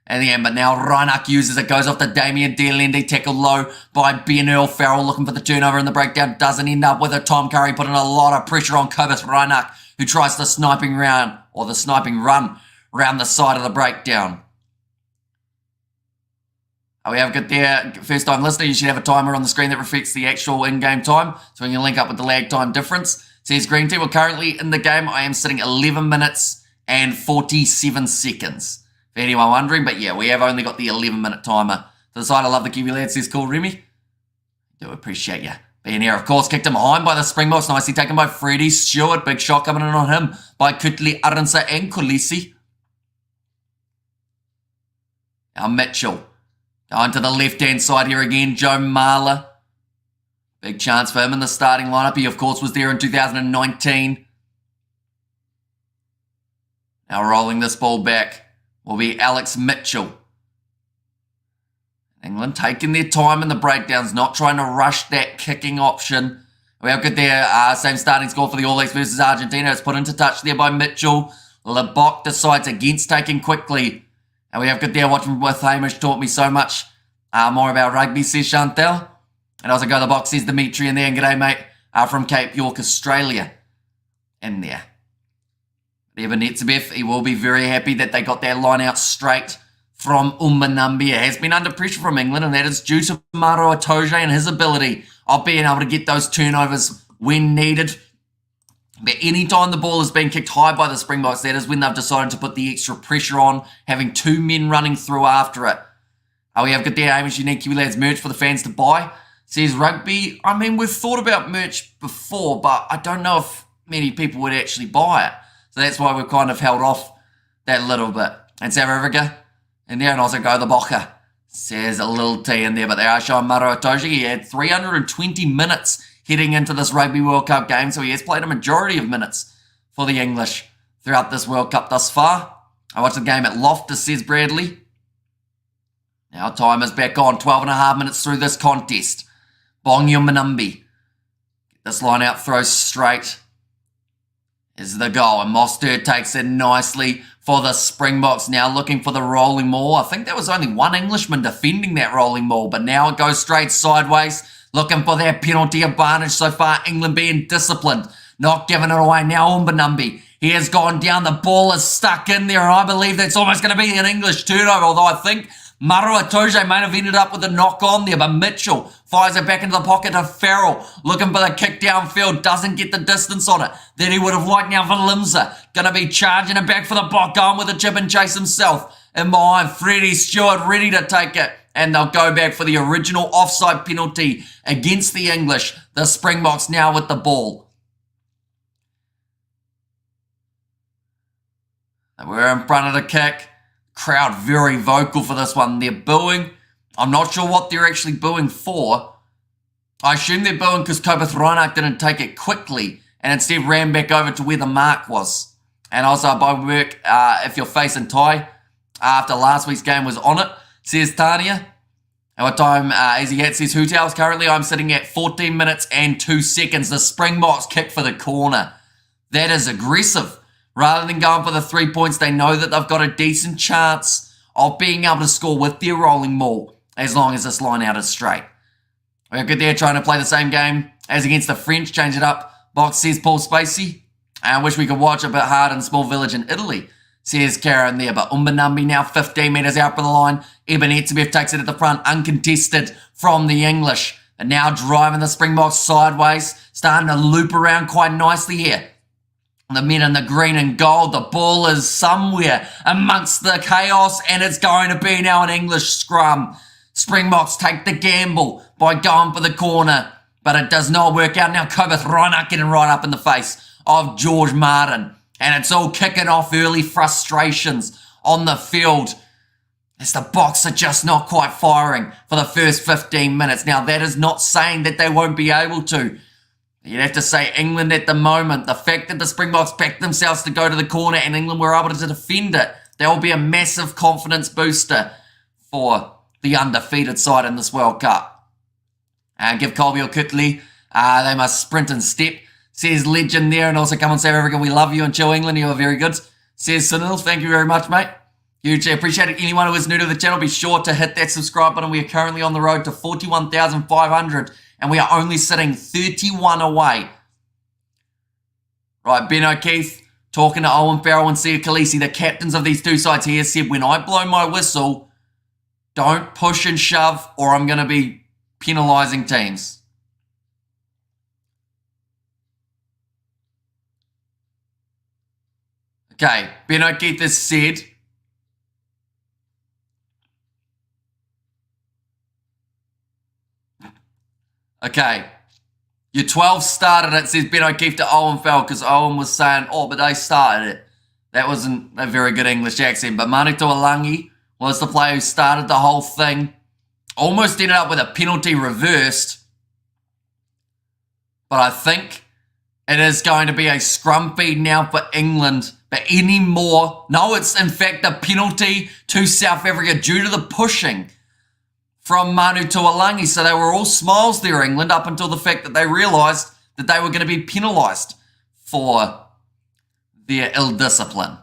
in the end. But now Reinach uses it. Goes off to Damien Dearlendy. Tackled low by Ben Earl. Farrell looking for the turnover in the breakdown. Doesn't end up with it. Tom Curry putting a lot of pressure on Kobus Reinach, who tries the sniping run around the side of the breakdown. We have got there, first time listener, you should have a timer on the screen that reflects the actual in-game time, so we can link up with the lag time difference. Says Green Tea, well, currently in the game, I am sitting 11 minutes and 47 seconds. For anyone wondering, but yeah, we have only got the 11-minute timer to the side. I love the Kiwi lad, says Cool Remy. Do appreciate you being here. Of course, kicked him behind by the Springboks, nicely taken by Freddie Stewart. Big shot coming in on him by Kutli Arinsa and Khaleesi. Now Mitchell. Going to the left-hand side here again, Joe Marler. Big chance for him in the starting lineup. He, of course, was there in 2019. Now rolling this ball back will be Alex Mitchell. England taking their time in the breakdowns, not trying to rush that kicking option. We have got their same starting score for the All Blacks versus Argentina. It's put into touch there by Mitchell. Lebok decides against taking quickly. And we have got there watching with Hamish taught me so much more about rugby, says Chantel. And also go the box, says Dimitri in there. And g'day, mate, from Cape York, Australia. In there. Evan Netzebeth, he will be very happy that they got that line out straight from Umbanambi. It has been under pressure from England, and that is due to Maro Itoje and his ability of being able to get those turnovers when needed. But any time the ball has been kicked high by the Springboks, that is when they've decided to put the extra pressure on, having two men running through after it. We have got the Hamish Unique Kiwi Lads merch for the fans to buy. Says rugby, I mean, we've thought about merch before, but I don't know if many people would actually buy it. So that's why we've kind of held off that little bit. And South Africa in there, and also go the Boca. Says a little T in there, but they are showing Maro Itoje. He had 320 minutes heading into this Rugby World Cup game, so he has played a majority of minutes for the English throughout this World Cup thus far. I watched the game at Loftus, says Bradley. Now time is back on, 12 and a half minutes through this contest. Bongyo Manumbi. Get this line out, throws straight. Is the goal, and Mostert takes it nicely for the Springboks. Now looking for the rolling maul. I think there was only one Englishman defending that rolling maul, but now it goes straight sideways. Looking for their penalty advantage so far. England being disciplined, not giving it away. Now Umbanambi, he has gone down. The ball is stuck in there, and I believe that's almost going to be an English turnover, although I think Maro Itoje may have ended up with a knock on there, but Mitchell fires it back into the pocket to Farrell, looking for the kick downfield, doesn't get the distance on it that he would have liked. Now for Limsa, going to be charging it back for the block, going with the chip and chase himself. And behind, Freddie Stewart ready to take it, and they'll go back for the original offside penalty against the English. The Springboks now with the ball. We're in front of the kick. Crowd very vocal for this one. They're booing. I'm not sure what they're actually booing for. I assume they're booing because Kobeth Reinach didn't take it quickly and instead ran back over to where the mark was. And also by work, if you're facing Thai, after last week's game was on it, says Tania. And what time is he at, says Hotels. Currently I'm sitting at 14 minutes and 2 seconds. The Springboks kick for the corner. That is aggressive. Rather than going for the 3 points, they know that they've got a decent chance of being able to score with their rolling maul as long as this line out is straight. We're good there trying to play the same game as against the French. Change it up. Box, says Paul Spacey. I wish we could watch a bit hard in small village in Italy, says Karen there. But Umbanambi now 15 metres out from the line. Eben Etzebeth takes it at the front, uncontested from the English. And now driving the Springboks sideways, starting to loop around quite nicely here. The men in the green and gold, the ball is somewhere amongst the chaos, and it's going to be now an English scrum. Springboks take the gamble by going for the corner, but it does not work out. Now Kobeth Reinach getting right up in the face of George Martin, and it's all kicking off early frustrations on the field as the Boks are just not quite firing for the first 15 minutes. Now that is not saying that they won't be able to. You'd have to say England at the moment. The fact that the Springboks backed themselves to go to the corner and England were able to defend it, that will be a massive confidence booster for the undefeated side in this World Cup. Give Colby or Kutley, they must sprint and step, says Legend there. And also come on South Africa, we love you, and chill England, you are very good, says Sunil. Thank you very much, mate. Hugely appreciate it. Anyone who is new to the channel, be sure to hit that subscribe button. We are currently on the road to 41,500. And we are only sitting 31 away. Right, Ben O'Keefe talking to Owen Farrell and Sia Khaleesi, the captains of these two sides here, said, when I blow my whistle, don't push and shove or I'm going to be penalising teams. Okay, Ben O'Keefe has said, okay, your 12 started it, says Ben O'Keefe to Owen Farrell, because Owen was saying, oh, but they started it. That wasn't a very good English accent. But Manu Tuolangi was the player who started the whole thing. Almost ended up with a penalty reversed. But I think it is going to be a scrum feed now for England. But any more, no, it's in fact a penalty to South Africa due to the pushing from Manu Tuolangi. So they were all smiles there, England, up until the fact that they realised that they were going to be penalised for their ill discipline.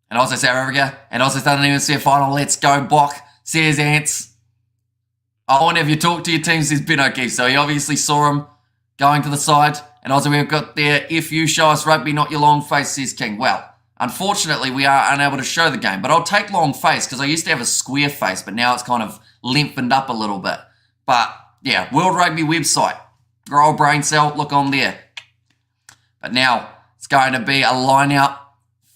And also South Africa, and also starting to see a final. Let's go, Bok, says Ants. I wonder if you talk to your team, says Ben O'Keefe. So he obviously saw him going to the side. And also we've got there, if you show us rugby, not your long face, says King. Well, unfortunately, we are unable to show the game. But I'll take long face because I used to have a square face, but now it's kind of lengthened up a little bit. But yeah, World Rugby website. Grow a brain cell, look on there. But now it's going to be a line out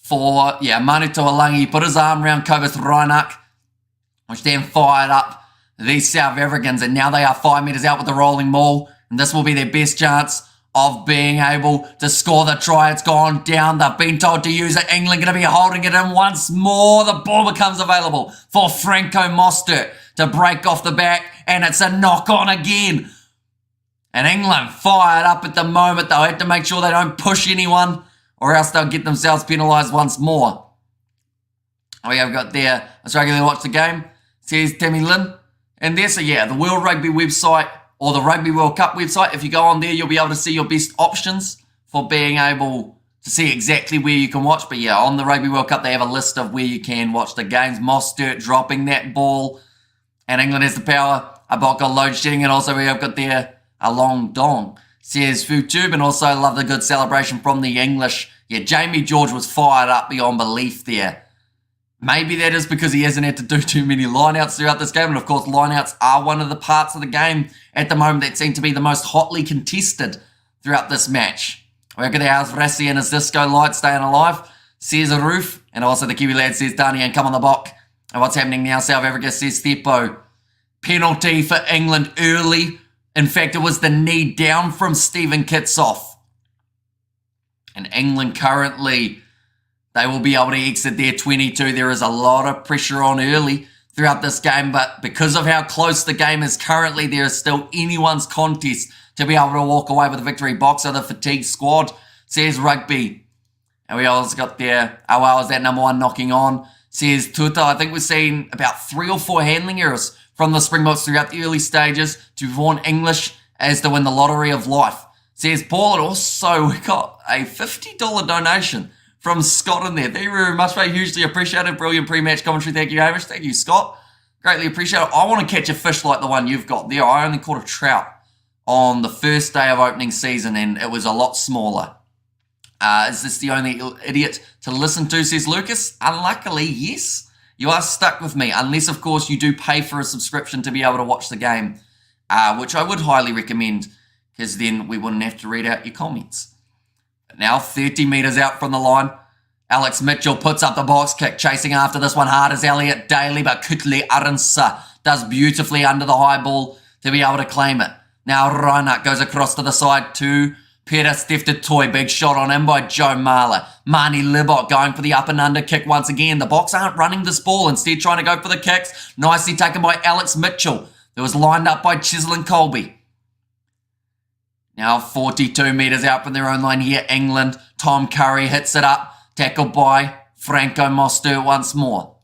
for, Manu Tuolangi. He put his arm around Cobus Reinach, which then fired up these South Africans. And now they are 5 metres out with the rolling maul. And this will be their best chance of being able to score the try. It's gone down. They've been told to use it. England going to be holding it in once more. The ball becomes available for Franco Mostert to break off the back. And it's a knock on again. And England fired up at the moment. They'll have to make sure they don't push anyone or else they'll get themselves penalised once more. We have got there, Australia to watch the game, says Timmy Lynn. And there's, the World Rugby website or the Rugby World Cup website. If you go on there, you'll be able to see your best options for being able to see exactly where you can watch. But on the Rugby World Cup, they have a list of where you can watch the games. Mostert dropping that ball. And England has the power. Abok got load shedding. And also we have got there a long dong, says FuTube. And also love the good celebration from the English. Jamie George was fired up beyond belief there. Maybe that is because he hasn't had to do too many lineouts throughout this game. And of course, lineouts are one of the parts of the game at the moment that seem to be the most hotly contested throughout this match. We're going to have Rassi and his disco light staying alive, says a roof. And also the Kiwi lad says Dani and come on the box. And what's happening now, South Africa, says Theppo. Penalty for England early. In fact, it was the knee down from Stephen Kitsoff. And England currently, they will be able to exit their 22. There is a lot of pressure on early throughout this game, but because of how close the game is currently, there is still anyone's contest to be able to walk away with a victory. Boxer, the fatigue squad, says Rugby. And we also got there, is that number one knocking on, says Tuta. I think we've seen about 3 or 4 handling errors from the Springboks throughout the early stages to warn English as to win the lottery of life. Says Paul, and also we got a $50 donation from Scott in there. Thank you very much, mate. Hugely appreciated. Brilliant pre-match commentary. Thank you, Hamish. Thank you, Scott. Greatly appreciated. I want to catch a fish like the one you've got there. I only caught a trout on the first day of opening season, and it was a lot smaller. Is this the only idiot to listen to, says Lucas? Unluckily, yes. You are stuck with me, unless, of course, you do pay for a subscription to be able to watch the game, which I would highly recommend, because then we wouldn't have to read out your comments. But now, 30 metres out from the line, Alex Mitchell puts up the box kick, chasing after this one hard as Elliot Daly, but Kutle Aransa does beautifully under the high ball to be able to claim it. Now Reinach goes across to the side to Peter Stefter-Toy. Big shot on him by Joe Marler. Marnie Libot going for the up and under kick once again. The Boks aren't running this ball, instead trying to go for the kicks. Nicely taken by Alex Mitchell, that was lined up by Chislin Colby. Now 42 metres out from their own line here, England. Tom Curry hits it up, tackled by Franco Mostert once more.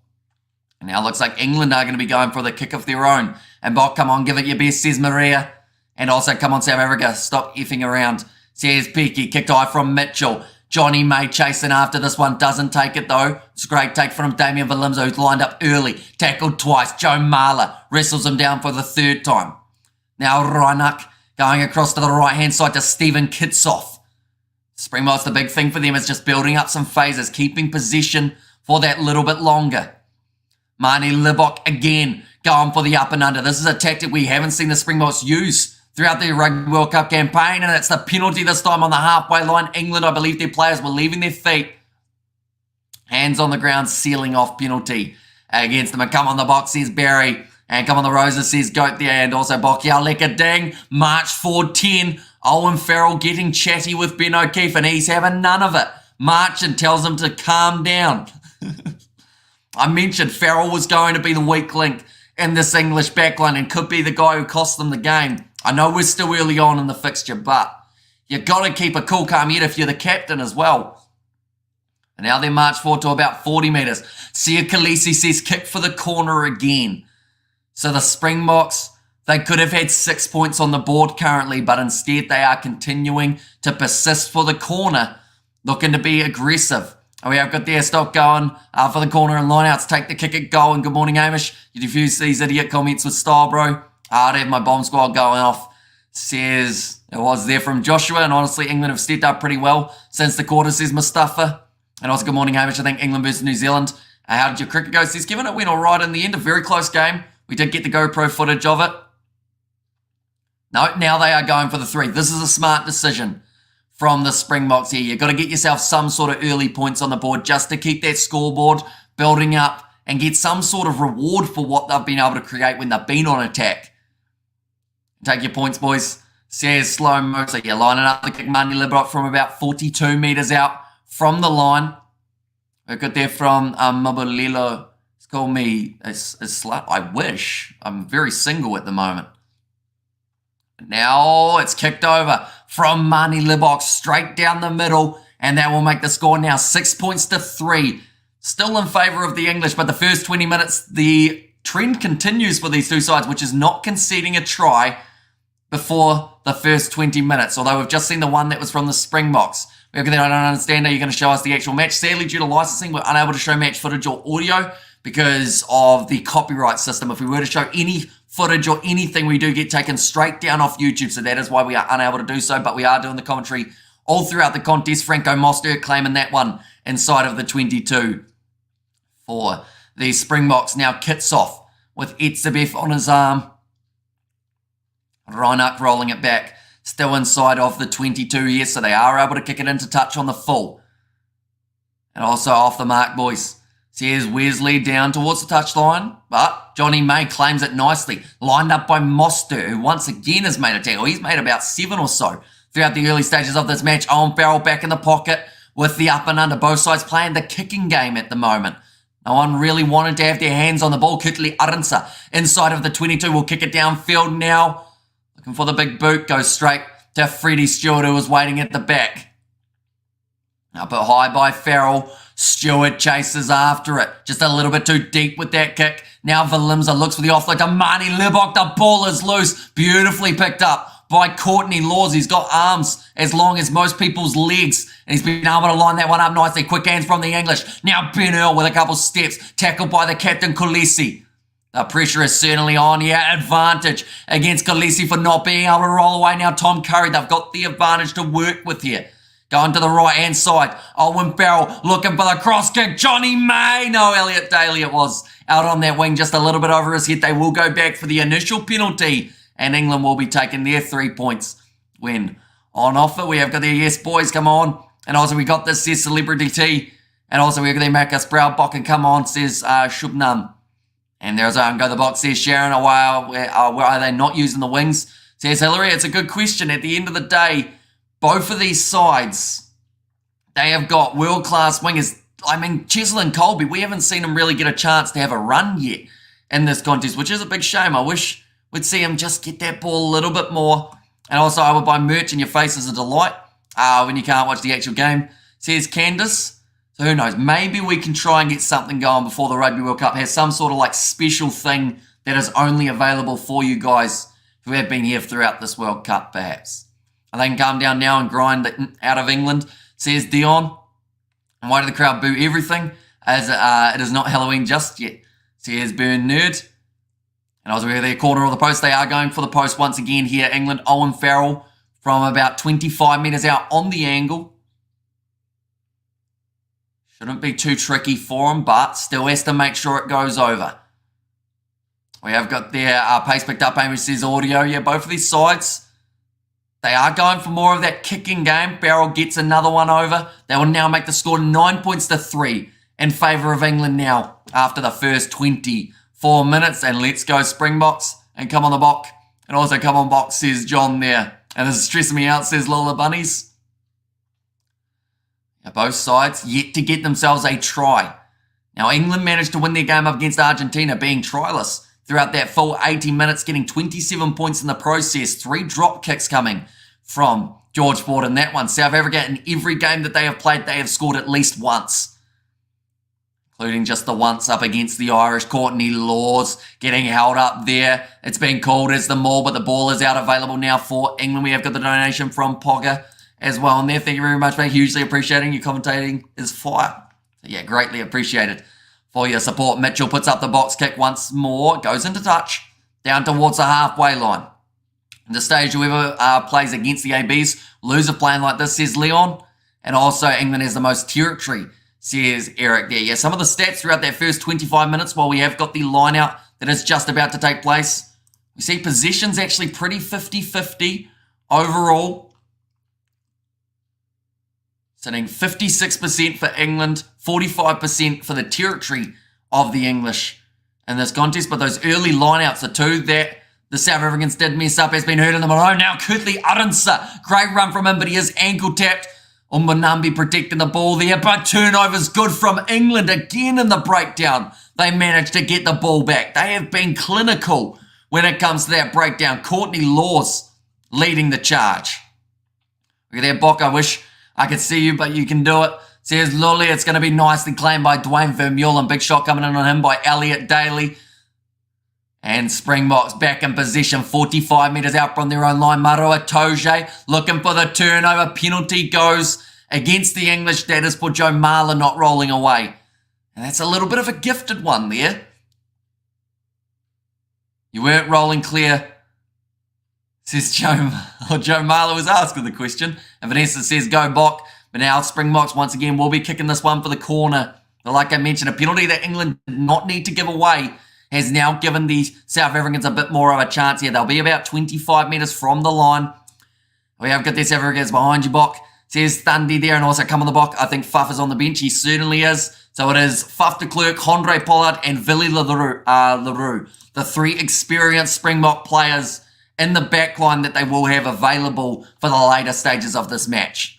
And now it looks like England are going to be going for the kick of their own. And Bok, come on, give it your best, says Maria. And also, come on, South Africa, stop effing around, says Peaky. Kicked high from Mitchell. Johnny May chasing after this one, doesn't take it though. It's a great take from Damien Valimzo, who's lined up early. Tackled twice. Joe Marler wrestles him down for the third time. Now Reinach going across to the right-hand side to Stephen Kitsoff. Springboks, the big thing for them is just building up some phases, keeping possession for that little bit longer. Marnie Libok again going for the up and under. This is a tactic we haven't seen the Springboks use throughout the Rugby World Cup campaign, and it's the penalty this time on the halfway line. England, I believe their players were leaving their feet. Hands on the ground, sealing off penalty against them. And come on the box, says Barry. And come on the roses, says Goat there. And also Bokia Leka Ding. March 4-10. Owen Farrell getting chatty with Ben O'Keefe, and he's having none of it. March and tells him to calm down. I mentioned Farrell was going to be the weak link in this English backline and could be the guy who cost them the game. I know we're still early on in the fixture, but you've got to keep a cool, calm head if you're the captain as well. And now they march forward to about 40 metres. Sia Khaleesi says kick for the corner again. So the Springboks, they could have had 6 points on the board currently, but instead they are continuing to persist for the corner, looking to be aggressive. And we have got their stock going for the corner and lineouts. Take the kick at goal. And good morning, Hamish. You defuse these idiot comments with style, bro. I'd have my bomb squad going off. Says it was there from Joshua. And honestly, England have stepped up pretty well since the quarter, says Mustafa. And also, good morning, Hamish. I think England versus New Zealand. How did your cricket go? Says Kevin, it went all right in the end. A very close game. We did get the GoPro footage of it. No, now they are going for the 3. This is a smart decision from the Springboks here. You've got to get yourself some sort of early points on the board just to keep that scoreboard building up and get some sort of reward for what they've been able to create when they've been on attack. Take your points, boys. Says slow mo. So you're lining up the kick. Mani Librot from about 42 metres out from the line. We've got there from Mabalilo. It's called me a slut. I wish. I'm very single at the moment. Now it's kicked over from Mani Libbok straight down the middle, and that will make the score now 6 points to 3. Still in favour of the English, but the first 20 minutes, the trend continues for these two sides, which is not conceding a try before the first 20 minutes, although we've just seen the one that was from the Springboks. I don't understand how you're going to show us the actual match. Sadly, due to licensing, we're unable to show match footage or audio because of the copyright system. If we were to show any footage or anything, we do get taken straight down off YouTube, so that is why we are unable to do so, but we are doing the commentary all throughout the contest. Franco Mostert claiming that one inside of the 22 for the Springboks. Now kits off with Etzebeth on his arm. Reinach rolling it back, still inside of the 22 here, so they are able to kick it into touch on the full. And also off the mark, boys. So here's Wesley down towards the touchline, but Johnny May claims it nicely. Lined up by Mostert, who once again has made a tackle. He's made about 7 or so throughout the early stages of this match. Owen Farrell back in the pocket with the up and under. Both sides playing the kicking game at the moment. No one really wanted to have their hands on the ball. Kutli Arinsa inside of the 22 will kick it downfield now. Looking for the big boot. Goes straight to Freddie Stewart, who was waiting at the back. Up it high by Farrell. Stewart chases after it. Just a little bit too deep with that kick. Now Valimza looks for the offload to Mani Libbok. The ball is loose. Beautifully picked up by Courtney Laws. He's got arms as long as most people's legs. And he's been able to line that one up nicely. Quick hands from the English. Now Ben Earl with a couple steps. Tackled by the captain, Kolisi. The pressure is certainly on here. Advantage against Kolisi for not being able to roll away. Now Tom Curry. They've got the advantage to work with here. Going to the right-hand side. Owen Farrell looking for the cross kick. Johnny May. No, Elliot Daly it was. Out on that wing, just a little bit over his head. They will go back for the initial penalty. And England will be taking their 3 points when on offer. We have got their yes boys, come on. And also we got this, says Celebrity T. And also we have got their Marcus Brownbock and come on, says Shubnam. And there's go the box, says Sharon. Where are they not using the wings? Says Hillary. It's a good question. At the end of the day, both of these sides, they have got world-class wingers. I mean, Cheslin and Colby, we haven't seen them really get a chance to have a run yet in this contest, which is a big shame. I wish we'd see them just get that ball a little bit more. And also, I would buy merch in your face is a delight when you can't watch the actual game, says Candace. So who knows? Maybe we can try and get something going before the Rugby World Cup has some sort of like special thing that is only available for you guys who have been here throughout this World Cup, perhaps. And they can calm down now and grind it out of England, says Dion. And why did the crowd boo everything? As it is not Halloween just yet, says Burn Nerd. And also their corner of the post. They are going for the post once again here. England, Owen Farrell from about 25 metres out on the angle. Shouldn't be too tricky for him, but still has to make sure it goes over. We have got their pace picked up. Amy says audio. Yeah, both of these sides, they are going for more of that kicking game. Farrell gets another one over. They will now make the score 9 points to 3 in favour of England now after the first 24 minutes. And let's go Springboks and come on the box. And also come on box, says John there. And this is stressing me out, says Lola Bunnies. Yeah, both sides yet to get themselves a try. Now England managed to win their game up against Argentina being tryless throughout that full 80 minutes, getting 27 points in the process. 3 drop kicks coming from George Ford in that one. South Africa, in every game that they have played, they have scored at least once. including just the once up against the Irish. Courtney Laws getting held up there. It's been called as the maul, but the ball is out available now for England. We have got the donation from Pogger as well in there. Thank you very much, mate. Hugely appreciating your commentating is fire. So yeah, greatly appreciated for your support. Mitchell puts up the box kick once more. Goes into touch. Down towards the halfway line. In the stage, whoever plays against the ABs, lose a plan like this, says Leon. And also, England has the most territory, says Eric there. Yeah, some of the stats throughout that first 25 minutes, while we have got the line out that is just about to take place, we see possession's actually pretty 50-50 overall. Sitting 56% for England, 45% for the territory of the English in this contest. But those early lineouts, the two that the South Africans did mess up, has been heard in the below. Now Kurtley Arendse, great run from him, but he is ankle tapped. Umbonambi protecting the ball there, but turnovers good from England again in the breakdown. They managed to get the ball back. They have been clinical when it comes to that breakdown. Courtney Laws leading the charge. Look at that, Bok. I wish I could see you, but you can do it. Says Lully, it's going to be nicely claimed by Dwayne Vermeulen. Big shot coming in on him by Elliot Daly. And Springboks back in position, 45 metres out from their own line. Maroa Toje looking for the turnover. Penalty goes against the English. That is for Joe Marler not rolling away. And that's a little bit of a gifted one there. You weren't rolling clear, says Joe. Joe Marler was asking the question. And Vanessa says, go Bok. But now Springboks once again will be kicking this one for the corner. But like I mentioned, a penalty that England did not need to give away has now given the South Africans a bit more of a chance here. They'll be about 25 metres from the line. We have got the South Africans behind you, Bok. Says Thundy there, and also come on the Bok. I think Fuff is on the bench. He certainly is. So it is Fuff de Klerk, Andre Pollard, and Willie LaRue. The three experienced Springbok players in the back line that they will have available for the later stages of this match.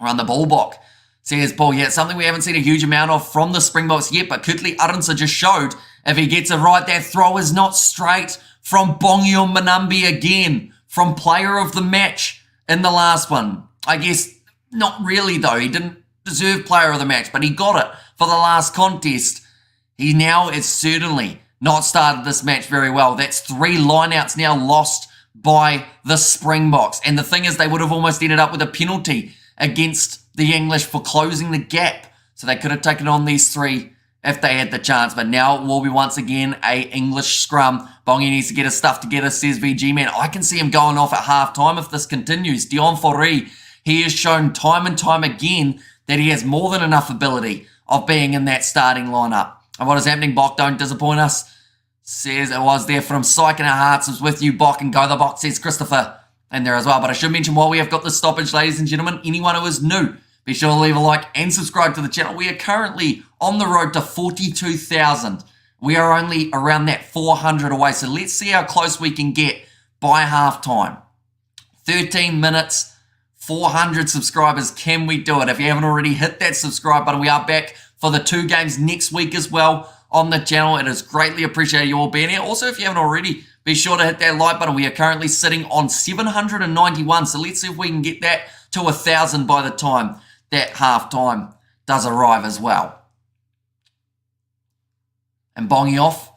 Run the ball, Bok. Says Paul, yeah, it's something we haven't seen a huge amount of from the Springboks yet, but Kurtley Arendse just showed if he gets it right, that throw is not straight from Bongion Manambi again, from player of the match in the last one. I guess not really, though. He didn't deserve player of the match, but he got it for the last contest. He now is certainly not started this match very well. That's 3 lineouts now lost by the Springboks. And the thing is, they would have almost ended up with a penalty against the English for closing the gap. So they could have taken on these 3 if they had the chance. But now it will be once again a English scrum. Bongi needs to get his stuff together, says VG Man. I can see him going off at half-time if this continues. Dion Foree, he has shown time and time again that he has more than enough ability of being in that starting lineup. And what is happening, Bok? Don't disappoint us. Says it was there from Psych in our hearts. Was with you, Bok, and go the Bok, says Christopher in there as well. But I should mention, while we have got the stoppage, ladies and gentlemen, anyone who is new, be sure to leave a like and subscribe to the channel. We are currently on the road to 42,000. We are only around that 400 away. So let's see how close we can get by halftime. 13 minutes, 400 subscribers. Can we do it? If you haven't already hit that subscribe button, we are back for the 2 games next week as well on the channel. It is greatly appreciated you all being here. Also, if you haven't already, be sure to hit that like button. We are currently sitting on 791. So let's see if we can get that to 1,000 by the time that halftime does arrive as well. And Bongi off.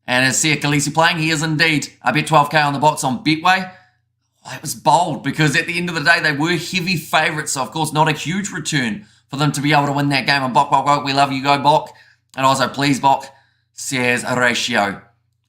And as Sia Khaleesi playing, he is indeed. I bet 12k on the box on Betway. Well, that was bold because at the end of the day, they were heavy favourites. So, of course, not a huge return for them to be able to win that game. And Bok, we love you, go Bok. And also, please, Bok, says a ratio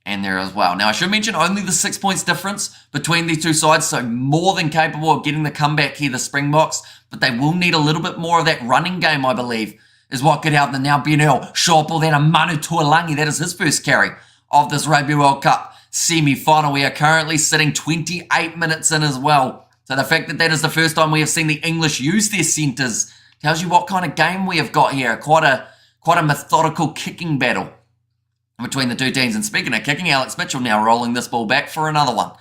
and there as well. Now, I should mention only the 6 points difference between these two sides, so more than capable of getting the comeback here, the Springboks, but they will need a little bit more of that running game, I believe, is what could help them. Now, Benel, short ball, then a Manu Tuolangi, that is his first carry of this Rugby World Cup semi-final. We are currently sitting 28 minutes in as well. So the fact that that is the first time we have seen the English use their centres tells you what kind of game we have got here. Quite a methodical kicking battle between the two teams. And speaking of kicking, Alex Mitchell now rolling this ball back for another one.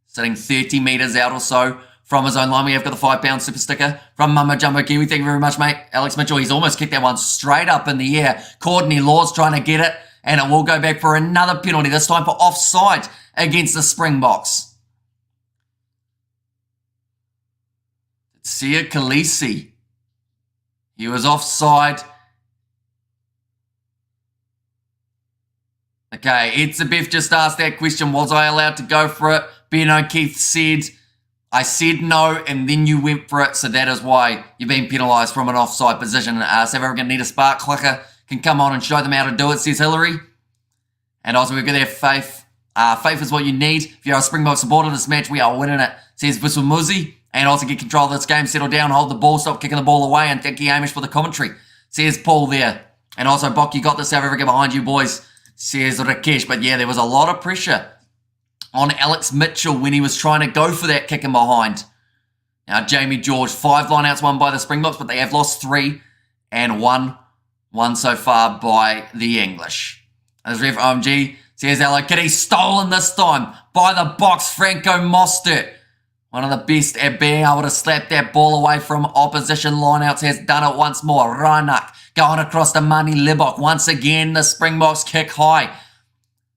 Sitting 30 metres out or so from his own line. We have got the £5 super sticker from Mumbo Jumbo Kiwi. Thank you very much, mate. Alex Mitchell, he's almost kicked that one straight up in the air. Courtney Laws trying to get it, and it will go back for another penalty, this time for offside against the Springboks. Sia Khaleesi. He was offside. Okay, Etzebeth just asked that question. Was I allowed to go for it? Ben O'Keefe said, I said no, and then you went for it, so that is why you've been penalised from an offside position. South Africa need a spark clicker. Can come on and show them how to do it, says Hillary. And also we've got their Faith. Faith is what you need. If you're a Springbok supporter this match, we are winning it, says Visumuzi. And also get control of this game, settle down, hold the ball, stop kicking the ball away, and thank you, Amish, for the commentary, says Paul there. And also, Bok, you got the South Africa behind you, boys, says Rakesh. But yeah, there was a lot of pressure on Alex Mitchell when he was trying to go for that kick in behind. Now, Jamie George, 5 lineouts won by the Springboks, but they have lost 3 and won so far by the English. As ref OMG says, Hello Kitty, stolen this time by the box, Franco Mostert. One of the best at being able to slap that ball away from opposition lineouts, has done it once more. Reinach going across to Mani Libok. Once again, the Springboks kick high.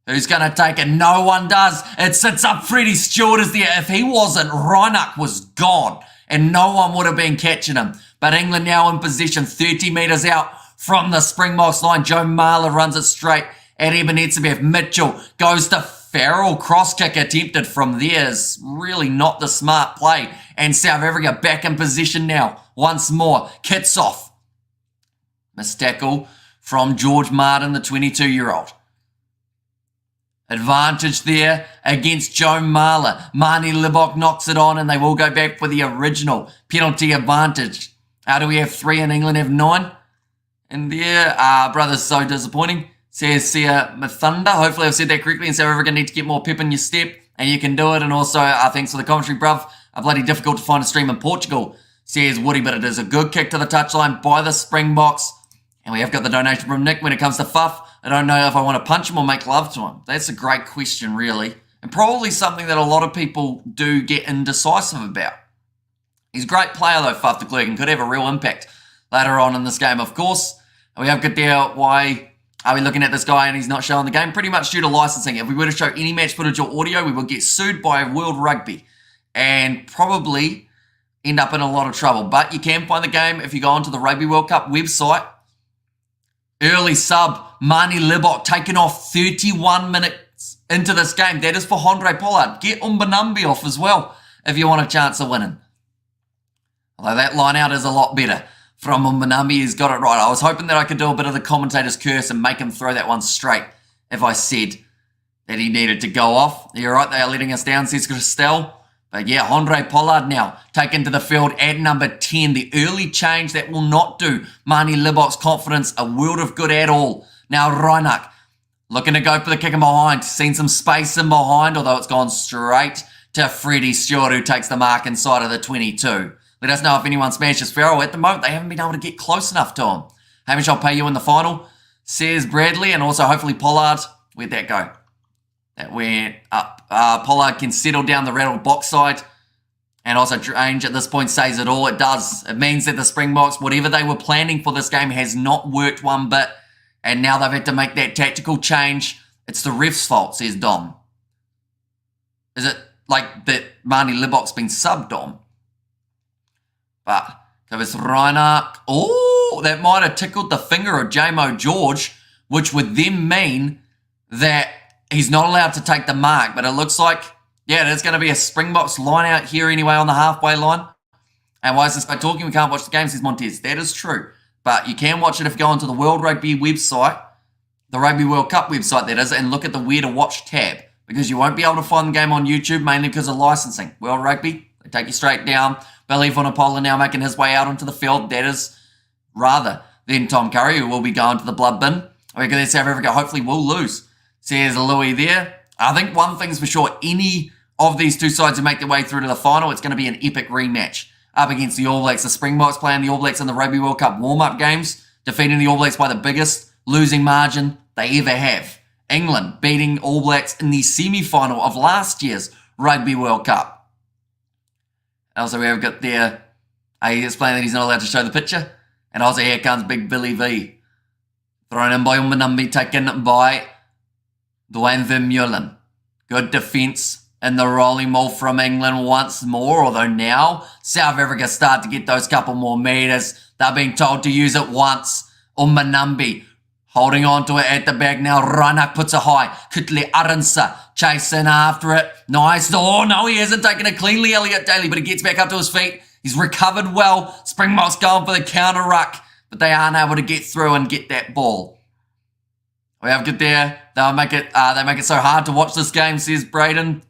Who's going to take it? No one does. It sits up. Freddie Stewart is there. If he wasn't, Reinach was gone, and no one would have been catching him. But England now in position, 30 metres out from the Springboks line. Joe Marler runs it straight at Eben Etzebeth. Mitchell goes to Farrell, cross kick attempted from there is really not the smart play. And South Africa back in position now. Once more, kits off. Missed tackle from George Martin, the 22-year-old. Advantage there against Joe Marler. Mani Libok knocks it on and they will go back for the original penalty advantage. How do we have 3 and England have 9? And there, brothers, so disappointing. Says Sia Mathunda. Hopefully I've said that correctly. And South Africa need to get more pep in your step. And you can do it. And also, thanks for the commentary, bruv. Bloody difficult to find a stream in Portugal, says Woody. But it is a good kick to the touchline by the Springboks. And we have got the donation from Nick when it comes to Fuff. I don't know if I want to punch him or make love to him. That's a great question, really. And probably something that a lot of people do get indecisive about. He's a great player, though, Fuff the Clerk, and could have a real impact later on in this game, of course. And we have got there, why are we looking at this guy and he's not showing the game? Pretty much due to licensing. If we were to show any match footage or audio, we would get sued by World Rugby and probably end up in a lot of trouble. But you can find the game if you go onto the Rugby World Cup website. Early sub, Mani Libok taken off 31 minutes into this game. That is for Andre Pollard. Get Umbanambi off as well if you want a chance of winning. Although that line out is a lot better from Umbanambi. He's got it right. I was hoping that I could do a bit of the commentator's curse and make him throw that one straight if I said that he needed to go off. You're right, they are letting us down, says Christelle. But yeah, Andre Pollard now taken to the field at number 10. The early change that will not do Mani Libok's confidence a world of good at all. Now Reinach looking to go for the kick in behind. Seen some space in behind, although it's gone straight to Freddie Stewart, who takes the mark inside of the 22. Let us know if anyone smashes Farrell. At the moment, they haven't been able to get close enough to him. Hamish, I'll pay you in the final, says Bradley, and also hopefully Pollard. Where'd that go? That went up. Pollard can settle down the rattled box side. And also Drange at this point says it all. It does. It means that the Springboks, whatever they were planning for this game, has not worked one bit. And now they've had to make that tactical change. It's the ref's fault, says Dom. Is it like that Mani Libok's been subbed, Dom? But so it's Reinach. Oh, that might have tickled the finger of Jamo George, which would then mean that he's not allowed to take the mark. But it looks like, yeah, there's going to be a Springboks line out here anyway on the halfway line. And why is this guy talking? We can't watch the game, says Montez. That is true. But you can watch it if you go onto the World Rugby website, the Rugby World Cup website, that is, and look at the Where to Watch tab. Because you won't be able to find the game on YouTube, mainly because of licensing. World Rugby, they take you straight down. Billy Vunipola now making his way out onto the field. That is rather than Tom Curry, who will be going to the blood bin. I reckon that South Africa hopefully will lose, says Louis there. I think one thing's for sure, any of these two sides who make their way through to the final, it's going to be an epic rematch up against the All Blacks. The Springboks playing the All Blacks in the Rugby World Cup warm-up games, defeating the All Blacks by the biggest losing margin they ever have. England beating All Blacks in the semi-final of last year's Rugby World Cup. Also, we have got there, he explained that he's not allowed to show the picture. And also, here comes Big Billy V. Thrown in by Umbanambi, taken by Dwayne Vermeulen. Good defence in the rolling ball from England once more. Although now, South Africa start to get those couple more metres. They're being told to use it once. Umbanambi Holding on to it at the back now. Rainak puts it high. Kutle Aransa chasing after it. Nice. Oh, no, he hasn't taken it cleanly, Elliot Daly, but he gets back up to his feet. He's recovered well. Springboks going for the counter ruck, but they aren't able to get through and get that ball. We have good there. They make it so hard to watch this game, says Braden.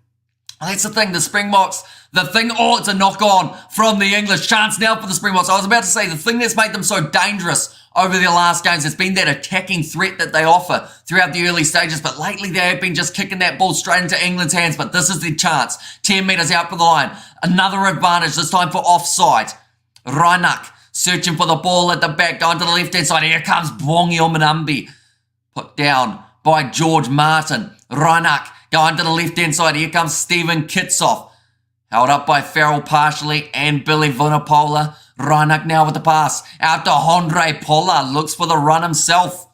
That's the thing, the Springboks, it's a knock on from the English. Chance now for the Springboks. I was about to say, the thing that's made them so dangerous over their last games has been that attacking threat that they offer throughout the early stages, but lately they have been just kicking that ball straight into England's hands, but this is their chance. 10 metres out for the line. Another advantage, this time for offside. Rainak searching for the ball at the back, going to the left-hand side. Here comes Bwongi Omanambi. Put down by George Martin. Rainak going to the left-hand side. Here comes Stephen Kitsoff. Held up by Farrell partially and Billy Vunipola. Rainak now with the pass. Out to Andre Pollard. Looks for the run himself.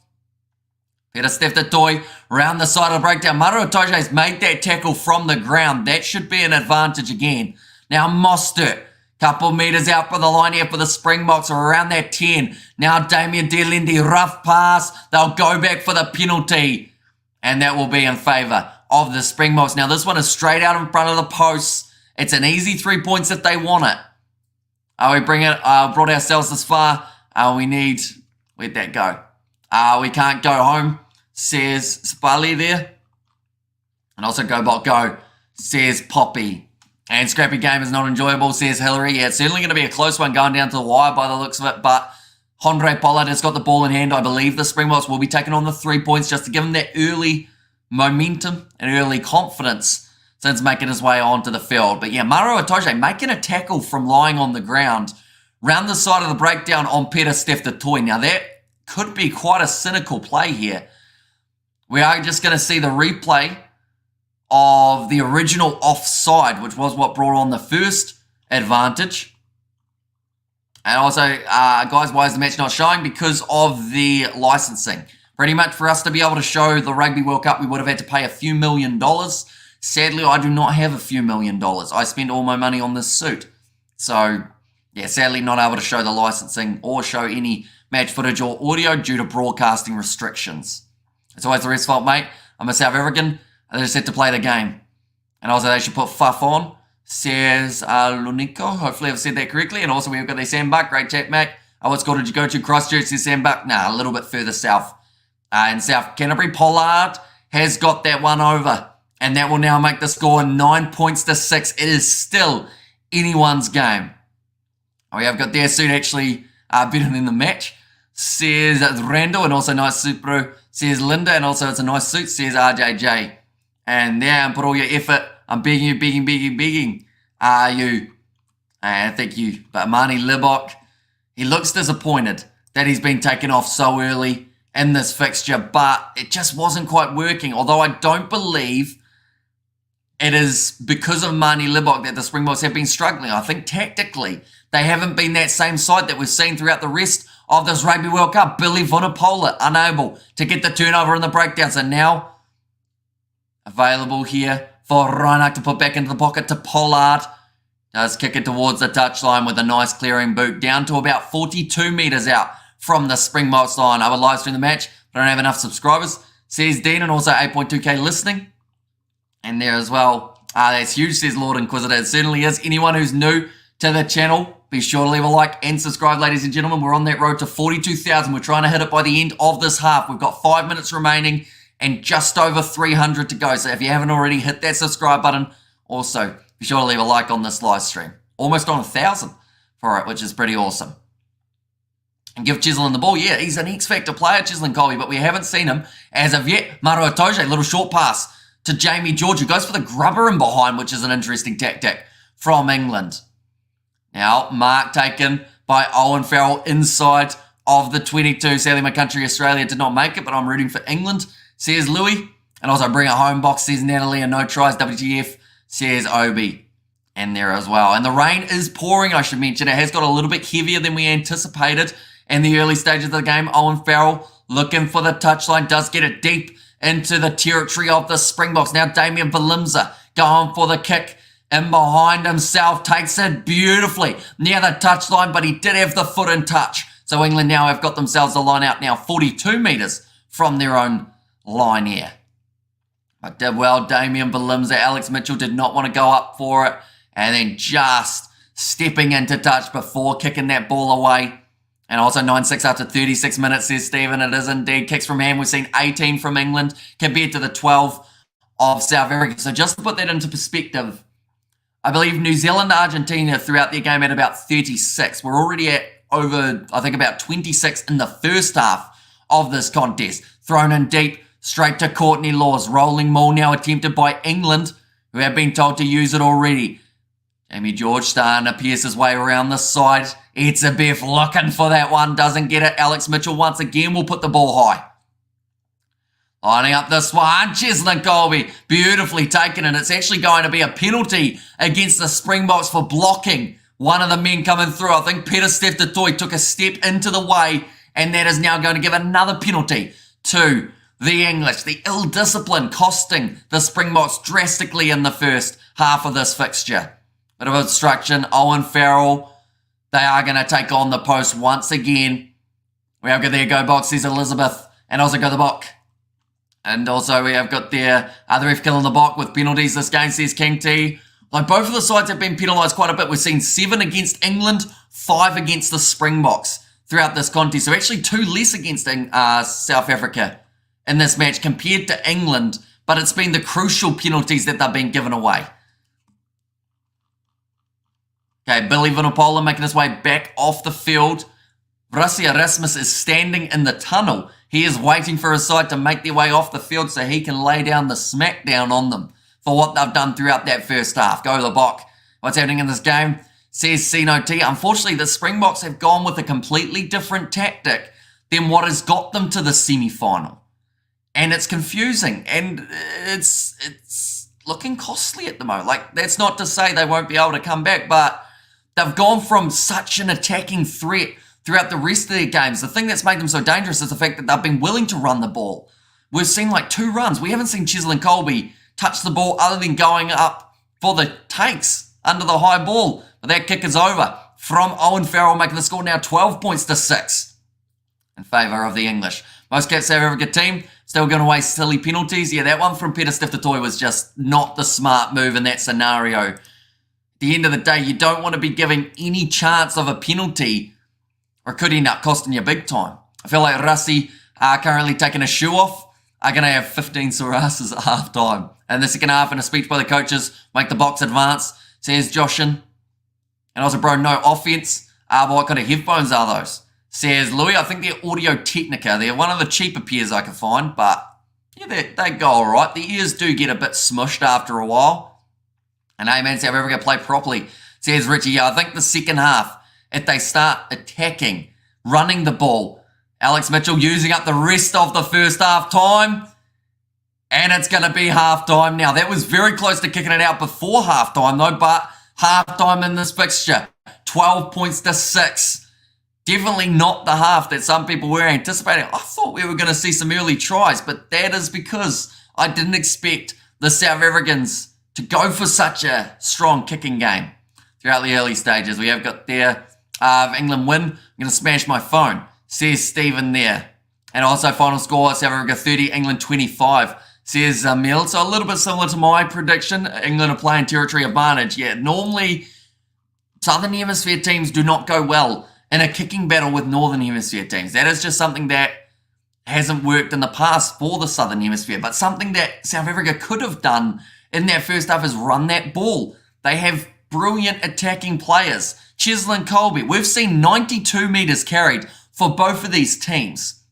Peter Steftatoy round the side of the breakdown. Maro Itoje has made that tackle from the ground. That should be an advantage again. Now Mostert. Couple metres out for the line here for the Springboks, around that 10. Now Damien Delindi, rough pass. They'll go back for the penalty. And that will be in favour of the Springboks. Now this one is straight out in front of the posts. It's an easy 3 points if they want it. We brought ourselves this far. Where'd that go? We can't go home, says Spali there. And also go, says Poppy. And scrappy game is not enjoyable, says Hillary. Yeah, it's certainly going to be a close one going down to the wire by the looks of it. But Andre Pollard has got the ball in hand. I believe the Springboks will be taking on the 3 points just to give him that early momentum and early confidence since making his way onto the field. But yeah, Maro Itoje making a tackle from lying on the ground round the side of the breakdown on Peter Steftatoy. Now that could be quite a cynical play here. We are just going to see the replay of the original offside, which was what brought on the first advantage. And also, guys, why is the match not showing? Because of the licensing. Pretty much for us to be able to show the Rugby World Cup, we would have had to pay a few $1 million. Sadly, I do not have a few $1 million. I spend all my money on this suit. So, yeah, sadly not able to show the licensing or show any match footage or audio due to broadcasting restrictions. It's always the ref's fault, mate. I'm a South African. I just had to play the game. And also they should put Fuff on, says Lunico. Hopefully I've said that correctly. And also we've got the Sandbuck. Great chat, mate. What school did you go to? Christchurch, says Sandbuck. Nah, a little bit further south. In South Canterbury, Pollard has got that one over. And that will now make the score 9 points to 6. It is still anyone's game. We have got their suit actually better than the match, says Randall. And also nice suit, bro, says Linda. And also it's a nice suit, says RJJ. And there, put all your effort. I'm begging you. You. Thank you. But Marnie Libok, he looks disappointed that he's been taken off so early in this fixture, but it just wasn't quite working. Although I don't believe it is because of Marnie Libok that the Springboks have been struggling. I think tactically, they haven't been that same side that we've seen throughout the rest of this Rugby World Cup. Billy Vunipola unable to get the turnover in the breakdowns, and now available here for Rainak to put back into the pocket to Pollard. Does kick it towards the touchline with a nice clearing boot down to about 42 metres out from the Springboks line. I would live stream the match, but I don't have enough subscribers, says Dean, and also 8.2k listening. And there as well. That's huge, says Lord Inquisitor. It certainly is. Anyone who's new to the channel, be sure to leave a like and subscribe, ladies and gentlemen. We're on that road to 42,000. We're trying to hit it by the end of this half. We've got 5 minutes remaining and just over 300 to go. So if you haven't already, hit that subscribe button. Also, be sure to leave a like on this live stream. Almost on 1,000 for it, which is pretty awesome. And give Chislin the ball. Yeah, he's an X-Factor player, Chislin Colby, but we haven't seen him as of yet. Maro Itoje, little short pass to Jamie George, who goes for the grubber in behind, which is an interesting tactic from England. Now, mark taken by Owen Farrell inside of the 22. Sadly, my country, Australia, did not make it, but I'm rooting for England, says Louis. And also bring a home box, says Natalie, and no tries, WTF, says Obi. And there as well. And the rain is pouring, I should mention. It has got a little bit heavier than we anticipated in the early stages of the game. Owen Farrell looking for the touchline, does get it deep into the territory of the Springboks. Now Damien Valimza going for the kick in behind himself, takes it beautifully near the touchline, but he did have the foot in touch. So England now have got themselves a line out now 42 metres from their own line here. But did well, Damien Balimza, Alex Mitchell did not want to go up for it, and then just stepping into touch before kicking that ball away. And also 9-6 after 36 minutes, says Stephen. It is indeed kicks from hand. We've seen 18 from England compared to the 12 of South Africa. So just to put that into perspective, I believe New Zealand and Argentina throughout their game at about 36. We're already at over, I think, about 26 in the first half of this contest. Thrown in deep, straight to Courtney Laws. Rolling maul now attempted by England, who have been told to use it already. Jamie George starting to pierce his way around the side. Etzebeth looking for that one, doesn't get it. Alex Mitchell once again will put the ball high. Lining up this one, Cheslin Colby, beautifully taken, and it's actually going to be a penalty against the Springboks for blocking one of the men coming through. I think Peter Steph-Toy took a step into the way, and that is now going to give another penalty to the English. The ill discipline costing the Springboks drastically in the first half of this fixture. Bit of obstruction, Owen Farrell. They are going to take on the post once again. We have got there go box, says Elizabeth, and also go the box. And also we have got there the ref killing the box with penalties this game, says King T. Like both of the sides have been penalised quite a bit. We've seen 7 against England, 5 against the Springboks throughout this contest. So actually 2 less against South Africa in this match compared to England. But it's been the crucial penalties that they've been given away. Okay, Billy Vinopola making his way back off the field. Rassi Erasmus is standing in the tunnel. He is waiting for his side to make their way off the field so he can lay down the smackdown on them for what they've done throughout that first half. Go the Bok. What's happening in this game? Says Sino T. Unfortunately, the Springboks have gone with a completely different tactic than what has got them to the semi-final. And it's confusing. And it's looking costly at the moment. Like, that's not to say they won't be able to come back, but they've gone from such an attacking threat throughout the rest of their games. The thing that's made them so dangerous is the fact that they've been willing to run the ball. We've seen like 2 runs. We haven't seen Cheslin Colby touch the ball other than going up for the takes under the high ball. But that kick is over from Owen Farrell, making the score now 12 points to 6 in favour of the English. Most South Africa team still going to waste silly penalties. Yeah, that one from Peter Steph-Toy was just not the smart move in that scenario. At the end of the day, you don't want to be giving any chance of a penalty or it could end up costing you big time. I feel like Rassi currently taking a shoe off are going to have 15 sore asses at half time. And the second half, in a speech by the coaches, make the box advance, says Joshin. And also, bro, no offense. But what kind of headphones are those? Says Louis. I think they're Audio Technica. They're one of the cheaper pairs I could find, but yeah, they go all right. The ears do get a bit smushed after a while. And hey, man, South Africa play properly. Says Richie. Yeah, I think the second half, if they start attacking, running the ball, Alex Mitchell using up the rest of the first half time, and it's going to be half time now. That was very close to kicking it out before half time though, but half time in this fixture, 12 points to 6. Definitely not the half that some people were anticipating. I thought we were going to see some early tries, but that is because I didn't expect the South Africans to go for such a strong kicking game throughout the early stages. We have got there England win. I'm going to smash my phone, says Stephen there. And also final score, South Africa 30, England 25, says Emil. So a little bit similar to my prediction. England are playing territory advantage. Yeah, normally Southern Hemisphere teams do not go well in a kicking battle with Northern Hemisphere teams. That is just something that hasn't worked in the past for the Southern Hemisphere. But something that South Africa could have done in that first half is run that ball. They have brilliant attacking players. Cheslin Colby, we've seen 92 metres carried for both of these teams.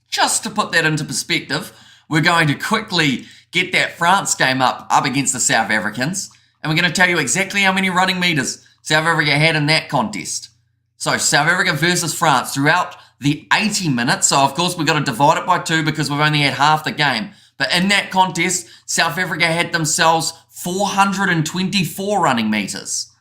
Just to put that into perspective, we're going to quickly get that France game up against the South Africans, and we're going to tell you exactly how many running metres South Africa had in that contest. So South Africa versus France throughout the 80 minutes. So of course we've got to divide it by 2 because we've only had half the game. But in that contest, South Africa had themselves 424 running metres,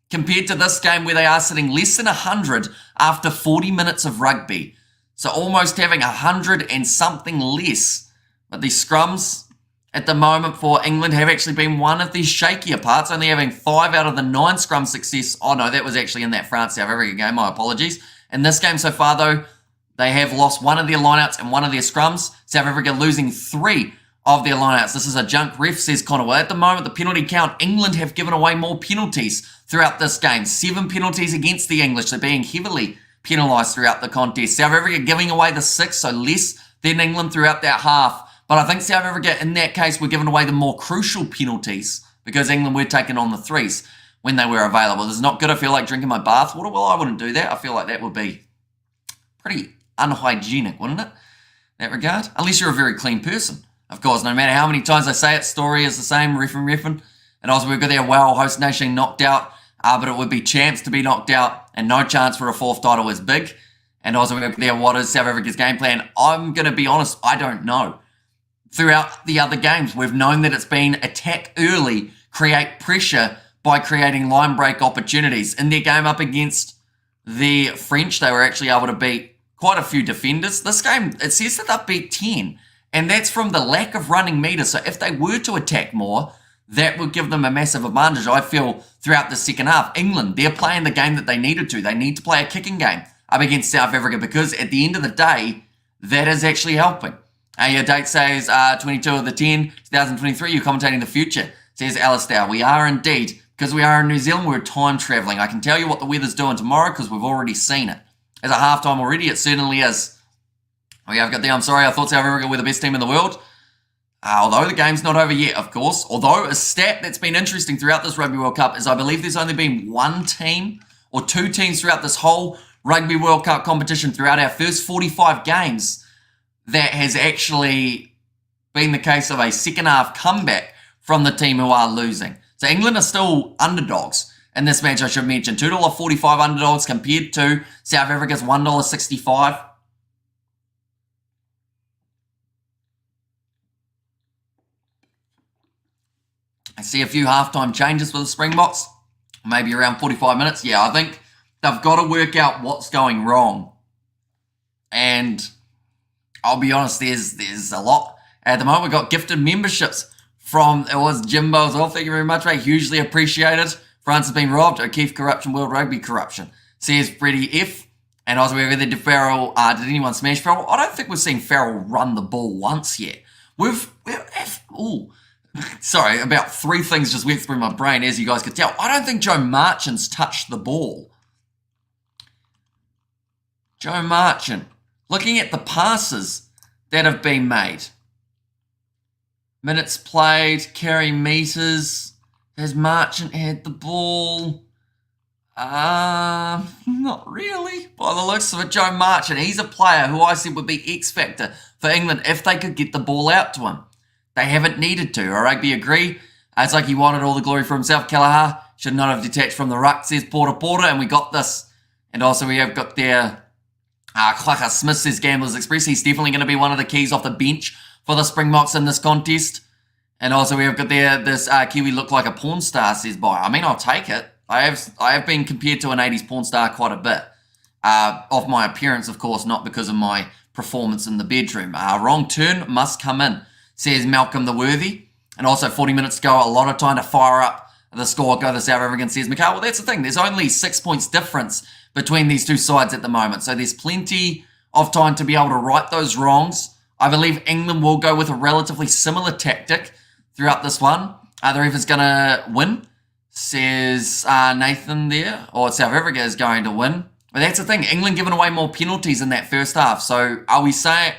compared to this game where they are sitting less than 100 after 40 minutes of rugby. So almost having 100 and something less. But the scrums at the moment for England have actually been one of the shakier parts, only having 5 out of the 9 scrum success. Oh no, that was actually in that France-South Africa game, my apologies. In this game so far though, They have lost one of their lineouts and one of their scrums. South Africa losing 3 of their lineouts. This is a junk ref, says Connor. Well, at the moment, the penalty count, England have given away more penalties throughout this game. 7 penalties against the English. They're being heavily penalised throughout the contest. South Africa giving away the 6, so less than England throughout that half. But I think South Africa, in that case, were giving away the more crucial penalties because England were taking on the 3s when they were available. This is not good. I feel like drinking my bath water. Well, I wouldn't do that. I feel like that would be pretty unhygienic, wouldn't it? In that regard. Unless you're a very clean person. Of course, no matter how many times I say it, story is the same, reffing. And also we've got their host nation knocked out, but it would be champs to be knocked out and no chance for a 4th title is big. And also we've got their what is South Africa's game plan. I'm going to be honest, I don't know. Throughout the other games, we've known that it's been attack early, create pressure by creating line break opportunities. In their game up against the French, they were actually able to beat quite a few defenders. This game, it says that they've beat 10, and that's from the lack of running meters. So if they were to attack more, that would give them a massive advantage, I feel, throughout the second half. England, they're playing the game that they needed to. They need to play a kicking game up against South Africa because at the end of the day, that is actually helping. Your date says 22 of the 10, 2023. You're commentating the future, says Alistair. We are indeed. Because we are in New Zealand, we're time travelling. I can tell you what the weather's doing tomorrow because we've already seen it. As a halftime already, it certainly is. We have got the, I'm sorry, I thought South Africa were the best team in the world. Although the game's not over yet, of course. Although a stat that's been interesting throughout this Rugby World Cup is I believe there's only been 1 team or 2 teams throughout this whole Rugby World Cup competition throughout our first 45 games that has actually been the case of a second half comeback from the team who are losing. So England are still underdogs in this match, I should mention. $2.45 underdogs compared to South Africa's $1.65. I see a few halftime changes for the Springboks. Maybe around 45 minutes. Yeah, I think they've got to work out what's going wrong. And I'll be honest, there's a lot. At the moment, we've got gifted memberships from, it was Jimbo as well. Thank you very much, mate. Hugely appreciated. France has been robbed. O'Keefe corruption, World Rugby corruption. Says Freddie F. And also, we've got the Farrell. Did anyone smash Farrell? I don't think we've seen Farrell run the ball once yet. Sorry, about 3 things just went through my brain, as you guys could tell. I don't think Joe Marchant's touched the ball. Joe Marchant. Looking at the passes that have been made. Minutes played, carry meters. Has Marchant had the ball? Not really. By the looks of it, Joe Marchant, he's a player who I said would be X-factor for England if they could get the ball out to him. They haven't needed to. All right, we agree. It's like he wanted all the glory for himself. Kelleher should not have detached from the ruck, says Porter, and we got this. And also we have got there, Clacker Smith says Gamblers Express. He's definitely going to be one of the keys off the bench for the Springboks in this contest. And also we have got there, this Kiwi look like a porn star, says Boy. I mean, I'll take it. I have been compared to an 80s porn star quite a bit. Of my appearance, of course, not because of my performance in the bedroom. Wrong turn must come in, says Malcolm the Worthy. And also 40 minutes to go, a lot of time to fire up the score. Go the South African, says Mikhail. Well, that's the thing. There's only 6 points difference between these two sides at the moment. So there's plenty of time to be able to right those wrongs. I believe England will go with a relatively similar tactic throughout this one. The ref is going to win, says Nathan there. Or South Africa is going to win. But that's the thing. England giving away more penalties in that first half. So are we saying...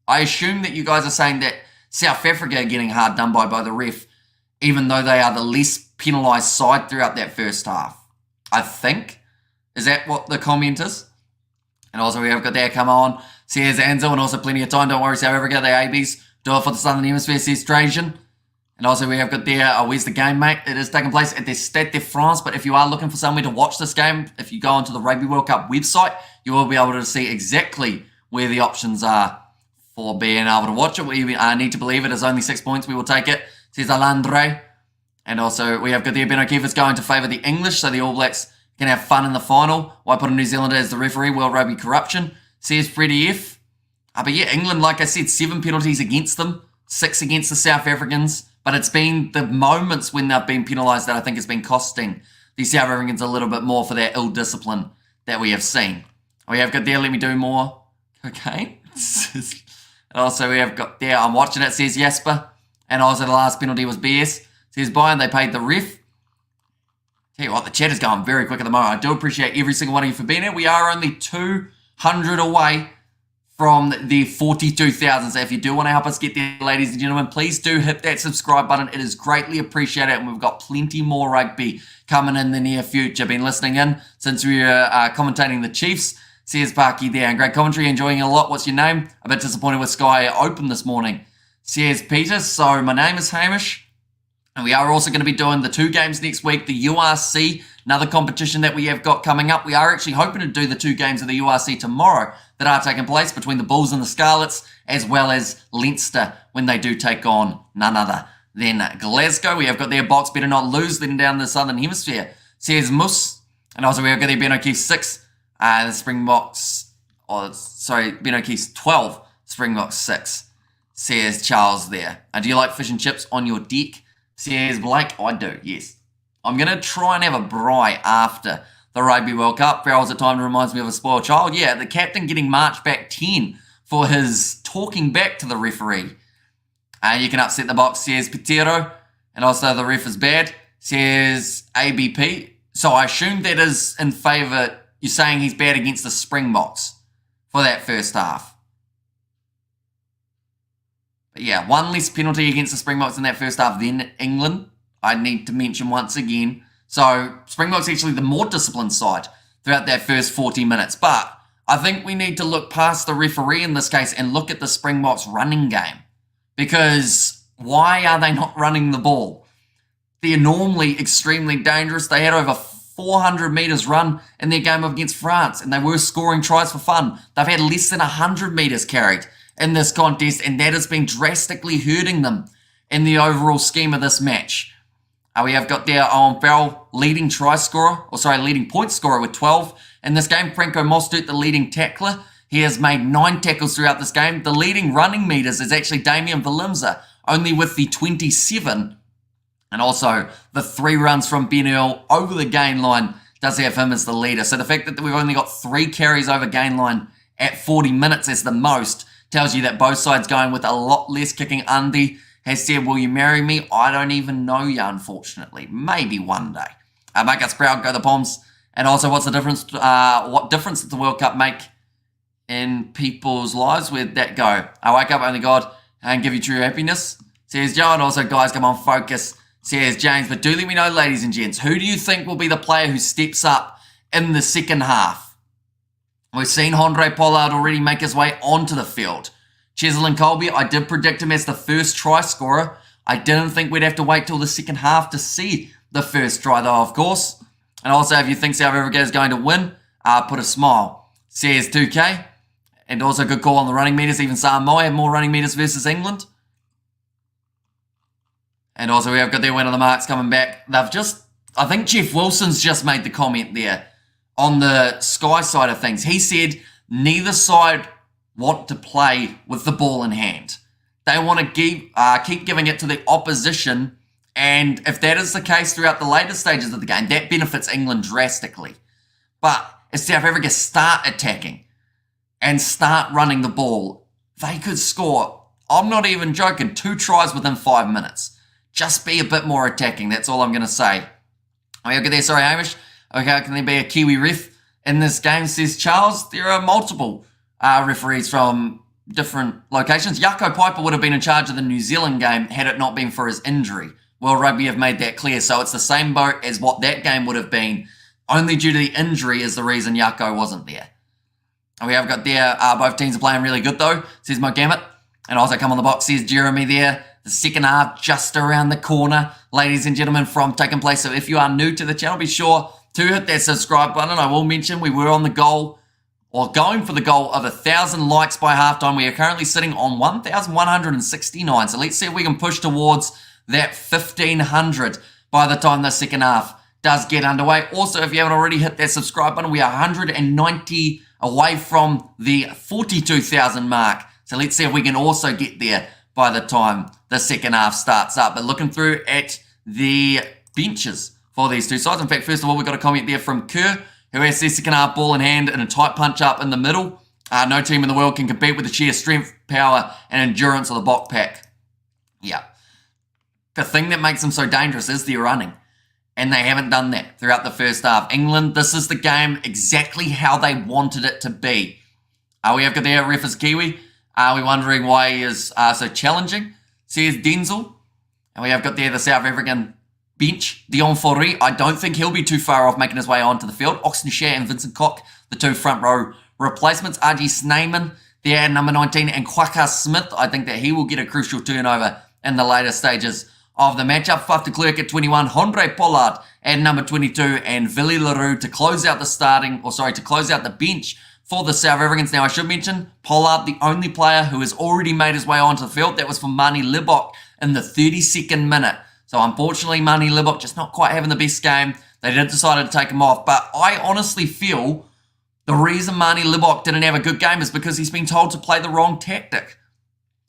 I assume that you guys are saying that South Africa are getting hard done by the ref, even though they are the less penalised side throughout that first half. I think. Is that what the comment is? And also we have got there, come on, says Anzo, and also plenty of time. Don't worry, South Africa, the ABs do it for the Southern Hemisphere, says Trajan. And also we have got there, where's the game, mate? It is taking place at the Stade de France, but if you are looking for somewhere to watch this game, if you go onto the Rugby World Cup website, you will be able to see exactly where the options are for being able to watch it. We need to believe it is only 6 points. We will take it, says Alandre. And also we have got there, Ben O'Keefe is going to favour the English, so the All Blacks can have fun in the final. Why put a New Zealander as the referee? World Rugby corruption, says Freddie F. But yeah, England, like I said, 7 penalties against them, 6 against the South Africans. But it's been the moments when they've been penalised that I think has been costing the South Africans a little bit more for that ill discipline that we have seen. We have got there, let me do more. Okay. And also we have got there, I'm watching it, says Jasper. And also the last penalty was BS. Says Bayern, they paid the ref. Tell you what, the chat is going very quick at the moment. I do appreciate every single one of you for being here. We are only 200 away from the 42,000. So if you do want to help us get there, ladies and gentlemen, please do hit that subscribe button. It is greatly appreciated, and we've got plenty more rugby coming in the near future. Been listening in since we were commentating the Chiefs. Says Parky there, and great commentary, enjoying it a lot. What's your name? A bit disappointed with Sky Open this morning. Says Peter. So my name is Hamish. And we are also going to be doing the 2 games next week, the URC, another competition that we have got coming up. We are actually hoping to do the 2 games of the URC tomorrow that are taking place between the Bulls and the Scarlets, as well as Leinster when they do take on none other than Glasgow. We have got their box, better not lose them down the Southern Hemisphere, says Mus. And also we have got their Ben O'Keefe's 6, the Springboks, Ben O'Keefe's 12, Springboks 6, says Charles there. Do you like fish and chips on your deck? Says Blake, I do, yes. I'm going to try and have a braai after the Rugby World Cup. Farrell's at time reminds me of a spoiled child. Yeah, the captain getting marched back 10 for his talking back to the referee. You can upset the box, says Petero. And also the ref is bad, says ABP. So I assume that is in favour, you're saying he's bad against the Springboks for that first half. But yeah, 1 less penalty against the Springboks in that first half than England, I need to mention once again. So Springboks actually the more disciplined side throughout that first 40 minutes. But I think we need to look past the referee in this case and look at the Springboks running game. Because why are they not running the ball? They're normally extremely dangerous. They had over 400 metres run in their game against France, and they were scoring tries for fun. They've had less than 100 metres carried in this contest, and that has been drastically hurting them in the overall scheme of this match. We have got there Owen Farrell, leading leading point scorer with 12. In this game, Franco Mostert, the leading tackler. He has made 9 tackles throughout this game. The leading running meters is actually Damien Valimza, only with the 27. And also, the 3 runs from Ben Earl over the gain line does have him as the leader. So the fact that we've only got 3 carries over gain line at 40 minutes as the most tells you that both sides going with a lot less kicking. Andy has said, will you marry me? I don't even know you, unfortunately. Maybe one day. Make us proud, go the Poms. And also, what's the difference? What difference does the World Cup make in people's lives? Where'd that go? I wake up, only God, and give you true happiness, says Joe. And also, guys, come on, focus, says James. But do let me know, ladies and gents, who do you think will be the player who steps up in the second half? We've seen Andre Pollard already make his way onto the field. Cheslin Colby, I did predict him as the first try scorer. I didn't think we'd have to wait till the second half to see the first try, though, of course. And also, if you think South Africa is going to win, put a smile, says 2K. And also, good call on the running meters. Even Samoa have more running meters versus England. And also, we have got their win on the marks coming back. I think Jeff Wilson's just made the comment there on the Sky side of things. He said neither side want to play with the ball in hand. They want to keep giving it to the opposition, and if that is the case throughout the later stages of the game, that benefits England drastically. But if South Africa start attacking and start running the ball, they could score, I'm not even joking, 2 tries within 5 minutes. Just be a bit more attacking, that's all I'm going to say. Okay, there, sorry Hamish. Okay, can there be a Kiwi ref in this game, says Charles? There are multiple referees from different locations. Jaco Piper would have been in charge of the New Zealand game had it not been for his injury. World Rugby have made that clear, so it's the same boat as what that game would have been. Only due to the injury is the reason Jaco wasn't there. And we have got there, both teams are playing really good though, says Mogamit. And also come on the box, says Jeremy there. The second half just around the corner, ladies and gentlemen, from taking place. So if you are new to the channel, be sure to hit that subscribe button. I will mention we were on the goal, or going for the goal of 1,000 likes by halftime. We are currently sitting on 1,169. So let's see if we can push towards that 1,500 by the time the second half does get underway. Also, if you haven't already hit that subscribe button, we are 190 away from the 42,000 mark. So let's see if we can also get there by the time the second half starts up. But looking through at the benches for these two sides. In fact, first of all, we've got a comment there from Kerr, who has the second half ball in hand and a tight punch up in the middle. No team in the world can compete with the sheer strength, power, and endurance of the Bok pack. Yeah. The thing that makes them so dangerous is their running. And they haven't done that throughout the first half. England, this is the game exactly how they wanted it to be. We have got there, ref is Kiwi. We're wondering why he is so challenging. Says Denzel. And we have got there the South African bench. Dion Fourie, I don't think he'll be too far off making his way onto the field. Oxen Shea and Vincent Koch, the two front row replacements. RG Snyman there at number 19. And Kwaka Smith, I think that he will get a crucial turnover in the later stages of the matchup. Faf de Klerk at 21. Andre Pollard at number 22. And Willie Leroux to close out the bench for the South Africans. Now, I should mention, Pollard, the only player who has already made his way onto the field. That was for Mani Libbok in the 32nd minute. So, unfortunately, Mani Libbok just not quite having the best game. They did decide to take him off. But I honestly feel the reason Mani Libbok didn't have a good game is because he's been told to play the wrong tactic.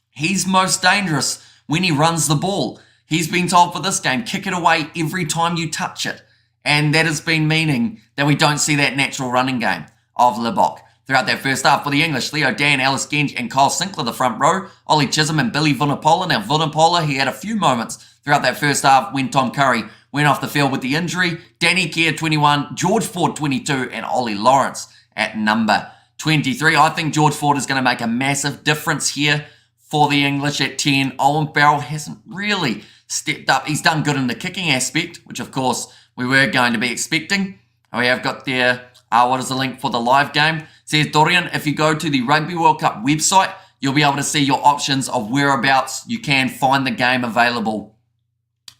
He's most dangerous when he runs the ball. He's been told for this game, kick it away every time you touch it. And that has been meaning that we don't see that natural running game of Libbok. Throughout that first half for the English, Leo Dan, Alice Genge and Kyle Sinclair, the front row. Ollie Chisholm and Billy Vunipola. Now, Vunipola, he had a few moments throughout that first half when Tom Curry went off the field with the injury. Danny Kerr, 21. George Ford, 22. And Ollie Lawrence at number 23. I think George Ford is going to make a massive difference here for the English at 10. Owen Farrell hasn't really stepped up. He's done good in the kicking aspect, which, of course, we were going to be expecting. We have got there, what is the link for the live game? Says Dorian, if you go to the Rugby World Cup website, you'll be able to see your options of whereabouts you can find the game available,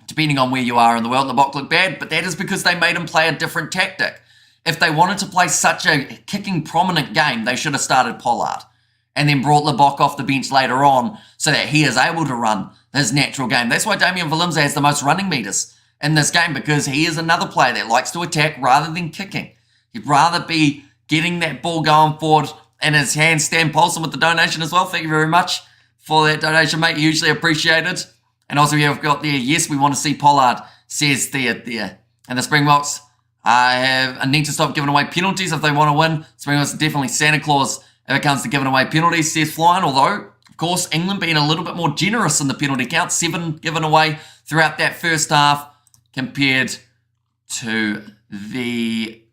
depending on where you are in the world. The Bok look bad, but that is because they made him play a different tactic. If they wanted to play such a kicking prominent game, they should have started Pollard and then brought Libbok off the bench later on so that he is able to run his natural game. That's why Damian Willemse has the most running meters in this game, because he is another player that likes to attack rather than kicking. He'd rather be getting that ball going forward in his hands. Stan Paulson with the donation as well. Thank you very much for that donation, mate. Hugely appreciated. And also, you've got there, yes, we want to see Pollard, says there. And the Springboks need to stop giving away penalties if they want to win. Springboks are definitely Santa Claus if it comes to giving away penalties, says Flying. Although, of course, England being a little bit more generous in the penalty count. 7 given away throughout that first half compared to the...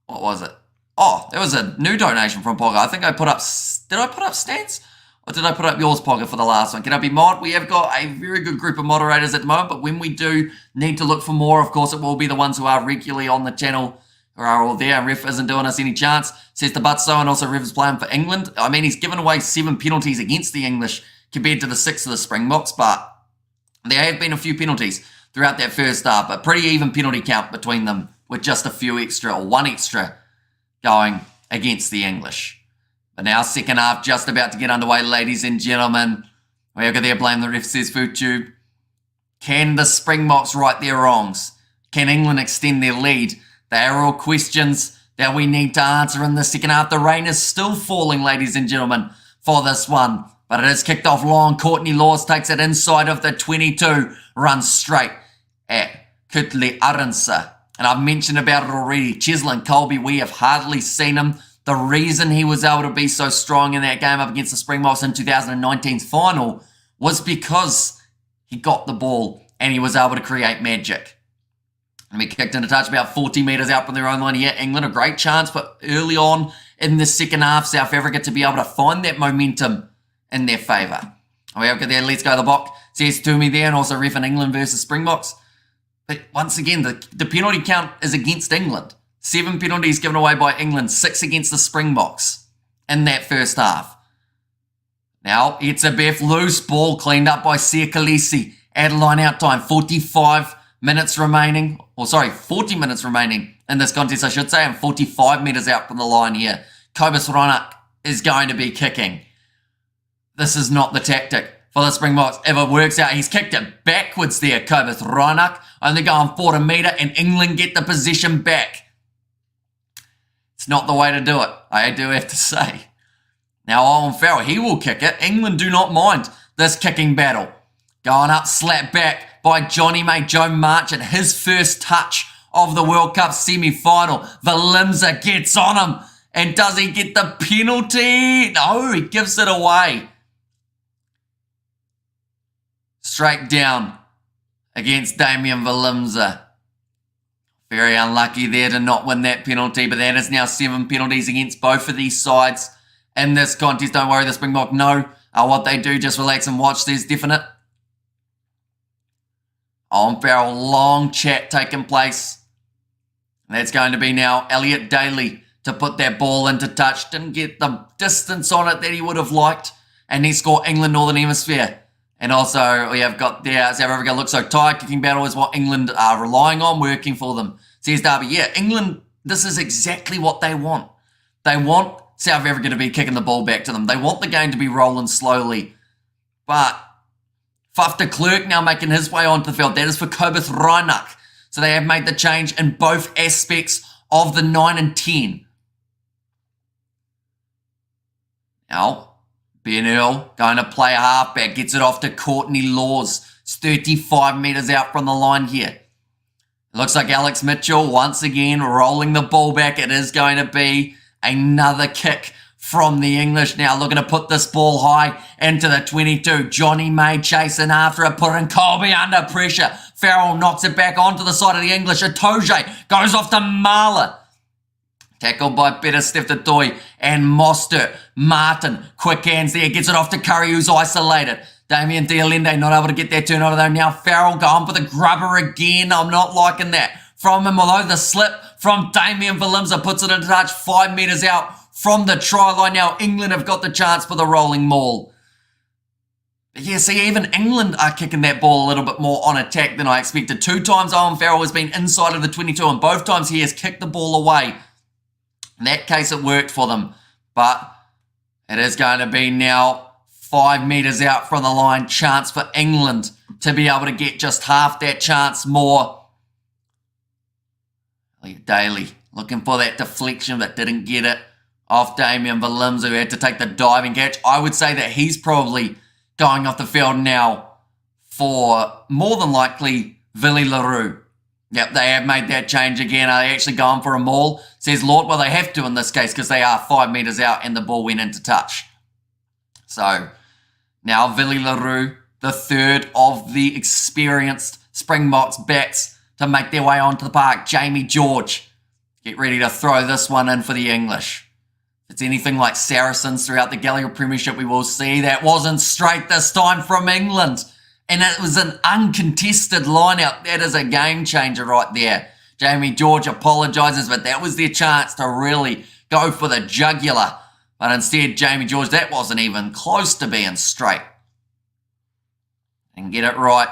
What was it? Oh, there was a new donation from Pogger. I think I put up... Did I put up Stans? Or did I put up yours, Pogger, for the last one? Can I be mod? We have got a very good group of moderators at the moment, but when we do need to look for more, of course, it will be the ones who are regularly on the channel who are all there. Ref isn't doing us any chance. Says the Butso, and also Ref is playing for England. I mean, he's given away 7 penalties against the English compared to the 6 of the Springboks, but there have been a few penalties throughout that first half, a pretty even penalty count between them with just a few extra, or 1 extra, going against the English. But now, second half just about to get underway, ladies and gentlemen. We are going to blame the ref, says FoodTube. Can the Springboks right their wrongs? Can England extend their lead? They are all questions that we need to answer in the second half. The rain is still falling, ladies and gentlemen, for this one. But it is kicked off long. Courtney Laws takes it inside of the 22. Runs straight at Kutle Aronsa. And I've mentioned about it already. Cheslin Colby, we have hardly seen him. The reason he was able to be so strong in that game up against the Springboks in 2019's final was because he got the ball and he was able to create magic. And we kicked in a touch about 40 metres out from their own line here. England, a great chance, but early on in the second half, South Africa to be able to find that momentum in their favour. We have got there, let's go the Bok, says to me there, and also ref in England versus Springboks. But once again, the penalty count is against England. 7 penalties given away by England, 6 against the Springboks in that first half. Now, it's a Beth loose ball cleaned up by Sia Khaleesi at line out time. 40 minutes remaining in this contest, I should say, and 45 metres out from the line here. Kobus Ronak is going to be kicking. This is not the tactic for the Springboks. If it works out, he's kicked it backwards there, Kobus Ronak. Only going 40 metre, and England get the possession back. It's not the way to do it, I do have to say. Now, Owen Farrell, he will kick it. England do not mind this kicking battle. Going up, slap back by Johnny May, Joe Marchant, his first touch of the World Cup semi-final. Willemse gets on him, And does he get the penalty? No, he gives it away. Straight down against Damien Willemse. Very unlucky there to not win that penalty, but that is now 7 penalties against both of these sides in this contest. Don't worry, the Springbok know what they do. Just relax and watch. There's definite. On Farrell, long chat taking place. That's going to be now Elliot Daly to put that ball into touch. Didn't get the distance on it that he would have liked. And he scored England Northern Hemisphere. And also we have got there, South Africa looks so tired. Kicking battle is what England are relying on, working for them. Says Darby, yeah, England, this is exactly what they want. They want South Africa to be kicking the ball back to them. They want the game to be rolling slowly. But Faf de Klerk now making his way onto the field. That is for Kobus Reinach. So they have made the change in both aspects of the 9 and 10. Now, Ben Earl going to play a halfback. Gets it off to Courtney Laws. It's 35 metres out from the line here. It looks like Alex Mitchell once again rolling the ball back. It is going to be another kick from the English now, looking to put this ball high into the 22. Johnny May chasing after it, putting Colby under pressure. Farrell knocks it back onto the side of the English. Itoje goes off to Marler. Tackled by Better Toy and Mostert. Martin, quick hands there, gets it off to Curry, who's isolated. Damien Dialende not able to get that turnover though. Now Farrell going for the grubber again. I'm not liking that from him, although the slip from Damien Willemse puts it into touch 5 metres out from the try line. Now England have got the chance for the rolling maul. But yeah, see, even England are kicking that ball a little bit more on attack than I expected. 2 times Owen Farrell has been inside of the 22 and both times he has kicked the ball away. In that case, it worked for them. But it is going to be now 5 metres out from the line. Chance for England to be able to get just half that chance more. Daly looking for that deflection but didn't get it off Damien Willemse, who had to take the diving catch. I would say that he's probably going off the field now for more than likely Willie LaRue. Yep, they have made that change again. Are they actually going for a maul? Says Lord. Well, they have to in this case because they are 5 metres out and the ball went into touch. So now Willie LaRue, the third of the experienced Springboks backs to make their way onto the park. Jamie George, get ready to throw this one in for the English. If it's anything like Saracens throughout the Gallagher Premiership, we will see that wasn't straight this time from England. And it was an uncontested line-out. That is a game changer right there. Jamie George apologises, but that was their chance to really go for the jugular. But instead, Jamie George, that wasn't even close to being straight. And get it right.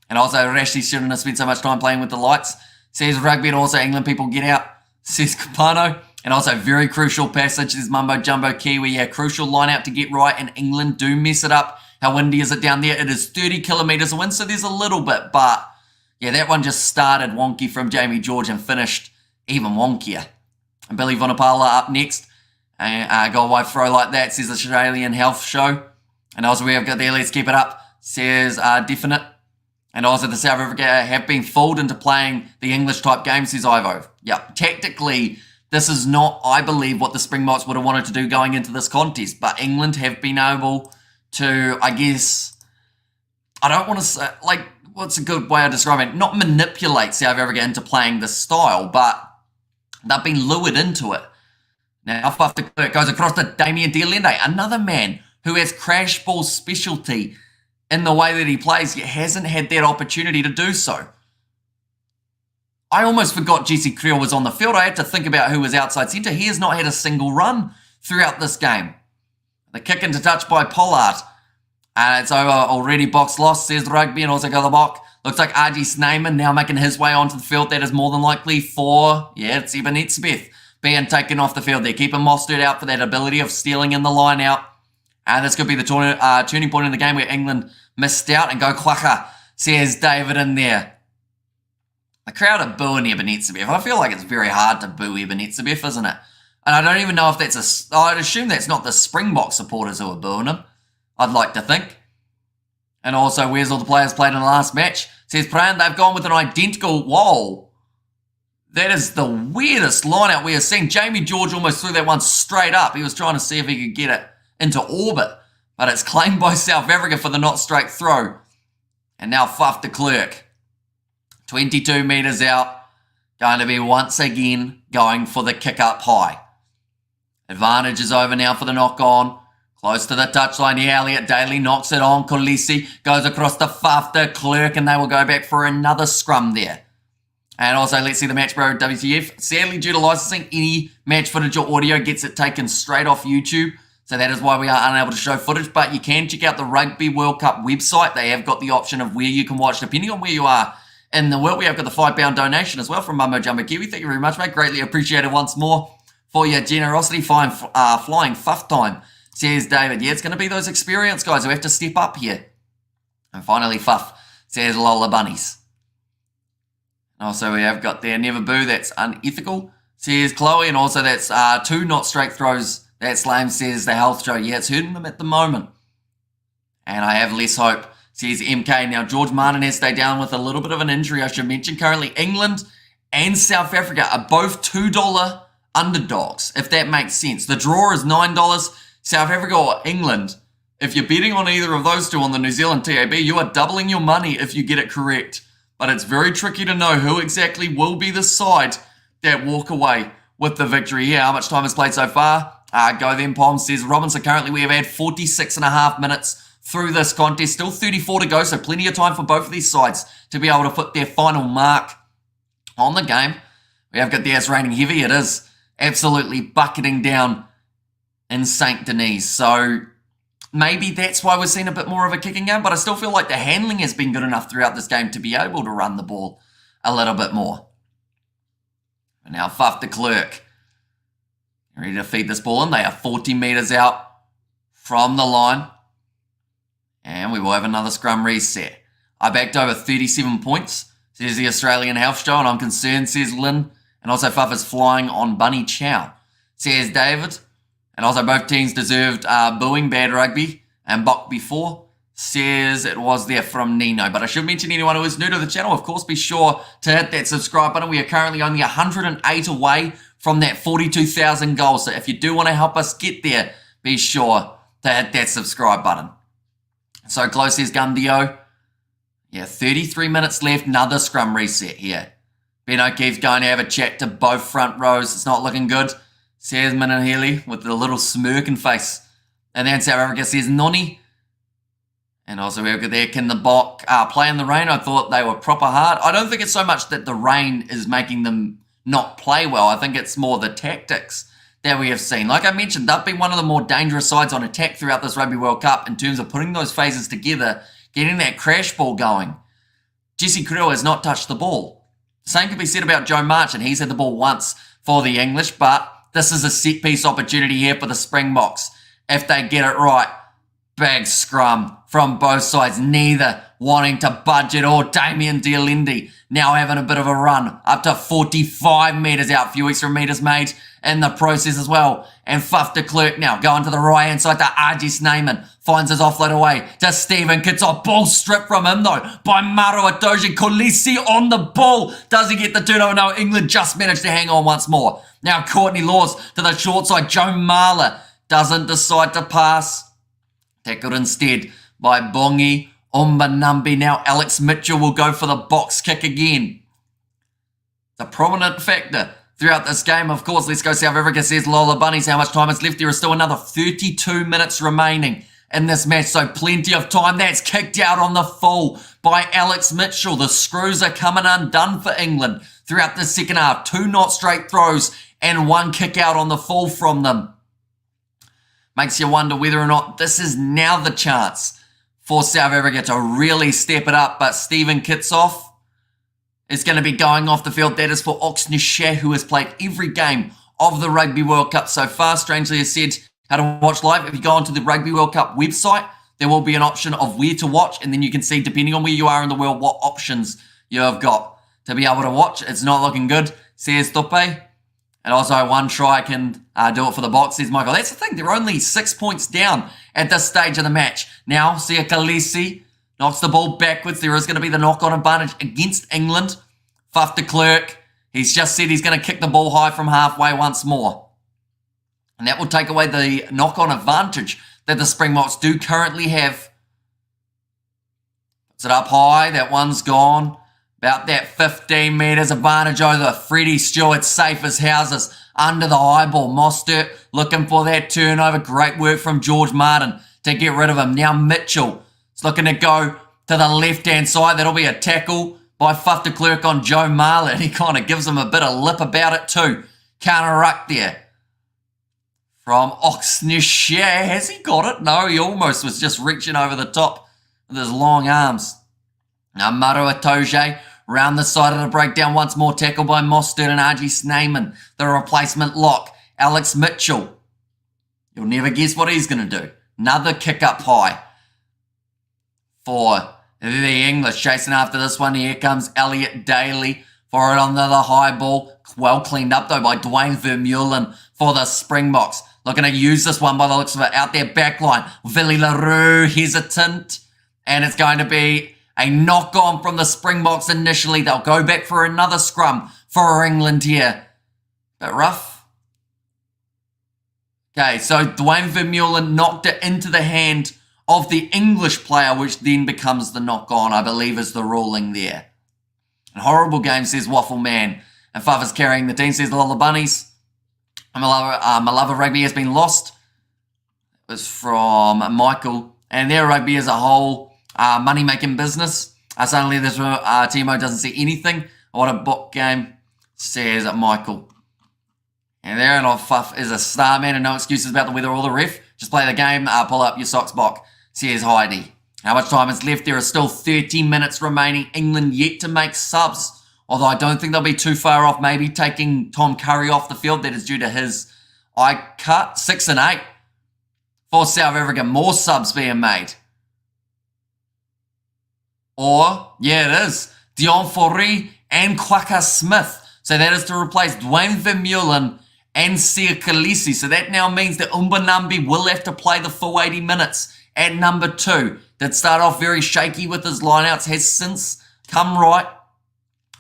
And also, Rashid shouldn't have spent so much time playing with the lights. Says Rugby and also England people get out. Says Capano. And also, very crucial passage. There's Mumbo Jumbo Kiwi. Yeah, crucial line out to get right. And England do mess it up. How windy is it down there? It is 30 kilometres of wind, so there's a little bit. But, yeah, that one just started wonky from Jamie George and finished even wonkier. And Billy Vunipola up next. Goal wide throw like that, says the Australian Health Show. And also we have got there, let's keep it up, says Definite. And also the South Africa have been fooled into playing the English type game, says Ivo. Yep, tactically, this is not, I believe, what the Springboks would have wanted to do going into this contest. But England have been able to, I guess, I don't want to say, like, what's a good way of describing it? Not manipulate South Africa into playing this style, but they've been lured into it. Now, Faf de Klerk goes across to Damien Dialende, another man who has crash ball specialty in the way that he plays, yet hasn't had that opportunity to do so. I almost forgot Jesse Creel was on the field. I had to think about who was outside centre. He has not had a single run throughout this game. The kick into touch by Pollard. And it's over already. Box lost, says Rugby, and also Galabok. Looks like RG Snyman now making his way onto the field. That is more than likely for, yeah, it's Eben Etzebeth being taken off the field there. Keeping Mostert out for that ability of stealing in the line out. And this could be the turning point in the game where England missed out. And go Kwaka, says David in there. The crowd are booing Eben Etzebeth. I feel like it's very hard to boo Eben Etzebeth, isn't it? And I don't even know if that's I'd assume that's not the Springbok supporters who are booing him. I'd like to think. And also, where's all the players played in the last match? Says Pran, they've gone with an identical, whoa. That is the weirdest line-out we have seen. Jamie George almost threw that one straight up. He was trying to see if he could get it into orbit. But it's claimed by South Africa for the not straight throw. And now Faf de Klerk. 22 metres out. Going to be once again going for the kick up high. Advantage is over now for the knock on. Close to the touchline here. Elliot Daly knocks it on. Kolisi goes across to Faf de Klerk. And they will go back for another scrum there. And also, let's see the match, bro. WTF. Sadly, due to licensing, any match footage or audio gets it taken straight off YouTube. So that is why we are unable to show footage. But you can check out the Rugby World Cup website. They have got the option of where you can watch, depending on where you are in the world. We have got the £5 donation as well from Mumbo Jumbo Kiwi. Thank you very much, mate. Greatly appreciated once more for your generosity. Flying fuff time, says David. Yeah, it's going to be those experienced guys who have to step up here. And finally, Fuff, says Lola Bunnies. Also, we have got there Never Boo, that's unethical, says Chloe, and also that's 2 not straight throws, that's lame, says the health show. Yeah, it's hurting them at the moment. And I have less hope, says MK. Now, George Martin has stayed down with a little bit of an injury, I should mention. Currently, England and South Africa are both $2 underdogs, if that makes sense. The draw is $9, South Africa or England. If you're betting on either of those two on the New Zealand TAB, you are doubling your money if you get it correct. But it's very tricky to know who exactly will be the side that walk away with the victory here. How much time has played so far? Go then, Palm, says Robinson. Currently, we have had 46.5 minutes through this contest. Still 34 to go, so plenty of time for both of these sides to be able to put their final mark on the game. We have got the it's raining heavy. It is absolutely bucketing down in St. Denis. So maybe that's why we're seeing a bit more of a kicking game, but I still feel like the handling has been good enough throughout this game to be able to run the ball a little bit more. And now Faf de Klerk ready to feed this ball in. They are 40 metres out from the line. And we will have another scrum reset. I backed over 37 points, says the Australian Health Show, and I'm concerned, says Lynn. And also Faf is flying on Bunny Chow, says David. And also both teams deserved booing bad rugby. And Bok before says it was there from Nino. But I should mention anyone who is new to the channel, of course, be sure to hit that subscribe button. We are currently only 108 away from that 42,000 goal. So if you do want to help us get there, be sure to hit that subscribe button. So close, says Gundio. Yeah, 33 minutes left. Another scrum reset here. Ben O'Keefe's going to have a chat to both front rows. It's not looking good, says Minahili with a little smirking face. And then South Africa says Noni. And also we've got there, can the Bok play in the rain? I thought they were proper hard. I don't think it's so much that the rain is making them not play well. I think it's more the tactics that we have seen. Like I mentioned, they've been one of the more dangerous sides on attack throughout this Rugby World Cup in terms of putting those phases together, getting that crash ball going. Jesse Kriel has not touched the ball. The same can be said about Joe March, and he's had the ball once for the English, but this is a set-piece opportunity here for the Springboks. If they get it right, big scrum from both sides, neither wanting to budge at all. Damien Dialendi now having a bit of a run, up to 45 metres out, a few extra metres made in the process as well. And Faf de Klerk now going to the right-hand side to Arjis Neyman. Finds his offload away to Stephen Kitsoff. Ball stripped from him though by Maro Atoji. Kolisi on the ball. Does he get the turnover? No, England just managed to hang on once more. Now Courtney Laws to the short side. Joe Marler doesn't decide to pass. Tackled instead by Bongi Umbanambi. Now Alex Mitchell will go for the box kick again. It's a prominent factor throughout this game. Of course, let's go South Africa, says Lola Bunnies. How much time is left? There is still another 32 minutes remaining in this match, so plenty of time. That's kicked out on the full by Alex Mitchell. The screws are coming undone for England throughout the second half. 2 not straight throws and 1 kick out on the full from them. Makes you wonder whether or not this is now the chance for South Africa to really step it up. But Stephen Kitsoff is going to be going off the field. That is for Oxnard, who has played every game of the Rugby World Cup so far. Strangely has said how to watch live. If you go onto the Rugby World Cup website, there will be an option of where to watch, and then you can see, depending on where you are in the world, what options you have got to be able to watch. It's not looking good, says Tope. And also 1 try can do it for the Boks, says Michael. That's the thing. They're only 6 points down at this stage of the match. Now, Sia Kalisi knocks the ball backwards. There is going to be the knock-on advantage against England. Faf de Klerk, He's just said he's going to kick the ball high from halfway once more. And that will take away the knock-on advantage that the Springboks do currently have. Puts it up high. That one's gone. About that 15 metres advantage over Freddie Stewart, safe as houses. Under the high ball. Mostert looking for that turnover. Great work from George Martin to get rid of him. Now Mitchell is looking to go to the left-hand side. That'll be a tackle by Faf de Klerk on Joe Marlin. He kind of gives him a bit of lip about it too. Counter ruck there from Oxnish. Yeah, has he got it? No, he almost was just reaching over the top with his long arms. Now Maru Atoje round the side of the breakdown once more. Tackle by Mostert and RG Snyman. The replacement lock. Alex Mitchell. You'll never guess what he's going to do. Another kick up high for the English. Chasing after this one. Here comes Elliot Daly for it on the high ball. Well cleaned up though by Dwayne Vermeulen for the Springboks. Looking to use this one by the looks of it out their back line. Willie LaRue hesitant. And it's going to be a knock-on from the Springboks initially. They'll go back for another scrum for England here. Bit rough. Okay, so Dwayne Vermeulen knocked it into the hand of the English player, which then becomes the knock-on, I believe is the ruling there. A horrible game, says Waffle Man. And Fava's carrying the team, says Lola Bunnies. My love of rugby has been lost. It was from Michael. And their rugby as a whole, money-making business. Suddenly this Timo doesn't see anything. What a book game, says Michael. And there, and Fuff is a star man and no excuses about the weather or the ref. Just play the game, pull up your socks box, says Heidi. How much time is left? There are still 30 minutes remaining. England yet to make subs. Although I don't think they'll be too far off. Maybe taking Tom Curry off the field. That is due to his eye cut. 6 and 8 for South Africa. More subs being made. Or, yeah, it is. Dion Foree and Kwaka Smith. So that is to replace Dwayne Vermeulen and Sia Khaleesi. So that now means that Umbanambi will have to play the full 80 minutes at number 2. Did start off very shaky with his lineouts. Has since come right.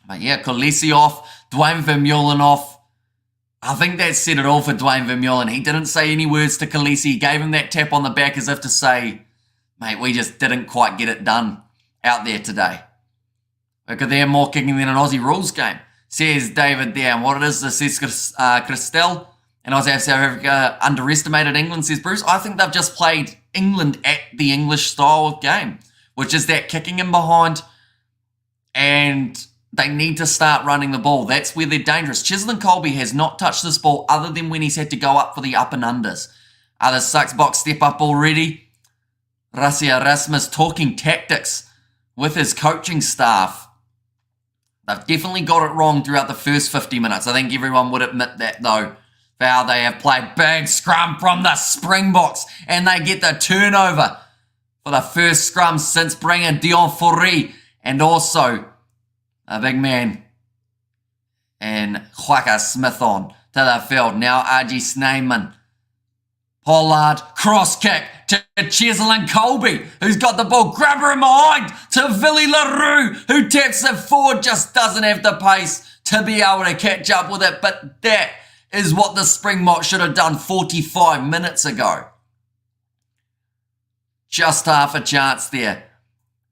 But yeah, Khaleesi off. Dwayne Vermeulen off. I think that said it all for Dwayne Vermeulen. He didn't say any words to Khaleesi. He gave him that tap on the back as if to say, mate, we just didn't quite get it done out there today. Look at them, more kicking than an Aussie rules game, says David there. And what it is, says Christelle. And Aussie South Africa underestimated England, says Bruce. I think they've just played England at the English style of game, which is that kicking in behind, and they need to start running the ball. That's where they're dangerous. Cheslin Colby has not touched this ball other than when he's had to go up for the up and unders. The Sucks box step up already. Rassi Erasmus talking tactics with his coaching staff. They've definitely got it wrong throughout the first 50 minutes. I think everyone would admit that, though. How they have played big scrum from the Springboks, and they get the turnover for the first scrum since bringing Dion Foree and also a big man and Kwaka Smith on to the field. Now RG Snyman. Pollard, cross kick to Cheslin Colby, who's got the ball. Grabber in behind to Willie LaRue, who taps it forward, just doesn't have the pace to be able to catch up with it. But that is what the Springboks should have done 45 minutes ago. Just half a chance there.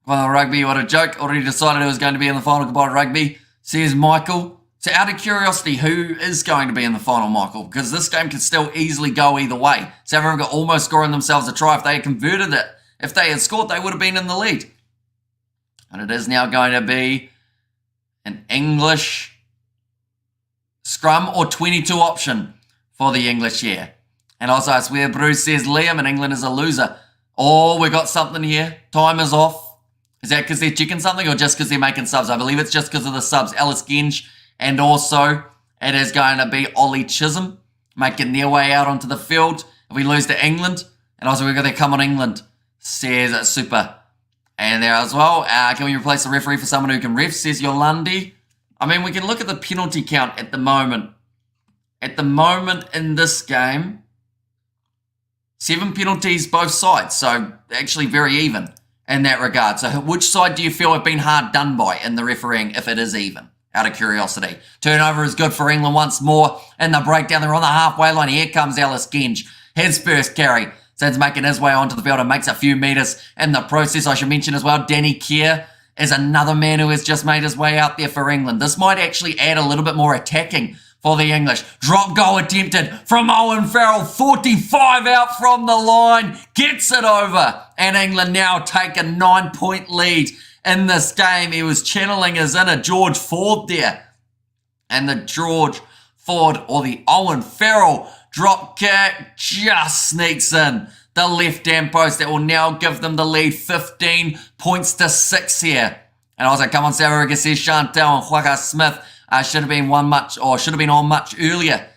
Well, rugby, what a joke. Already decided who was going to be in the final. Goodbye, rugby, says Michael. So out of curiosity, who is going to be in the final, Michael? Because this game could still easily go either way. South Africa almost scoring themselves a try. If they had converted it, if they had scored, they would have been in the lead. And it is now going to be an English scrum or 22 option for the English here. And also, I swear, Bruce says Liam and England is a loser. Oh, we got something here. Time is off. Is that because they're checking something or just because they're making subs? I believe it's just because of the subs. Ellis Genge. And also, it is going to be Ollie Chisholm making their way out onto the field if we lose to England. And also, we're going to come on England, says Super. And there as well, can we replace the referee for someone who can ref, says Yolandi. I mean, we can look at the penalty count at the moment. At the moment in this game, 7 penalties both sides. So, actually very even in that regard. So, which side do you feel have been hard done by in the refereeing if it is even? out of curiosity. Turnover is good for England once more. In the breakdown, they're on the halfway line. Here comes Ellis Genge. His first carry. Since making his way onto the field and makes a few metres in the process. I should mention as well, Danny Kerr is another man who has just made his way out there for England. This might actually add a little bit more attacking for the English. Drop goal attempted from Owen Farrell. 45 out from the line. Gets it over. And England now take a 9-point lead in this game. He was channeling his inner George Ford there. And the George Ford or the Owen Farrell drop kick just sneaks in the left-hand post. That will now give them the lead 15 points to 6 here. And also, come on, South Africa says Chantal and Huaka Smith should have been on much earlier.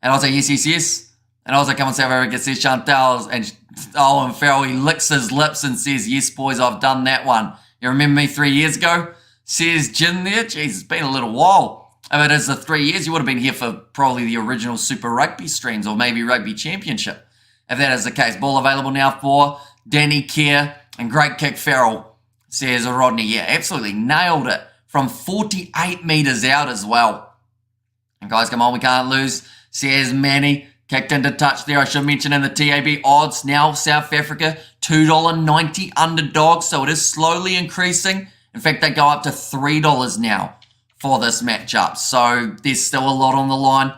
And also, yes. And also, come on, South Africa says Chantal and Owen Farrell. He licks his lips and says, yes, boys, I've done that one. You remember me 3 years ago? Says Jin there. Jeez, it's been a little while. If it is the 3 years, you would have been here for probably the original Super Rugby streams or maybe Rugby Championship. If that is the case. Ball available now for Danny Kerr and great kick Farrell, says Rodney. Yeah, absolutely nailed it from 48 metres out as well. And guys, come on, we can't lose, says Manny. Kicked into touch there. I should mention in the TAB odds now, South Africa, $2.90 underdog. So it is slowly increasing. In fact, they go up to $3 now for this matchup. So there's still a lot on the line.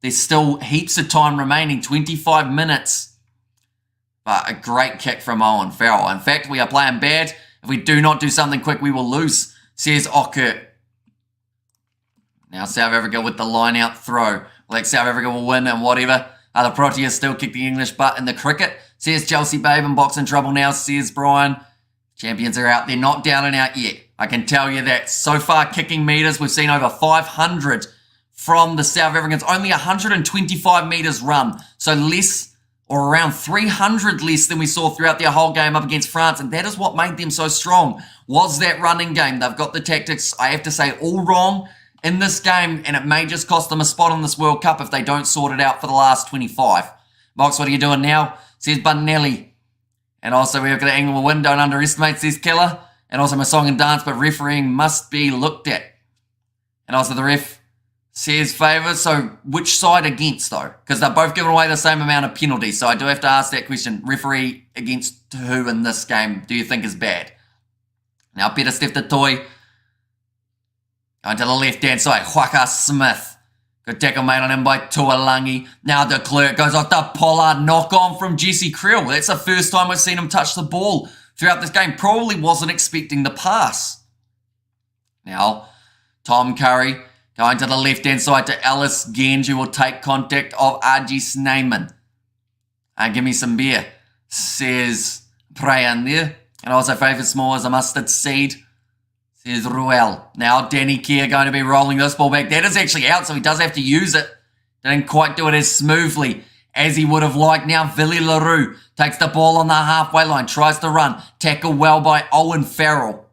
There's still heaps of time remaining, 25 minutes. But a great kick from Owen Farrell. In fact, we are playing bad. If we do not do something quick, we will lose, says Ockert. Now South Africa with the line out throw. Like South Africa will win and whatever. The Proteas still kick the English butt in the cricket, says Chelsea Babe, and box in trouble now, says Brian. Champions are out. They're not down and out yet. I can tell you that. So far, kicking metres, we've seen over 500 from the South Africans. Only 125 metres run. So less or around 300 less than we saw throughout their whole game up against France. And that is what made them so strong, was that running game. They've got the tactics, I have to say, all wrong in this game. And it may just cost them a spot in this World Cup if they don't sort it out for the last 25. Box, what are you doing now? Says Bunelli. And also, we've got an England will win. Don't underestimate, says Keller. And also, my song and dance, but refereeing must be looked at. And also, the ref says favour. So, which side against, though? Because they're both giving away the same amount of penalties. So, I do have to ask that question. Referee against who in this game do you think is bad? Now, Peter Steph the Toy. Going to the left-hand side. Huaka Smith. Good tackle made on him by Tuolangi. Now de Klerk goes off to Pollard. Knock on from Jesse Creel. That's the first time we've seen him touch the ball throughout this game. Probably wasn't expecting the pass. Now, Tom Curry going to the left-hand side to Ellis Genge, who will take contact of R.G. Snyman. Give me some beer, says Prayan there. And also favour small as a mustard seed, says Ruel. Now Danny Kerr going to be rolling this ball back. That is actually out, so he does have to use it. Didn't quite do it as smoothly as he would have liked. Now Villy LaRue takes the ball on the halfway line, tries to run. Tackle well by Owen Farrell.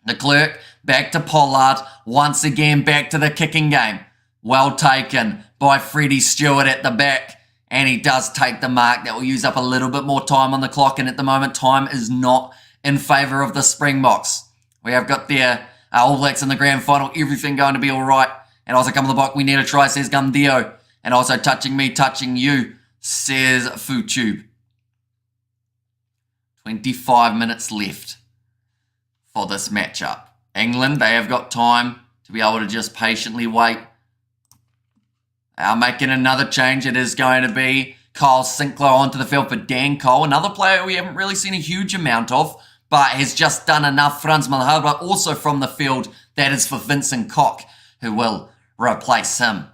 De Klerk back to Pollard. Once again back to the kicking game. Well taken by Freddie Stewart at the back. And he does take the mark. That will use up a little bit more time on the clock. And at the moment, time is not in favour of the Springboks. We have got their All Blacks in the grand final. Everything going to be all right. And also come on the block. We need a try, says Gumdio. And also touching me, touching you, says Futube. 25 minutes left for this matchup. England, they have got time to be able to just patiently wait. They are making another change. It is going to be Kyle Sinclair onto the field for Dan Cole. Another player we haven't really seen a huge amount of, but has just done enough. Franz Malherbe also from the field. That is for Vincent Koch, who will replace him.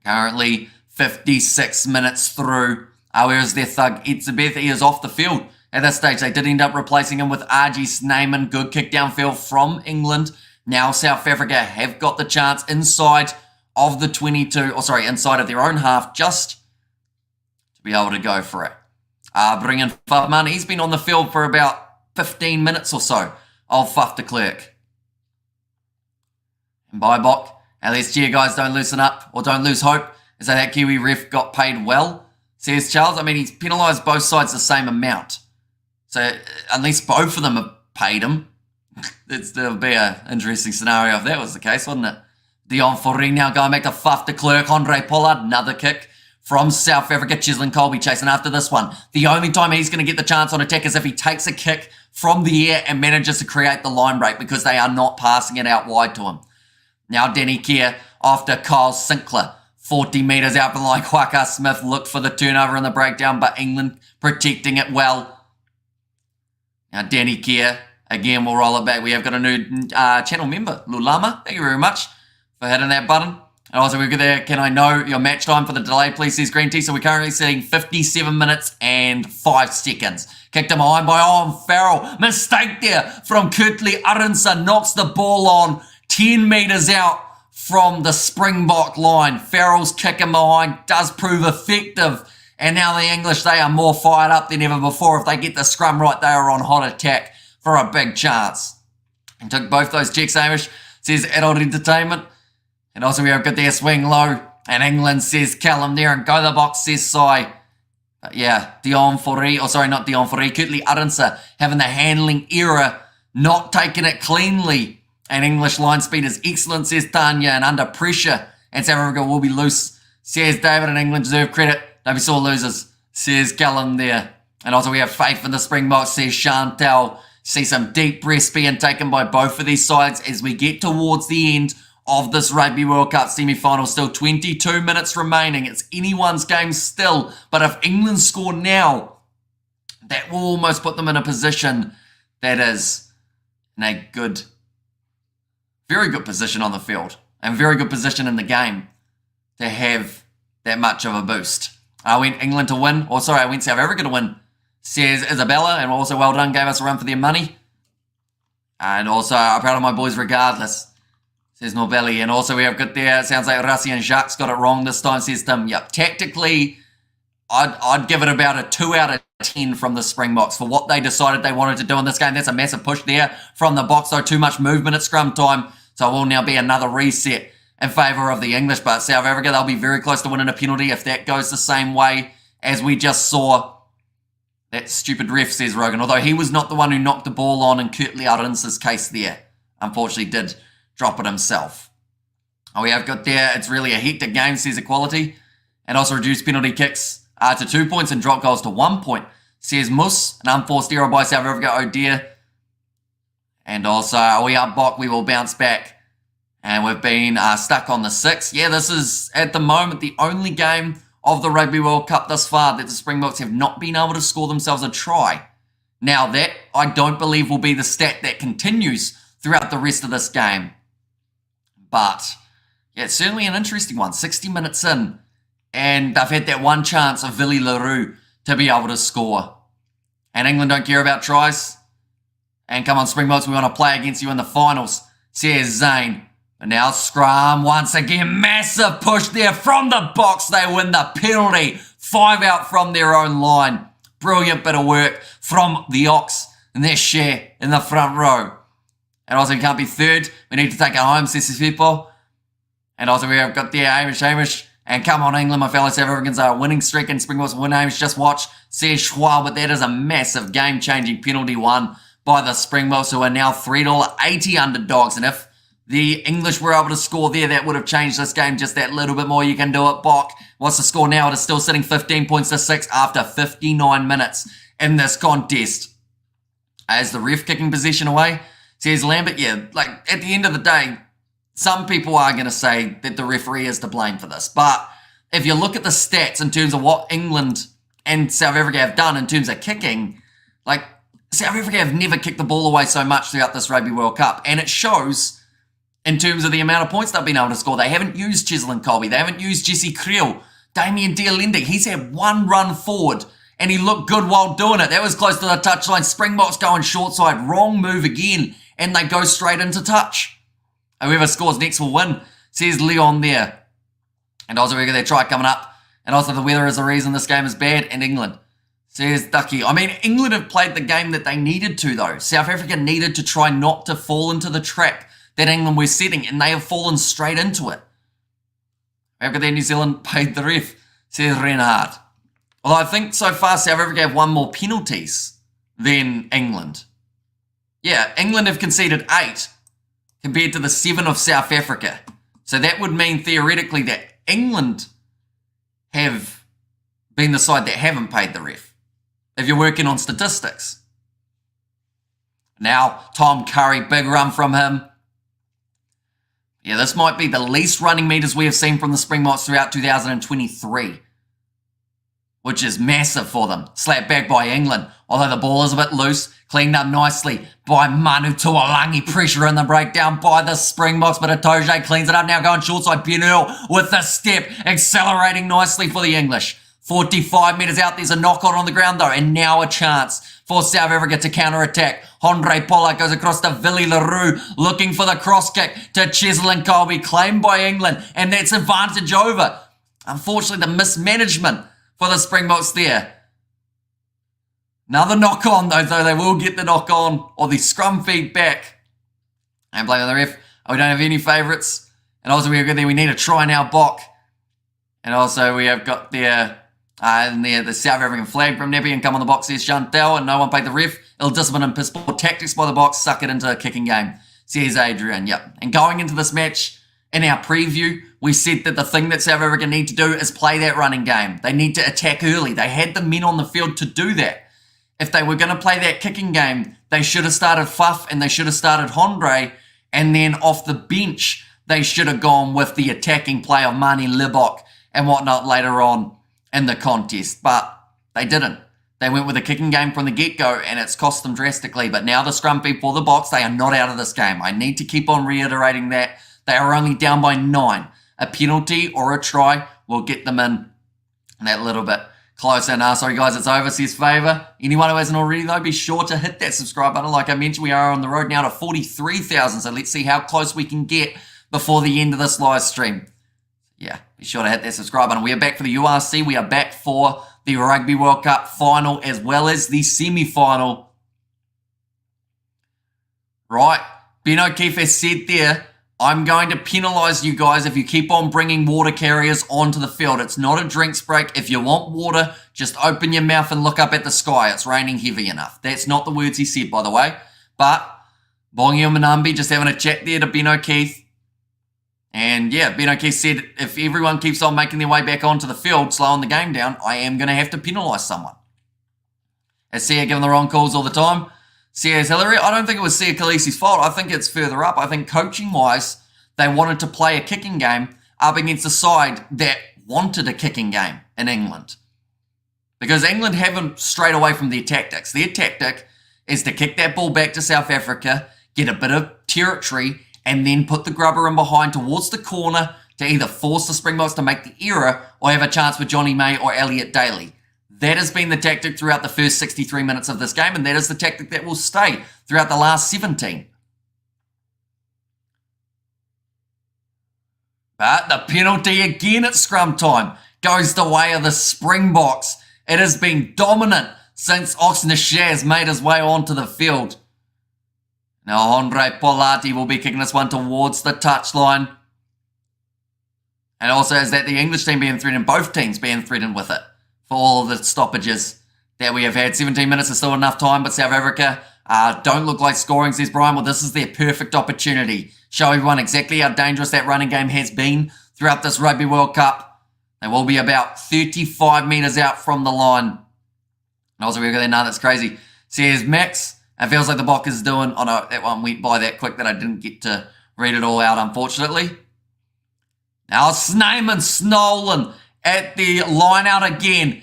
Currently 56 minutes through. Whereas their thug Etzebeth, he is off the field. At this stage, they did end up replacing him with R.G. Snyman. Good kick downfield from England. Now South Africa have got the chance inside of the 22, inside of their own half, just to be able to go for it. Bring in Fafman. He's been on the field for about 15 minutes or so of Faf de Klerk. And Bybok, LSG guys, don't loosen up or don't lose hope. Is that Kiwi ref got paid well, says Charles. I mean, he's penalised both sides the same amount. So unless both of them have paid him, It'd be an interesting scenario if that was the case, wouldn't it? Dion Fourie now going back to Faf de Klerk. Andre Pollard, another kick from South Africa. Cheslin Colby chasing after this one. The only time he's going to get the chance on attack is if he takes a kick from the air and manages to create the line break, because they are not passing it out wide to him. Now Danny Kerr after Kyle Sinclair. 40 metres out from the line. Waka Smith looked for the turnover and the breakdown, but England protecting it well. Now Danny Kerr, again, we'll roll it back. We have got a new channel member, Lulama. Thank you very much for hitting that button. And also, we've got there, can I know your match time for the delay, please, says Green Tea. So we're currently sitting 57 minutes and 5 seconds. Kicked him behind by Owen Farrell. Mistake there from Kurtley Arunsa. Knocks the ball on 10 metres out from the Springbok line. Farrell's kicking behind does prove effective. And now the English, they are more fired up than ever before. If they get the scrum right, they are on hot attack for a big chance. And took both those checks, Hamish, says Adult Entertainment. And also we have got their swing low. And England, says Callum there. And go the box, says Sai. But yeah, Dion Fourie, or sorry, not Dion Fourie, Kurtley Arunsa having the handling error, not taking it cleanly. And English line speed is excellent, says Tanya, and under pressure. And South Africa will be loose, says David, and England deserve credit. Don't be sore losers, says Callum there. And also we have faith in the Springboks, says Chantal. See some deep breaths being taken by both of these sides as we get towards the end of this Rugby World Cup semi-final. Still 22 minutes remaining. It's anyone's game still. But if England score now, that will almost put them in a position that is in a good, very good position on the field and very good position in the game to have that much of a boost. I went England to win, or sorry, I went South Africa to win, says Isabella, and also well done, gave us a run for their money. And also, I'm proud of my boys regardless, says Norbelli. And also we have got there, it sounds like Rassi and Jacques got it wrong this time, says Tim. Yep, tactically, I'd give it about a 2 out of 10 from the Springboks for what they decided they wanted to do in this game. That's a massive push there from the box, though. Too much movement at scrum time. So it will now be another reset in favour of the English. But South Africa, they'll be very close to winning a penalty if that goes the same way as we just saw. That stupid ref, says Rogan. Although he was not the one who knocked the ball on in Kurtley Arunsa's case there. Unfortunately, did drop it himself. We have got there, it's really a hectic game, says Equality. And also reduced penalty kicks to 2 points and drop goals to 1 point, says Mus. An unforced error by South Africa, oh dear. And also, are we up Bok? We will bounce back. And we've been stuck on the 6. Yeah, this is, at the moment, the only game of the Rugby World Cup thus far that the Springboks have not been able to score themselves a try. Now, that, I don't believe, will be the stat that continues throughout the rest of this game. But, yeah, it's certainly an interesting one. 60 minutes in, and they've had that one chance of Villy LaRue to be able to score. And England don't care about tries. And come on, Springboks, we want to play against you in the finals, says Zane. And now scrum once again. Massive push there from the box. They win the penalty. 5 out from their own line. Brilliant bit of work from the Ox and their share in the front row. And also, we can't be third. We need to take it home, says people. And also, we have got there Hamish. And come on, England, my fellow South Africans are a winning streak. And Springboks win, Hamish. Just watch, says Schwab. But that is a massive game-changing penalty won by the Springboks, who are now $3.80 underdogs. And if the English were able to score there, that would have changed this game just that little bit more. You can do it, Bok. What's the score now? It is still sitting 15 points to 6 after 59 minutes in this contest. As the ref kicking possession away, says Lambert. Yeah, like at the end of the day, some people are going to say that the referee is to blame for this. But if you look at the stats in terms of what England and South Africa have done in terms of kicking, like South Africa have never kicked the ball away so much throughout this Rugby World Cup. And it shows in terms of the amount of points they've been able to score. They haven't used Cheslin Colby. They haven't used Jesse Creel. Damien Dealende, he's had one run forward and he looked good while doing it. That was close to the touchline. Springboks going short side. Wrong move again. And they go straight into touch. Whoever scores next will win, says Leon there. And also we got their try coming up. And also the weather is the reason this game is bad in England, says Ducky. I mean, England have played the game that they needed to, though. South Africa needed to try not to fall into the trap that England were setting, and they have fallen straight into it. Africa there, New Zealand paid the ref, says Reinhardt. Although I think so far South Africa have won more penalties than England. Yeah, England have conceded 8 compared to the 7 of South Africa. So that would mean theoretically that England have been the side that haven't paid the ref, if you're working on statistics. Now, Tom Curry, big run from him. Yeah, this might be the least running meters we have seen from the Springboks throughout 2023, which is massive for them. Slapped back by England, although the ball is a bit loose. Cleaned up nicely by Manu Tuolangi. Pressure in the breakdown by the Springboks, but Atoje cleans it up now, going short side. Benil with the step, accelerating nicely for the English. 45 metres out, there's a knock-on the ground though, and now a chance for South Africa to counter-attack. Andre Pollard goes across to Willie Leroux, looking for the cross-kick to Cheslin Colby, claimed by England, and that's advantage over. Unfortunately, the mismanagement for the Springboks there. Another knock-on though, they will get the knock-on, or the scrum feedback. And blame the ref. We don't have any favourites. And also we need a try now, Bok. And also we have got the South African flag from Neppy, and come on the box, says Chantel, and no one paid the ref. Ill-discipline and piss poor tactics by the box, suck it into a kicking game, says Adrian. Yep. And going into this match, in our preview, we said that the thing that South Africa need to do is play that running game. They need to attack early. They had the men on the field to do that. If they were going to play that kicking game, they should have started Faf and they should have started Hondre, and then off the bench, they should have gone with the attacking play of Mani Libok and whatnot later on in the contest. But they didn't. They went with a kicking game from the get-go, and it's cost them drastically. But now the scrum people, the box, they are not out of this game. I need to keep on reiterating that. They are only down by 9. A penalty or a try will get them in that little bit closer. Now, sorry guys, it's over, says Favour. Anyone who hasn't already though, be sure to hit that subscribe button. Like I mentioned, we are on the road now to 43,000, so let's see how close we can get before the end of this live stream. Yeah, be sure to hit that subscribe button. We are back for the URC. We are back for the Rugby World Cup final as well as the semi-final. Right, Ben O'Keefe has said there, I'm going to penalise you guys if you keep on bringing water carriers onto the field. It's not a drinks break. If you want water, just open your mouth and look up at the sky. It's raining heavy enough. That's not the words he said, by the way. But Bongi Manambi just having a chat there to Ben O'Keefe. And yeah, Ben O'Keefe said, if everyone keeps on making their way back onto the field, slowing the game down, I am going to have to penalise someone. Is Sia giving the wrong calls all the time? Sia's Hillary, I don't think it was Sia Khaleesi's fault. I think it's further up. I think coaching-wise, they wanted to play a kicking game up against a side that wanted a kicking game in England. Because England haven't strayed away from their tactics. Their tactic is to kick that ball back to South Africa, get a bit of territory, and then put the grubber in behind towards the corner to either force the Springboks to make the error or have a chance with Johnny May or Elliot Daly. That has been the tactic throughout the first 63 minutes of this game, and that is the tactic that will stay throughout the last 17. But the penalty again at scrum time goes the way of the Springboks. It has been dominant since Oxnashaz made his way onto the field. Now Andre Polati will be kicking this one towards the touchline. And also is that the English team being threatened, both teams being threatened with it for all of the stoppages that we have had. 17 minutes is still enough time, but South Africa don't look like scoring, says Brian. Well, this is their perfect opportunity. Show everyone exactly how dangerous that running game has been throughout this Rugby World Cup. They will be about 35 metres out from the line. And also, we've got that now, that's crazy. Says Max, it feels like the Bok is doing, oh no, that one went by that quick that I didn't get to read it all out, unfortunately. Now, Sneyman Snolan at the line out again.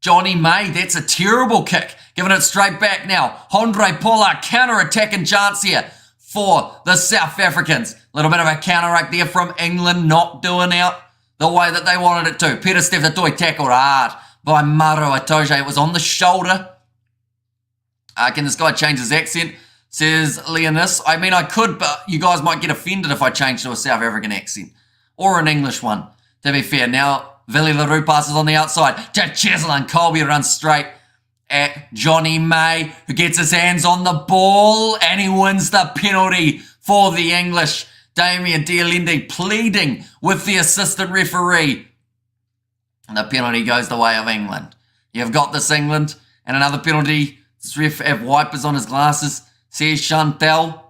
Johnny May, that's a terrible kick. Giving it straight back now. Andre Pollard, counter-attacking chance here for the South Africans. A little bit of a counteract there from England, not doing out the way that they wanted it to. Peter Stephatoi tackled hard by Maro Atoje. It was on the shoulder. Can this guy change his accent? Says Leonis. I mean, I could, but you guys might get offended if I change to a South African accent. Or an English one, to be fair. Now, Willie Leroux passes on the outside to Cheslin. Colby runs straight at Johnny May, who gets his hands on the ball, and he wins the penalty for the English. Damien Dialende pleading with the assistant referee. And the penalty goes the way of England. You've got this, England, and another penalty. This ref have wipers on his glasses. says Chantel.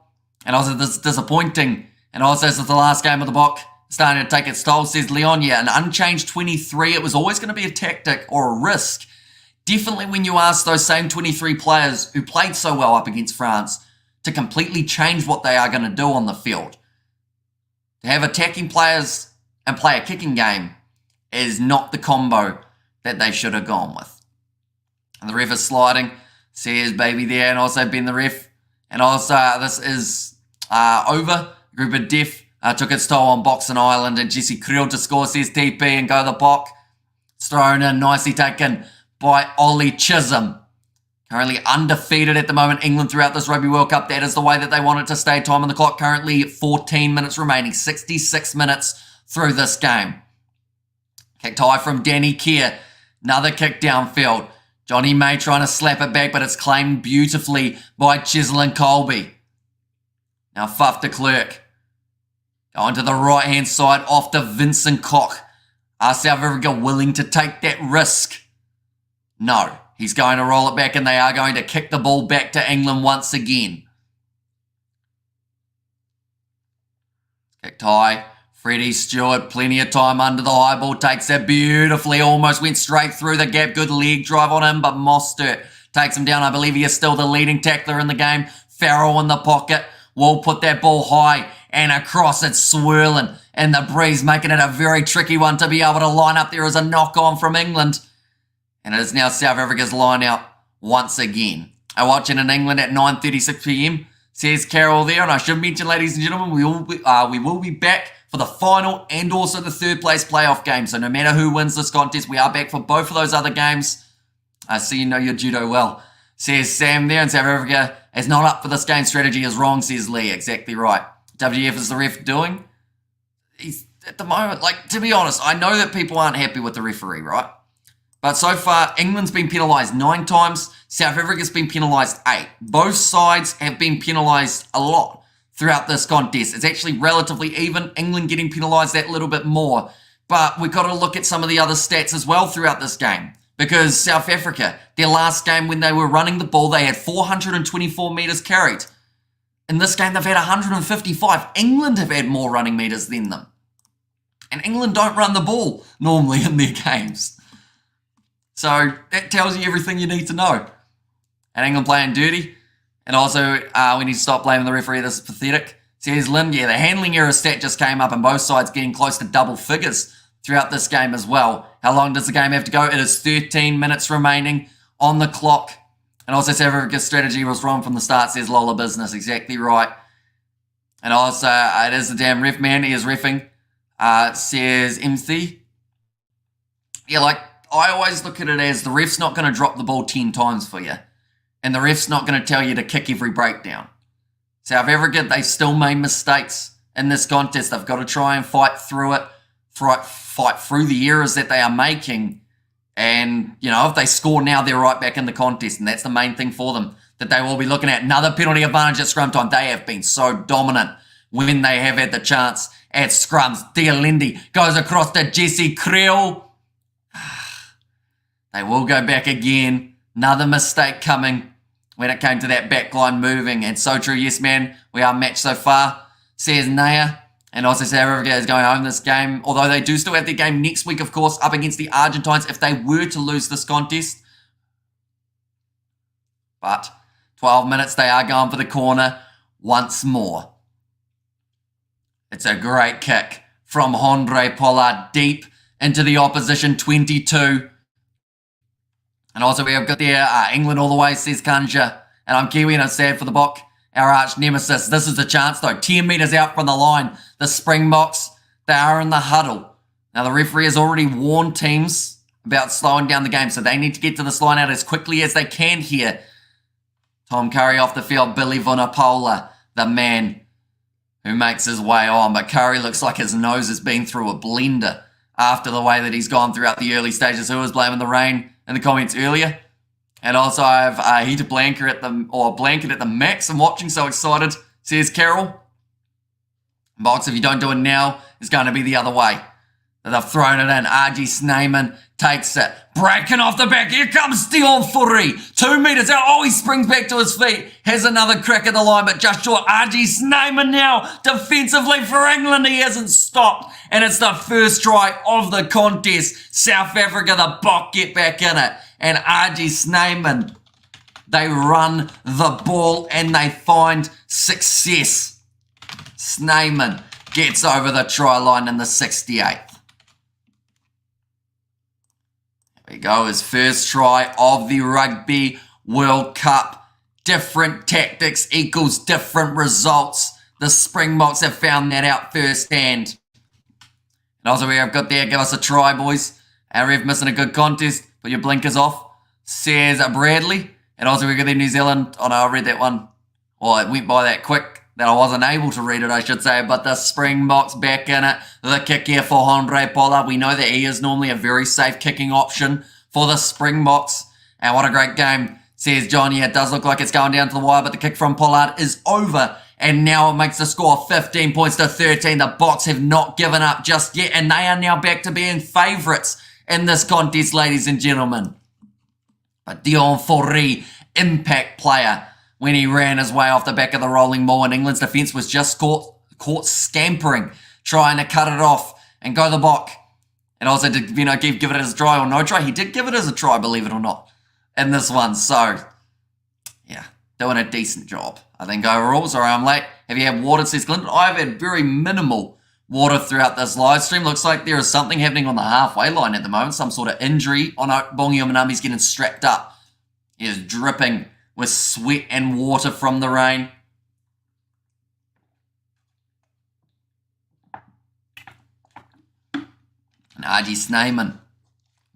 And also, this is disappointing. And also, this is the last game of the block. Starting to take its toll, says Leon. Yeah, an unchanged 23. It was always going to be a tactic or a risk. Definitely when you ask those same 23 players who played so well up against France to completely change what they are going to do on the field. To have attacking players and play a kicking game is not the combo that they should have gone with. And the ref is sliding, says Baby there, and also Ben the ref. And also, this is over. Group of Deaf took its toll on Boxing Island, and Jesse Creel to score, says TP, and go the Pock. It's thrown in, nicely taken by Ollie Chisholm. Currently undefeated at the moment, England throughout this Rugby World Cup. That is the way that they want it to stay. Time on the clock, currently 14 minutes remaining, 66 minutes through this game. Kicked high from Danny Kerr. Another kick downfield. Johnny May trying to slap it back, but it's claimed beautifully by Cheslin Colby. Now Faf de Klerk. Going to the right-hand side off to Vincent Koch. Are South Africa willing to take that risk? No. He's going to roll it back, and they are going to kick the ball back to England once again. Kicked high. Freddie Stewart, plenty of time under the high ball, takes it beautifully, almost went straight through the gap. Good leg drive on him, but Mostert takes him down. I believe he is still the leading tackler in the game. Farrell in the pocket, will put that ball high and across. It's swirling in the breeze, making it a very tricky one to be able to line up. There is a knock on from England, and it is now South Africa's line out once again. I'm watching in England at 9:36 p.m. Says Carol there, and I should mention, ladies and gentlemen, we will be back for the final and also the third place playoff game. So no matter who wins this contest, we are back for both of those other games. I see you know your judo well. Says Sam there, and South Africa is not up for this game. Strategy is wrong, says Lee. Exactly right. WF is the ref doing? He's at the moment, like, to be honest, I know that people aren't happy with the referee, right? But so far, England's been penalised 9 times. South Africa's been penalised 8. Both sides have been penalised a lot throughout this contest. It's actually relatively even. England getting penalised that little bit more. But we've got to look at some of the other stats as well throughout this game. Because South Africa, their last game when they were running the ball, they had 424 metres carried. In this game, they've had 155. England have had more running metres than them. And England don't run the ball normally in their games. So that tells you everything you need to know. And England playing dirty. And also, we need to stop blaming the referee. This is pathetic. Says Lynn, yeah, the handling error stat just came up, and both sides getting close to double figures throughout this game as well. How long does the game have to go? It is 13 minutes remaining on the clock. And also, South Africa's strategy was wrong from the start, says Lola Business. Exactly right. And also, it is the damn ref man. He is reffing. Says MC. Yeah, like, I always look at it as the ref's not going to drop the ball 10 times for you. And the ref's not going to tell you to kick every breakdown. South Africa, they still made mistakes in this contest. They've got to try and fight through it, fight through the errors that they are making. And, you know, if they score now, they're right back in the contest. And that's the main thing for them that they will be looking at. Another penalty advantage at scrum time. They have been so dominant when they have had the chance at scrums. Dialendi goes across to Jesse Creel. They will go back again. Another mistake coming when it came to that backline moving. And so true, yes, man. We are matched so far, says Naya. And also South Africa is going home this game. Although they do still have their game next week, of course, up against the Argentines if they were to lose this contest. But 12 minutes, they are going for the corner once more. It's a great kick from Andre Pollard deep into the opposition 22. And also we have got there England all the way, says Kanja. And I'm Kiwi and I'm sad for the Bok, our arch nemesis. This is the chance though. 10 metres out from the line. The Springboks, they are in the huddle. Now the referee has already warned teams about slowing down the game. So they need to get to this line out as quickly as they can here. Tom Curry off the field. Billy Vunipola, the man who makes his way on. But Curry looks like his nose has been through a blender after the way that he's gone throughout the early stages. Who was blaming the rain in the comments earlier? And also I have a heated blanket at the max. I'm watching, so excited, says Carol. Box, if you don't do it now, it's going to be the other way. They've thrown it in. RG Snyman takes it. Breaking off the back. Here comes Dion Furry. 2 metres out. Oh, he springs back to his feet. Has another crack at the line, but just short. RG Snyman now defensively for England. He hasn't stopped. And it's the first try of the contest. South Africa, the Bok get back in it. And RG Snyman, they run the ball and they find success. Snyman gets over the try line in the 68th. There we go, his first try of the Rugby World Cup. Different tactics equals different results. The Springboks have found that out firsthand. And also we have got there, give us a try, boys. Our ref missing a good contest. Put your blinkers off, says Bradley. And also we got the New Zealand. Oh no, I read that one. Well, it went by that quick that I wasn't able to read it, I should say. But the Springboks back in it. The kick here for Handré Pollard. We know that he is normally a very safe kicking option for the Springboks. And what a great game, says John. Yeah, it does look like it's going down to the wire, but the kick from Pollard is over. And now it makes the score 15 points to 13. The Boks have not given up just yet. And they are now back to being favourites in this contest, ladies and gentlemen. But Dion Fourie, impact player, when he ran his way off the back of the rolling ball, and England's defence was just caught scampering, trying to cut it off and go the Bok. And also did, give it as a try or no try. He did give it as a try, believe it or not, in this one. So, yeah, doing a decent job, I think, overall. Sorry, I'm late. Have you had water, says Clinton? I've had very minimal water throughout this live stream. Looks like there is something happening on the halfway line at the moment. Some sort of injury. Oh no, Bongi Omanami's getting strapped up. He is dripping with sweat and water from the rain. And RG Snyman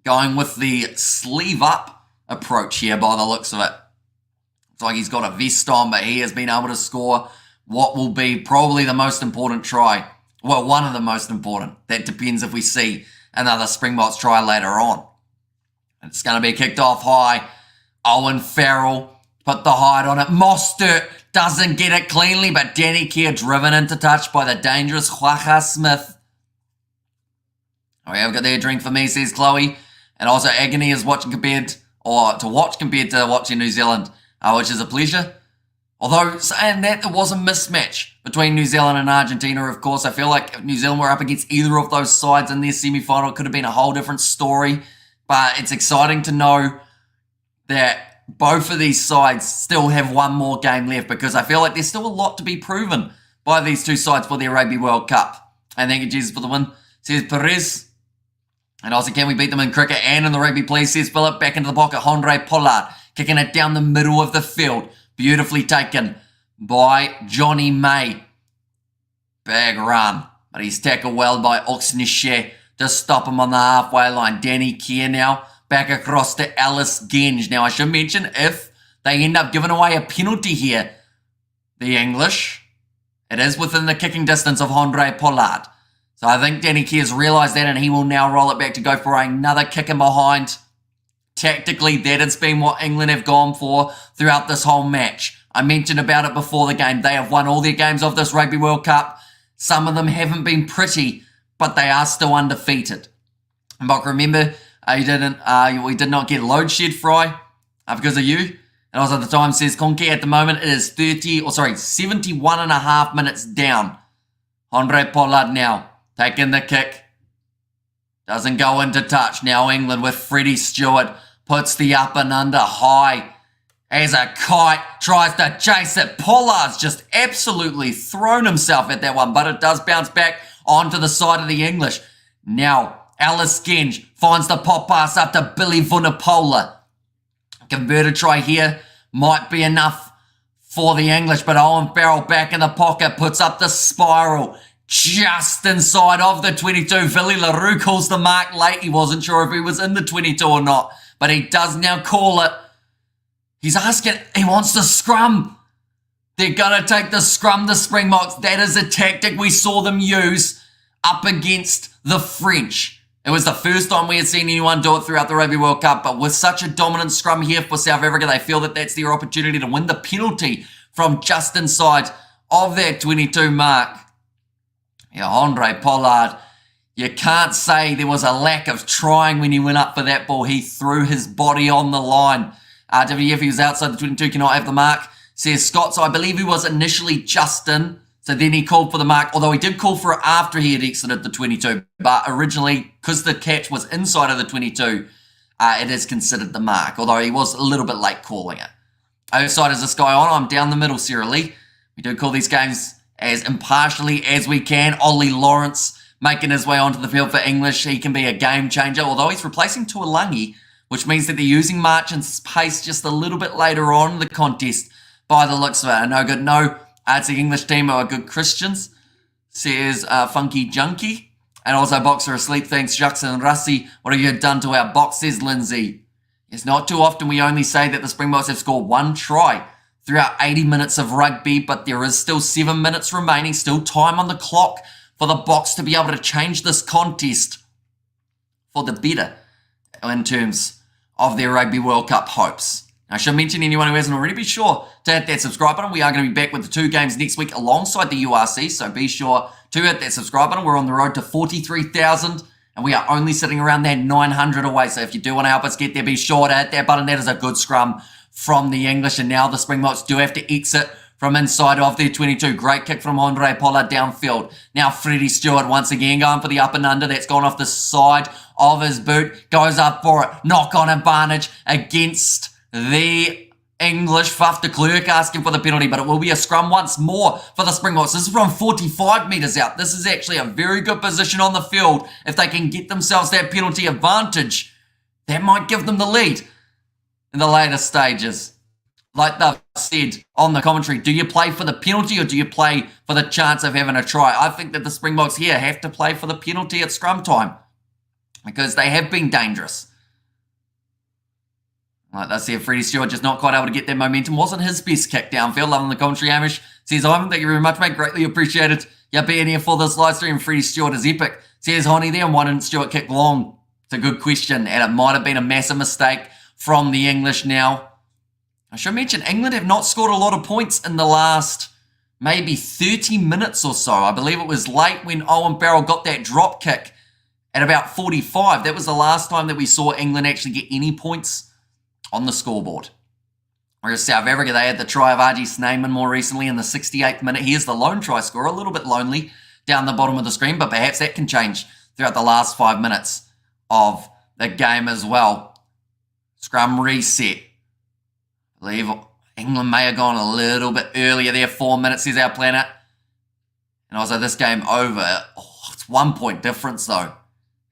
going with the sleeve up approach here by the looks of it. Looks like he's got a vest on, but he has been able to score what will be probably the most important try. Well, one of the most important. That depends if we see another Springboks try later on. It's going to be kicked off high. Owen Farrell put the height on it. Mostert doesn't get it cleanly, but Danny Kerr driven into touch by the dangerous Huacha Smith. Oh, yeah, I've got their drink for me, says Chloe. And also agony is watching compared to watching New Zealand, which is a pleasure. Although, saying that, there was a mismatch between New Zealand and Argentina, of course. I feel like if New Zealand were up against either of those sides in their semi-final, it could have been a whole different story. But it's exciting to know that both of these sides still have one more game left, because I feel like there's still a lot to be proven by these two sides for their Rugby World Cup. And thank you, Jesus, for the win, says Perez. And also, can we beat them in cricket and in the rugby, please, says Philip. Back into the pocket, Handré Pollard, kicking it down the middle of the field. Beautifully taken by Johnny May. Big run, but he's tackled well by Oxnechet to stop him on the halfway line. Danny Kerr now back across to Alice Genge. Now, I should mention, if they end up giving away a penalty here, the English, it is within the kicking distance of Handré Pollard. So I think Danny Kerr's realised that, and he will now roll it back to go for another kick in behind. Tactically, that has been what England have gone for throughout this whole match. I mentioned about it before the game. They have won all their games of this Rugby World Cup. Some of them haven't been pretty, but they are still undefeated. But remember, we did not get load shed fry because of you. And also the time says Conke at the moment it is 71 and a half minutes down. Handré Pollard now taking the kick. Doesn't go into touch. Now England with Freddie Stewart puts the up and under high as a kite. Tries to chase it. Pollard's just absolutely thrown himself at that one, but it does bounce back onto the side of the English. Now Alice Genge finds the pop pass up to Billy Vunipola. Converted try here might be enough for the English, but Owen Farrell back in the pocket puts up the spiral just inside of the 22. Billy LaRue calls the mark late. He wasn't sure if he was in the 22 or not, but he does now call it. He's asking, he wants the scrum. They're going to take the scrum, the Springboks. That is a tactic we saw them use up against the French. It was the first time we had seen anyone do it throughout the Rugby World Cup, but with such a dominant scrum here for South Africa, they feel that that's their opportunity to win the penalty from just inside of that 22 mark. Yeah, Handré Pollard, You can't say there was a lack of trying when he went up for that ball. He threw his body on the line. WF, he was outside the 22, cannot have the mark. Says Scott, so I believe he was initially Justin, so then he called for the mark, although he did call for it after he had exited the 22. But originally, because the catch was inside of the 22, it is considered the mark, although he was a little bit late calling it. Outside is this guy on. I'm down the middle, Sarah Lee. We do call these games as impartially as we can. Ollie Lawrence making his way onto the field for English. He can be a game changer, although he's replacing Tuolangi, which means that they're using Marchant's pace just a little bit later on in the contest by the looks of it. No good, no. It's the English team who are good Christians, says Funky Junkie. And also Boxer Asleep, thanks Jackson and Russi. What have you done to our box, says Lindsay. It's not too often we only say that the Springboks have scored one try throughout 80 minutes of rugby, but there is still 7 minutes remaining, still time on the clock for the Boks to be able to change this contest for the better in terms of their Rugby World Cup hopes. I should mention anyone who hasn't already, be sure to hit that subscribe button. We are going to be back with the 2 games next week alongside the URC, so be sure to hit that subscribe button. We're on the road to 43,000, and we are only sitting around that 900 away, so if you do want to help us get there, be sure to hit that button. That is a good scrum from the English, and now the Springboks do have to exit from inside of their 22. Great kick from Andre Pollard downfield. Now Freddie Stewart once again going for the up and under. That's gone off the side of his boot. Goes up for it. Knock on advantage against the English. Faf de Klerk asking for the penalty, but it will be a scrum once more for the Springboks. This is from 45 metres out. This is actually a very good position on the field. If they can get themselves that penalty advantage, that might give them the lead in the later stages. Like they've said on the commentary, do you play for the penalty or do you play for the chance of having a try? I think that the Springboks here have to play for the penalty at scrum time because they have been dangerous. Like they said, Freddie Stewart just not quite able to get that momentum. Wasn't his best kick downfield. Loving the commentary, Amish. Says, Ivan, thank you very much, mate. Greatly appreciated. Yeah, being here for this live stream. Freddie Stewart is epic. Says Honey there, and why didn't Stewart kick long? It's a good question, and it might have been a massive mistake from the English now. I should mention, England have not scored a lot of points in the last maybe 30 minutes or so. I believe it was late when Owen Farrell got that drop kick at about 45. That was the last time that we saw England actually get any points on the scoreboard. Whereas South Africa, they had the try of R.G. Snyman more recently in the 68th minute. He is the lone try scorer, a little bit lonely down the bottom of the screen, but perhaps that can change throughout the last 5 minutes of the game as well. Scrum reset. I believe England may have gone a little bit earlier there. 4 minutes is our planet. And also this game over. Oh, it's 1 point difference though.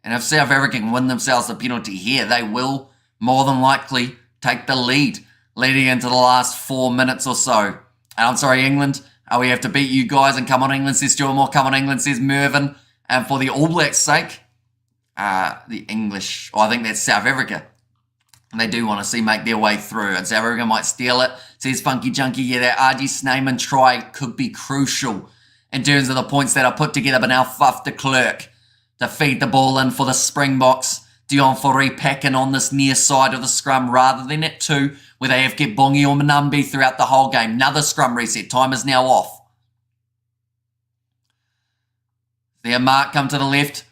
And if South Africa can win themselves the penalty here, they will more than likely take the lead leading into the last 4 minutes or so. And I'm sorry, England. We have to beat you guys. And come on, England, says Stuart Moore. Come on, England, says Mervyn. And for the All Blacks' sake, the English, I think that's South Africa. And they do want to see make their way through. And South Africa might steal it. Says Funky Junkie, yeah, that R.G. Snyman try could be crucial in terms of the points that are put together. But now Faf de Klerk to feed the ball in for the Springboks. Dion Foree packing on this near side of the scrum rather than at 2, where they have kept Bongi or Manambi throughout the whole game. Another scrum reset. Time is now off. There, Mark come to the left.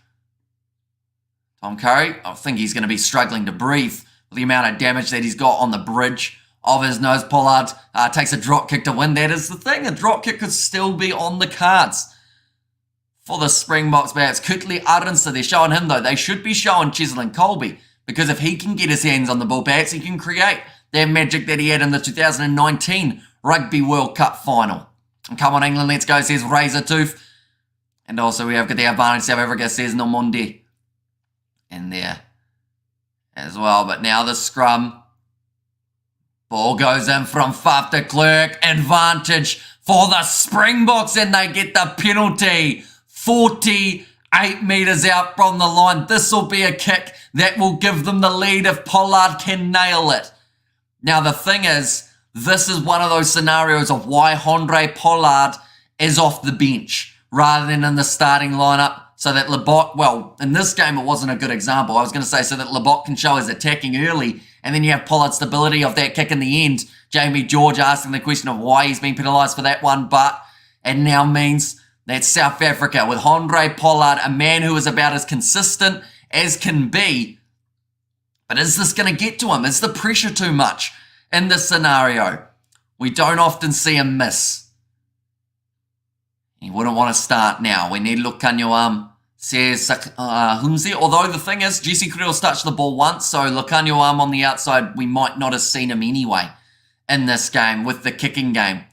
Tom Curry, I think he's going to be struggling to breathe with the amount of damage that he's got on the bridge of his nose. Pollard takes a drop kick to win. That is the thing. A drop kick could still be on the cards for the Springboks, but it's Kutley Arnson. They're showing him, though. They should be showing Cheslin Colby, because if he can get his hands on the ball, perhaps he can create that magic that he had in the 2019 Rugby World Cup final. And come on, England, let's go, says Razortooth. And also we have got the advantage, South Africa, says Nomonde in there as well. But now the scrum. Ball goes in from Faf de Klerk. Advantage for the Springboks, and they get the penalty. 48 metres out from the line. This will be a kick that will give them the lead if Pollard can nail it. Now, the thing is, this is one of those scenarios of why Andre Pollard is off the bench rather than in the starting lineup, so that Lebot, well, in this game it wasn't a good example. I was going to say so that Lebot can show his attacking early, and then you have Pollard's stability of that kick in the end. Jamie George asking the question of why he's been penalised for that one, but it now means That's South Africa with Handré Pollard, a man who is about as consistent as can be. But is this going to get to him? Is the pressure too much in this scenario? We don't often see him miss. He wouldn't want to start now. We need Lukanyuam, says Hunzi. Although the thing is, Jesse Crill's touched the ball once, so Lukanyuam on the outside, we might not have seen him anyway in this game with the kicking game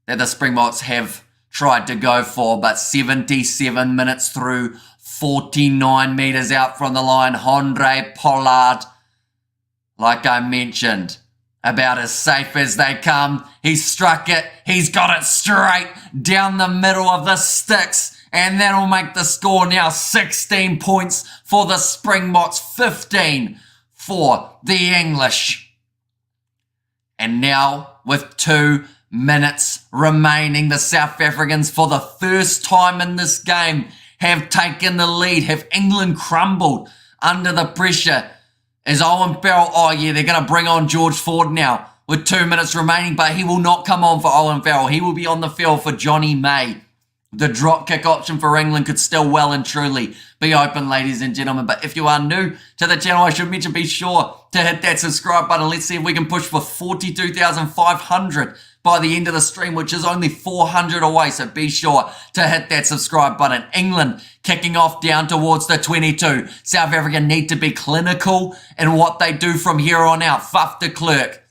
that the Springboks have tried to go for. But 77 minutes through, 49 metres out from the line, Handré Pollard, like I mentioned, about as safe as they come. He struck it. He's got it straight down the middle of the sticks. And that'll make the score now 16 points for the Springboks, 15 for the English. And now, with 2 minutes remaining, the South Africans, for the first time in this game, have taken the lead. Have England crumbled under the pressure? Is Owen Farrell, oh yeah, they're going to bring on George Ford now with 2 minutes remaining, but he will not come on for Owen Farrell. He will be on the field for Johnny May. The drop kick option for England could still well and truly be open, ladies and gentlemen. But if you are new to the channel, I should mention, be sure to hit that subscribe button. Let's see if we can push for 42,500 by the end of the stream, which is only 400 away. So be sure to hit that subscribe button. England kicking off down towards the 22. South Africa need to be clinical in what they do from here on out. Faf de Klerk.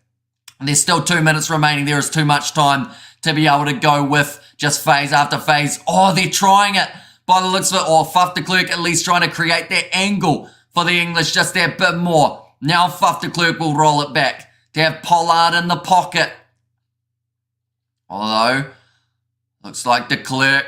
There's still 2 minutes remaining. There is too much time to be able to go with just phase after phase. Oh, they're trying it by the looks of it. Or Faf de Klerk at least trying to create that angle for the English just that bit more. Now Faf de Klerk will roll it back to have Pollard in the pocket. Although, looks like de Klerk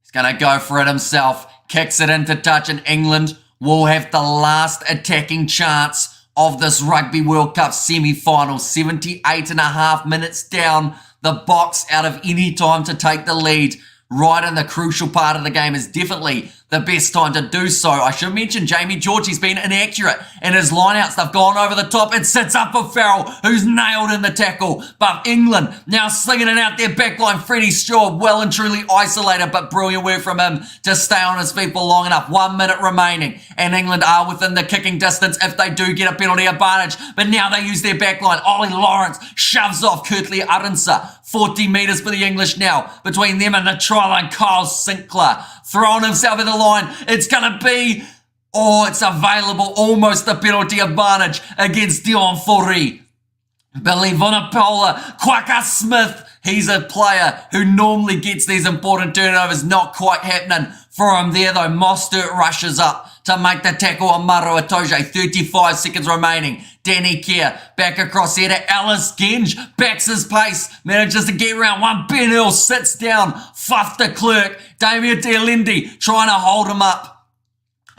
is going to go for it himself. Kicks it into touch, and England will have the last attacking chance of this Rugby World Cup semi-final. 78.5 minutes down the box, out of any time to take the lead right in the crucial part of the game is definitely the best time to do so. I should mention Jamie George, he's been inaccurate in his lineouts. They've gone over the top. It sits up for Farrell, who's nailed in the tackle. But England now slinging it out their backline. Freddie Stewart well and truly isolated, but brilliant work from him to stay on his feet for long enough. 1 minute remaining, and England are within the kicking distance if they do get a penalty advantage. But now they use their backline. Ollie Lawrence shoves off Kurtley Arunsa. 40 metres for the English now between them and the try line. Kyle Sinclair throwing himself at the line. It's going to be, it's available, almost the penalty advantage against Dion Fourie. Billy Vunipola, Quacker Smith, he's a player who normally gets these important turnovers. Not quite happening for him there though. Mostert rushes up to make the tackle on Maro Itoje. 35 seconds remaining. Danny Kerr back across here to Alice Genge. Backs his pace. Manages to get around one. Ben Earl sits down. Faf de Klerk. Damien Dialendi trying to hold him up.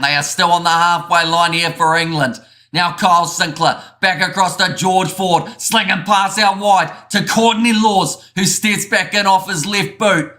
They are still on the halfway line here for England. Now Kyle Sinclair back across to George Ford. Slinging pass out wide to Courtney Laws, who steps back in off his left boot.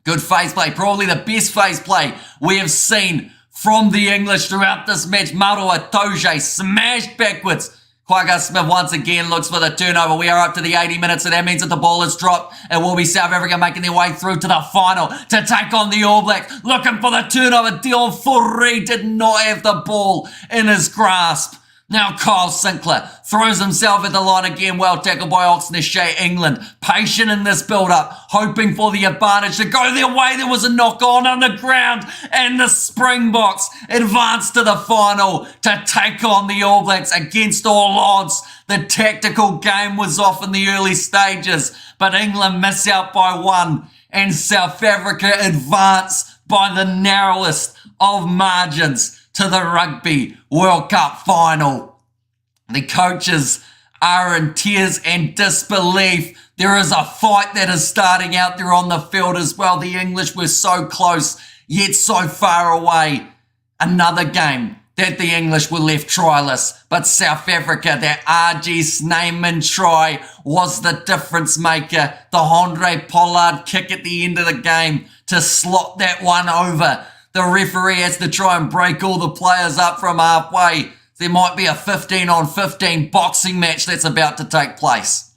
Good phase play. Probably the best phase play we have seen from the English throughout this match. Maro Itoje smashed backwards. Quagga Smith once again looks for the turnover. We are up to the 80 minutes, so that means that the ball is dropped. It will be South Africa making their way through to the final to take on the All Blacks. Looking for the turnover. Dion Fourie did not have the ball in his grasp. Now Kyle Sinclair throws himself at the line again. Well tackled by Oxney. England patient in this build-up, hoping for the advantage to go their way. There was a knock-on the ground, and the Springboks advance to the final to take on the All Blacks against all odds. The tactical game was off in the early stages, but England miss out by one, and South Africa advance by the narrowest of margins to the Rugby World Cup final. The coaches are in tears and disbelief. There is a fight that is starting out there on the field as well. The English were so close, yet so far away. Another game that the English were left tryless, but South Africa, that RG Snyman try was the difference maker. The Handré Pollard kick at the end of the game to slot that one over. The referee has to try and break all the players up from halfway. There might be a 15-on-15 boxing match that's about to take place.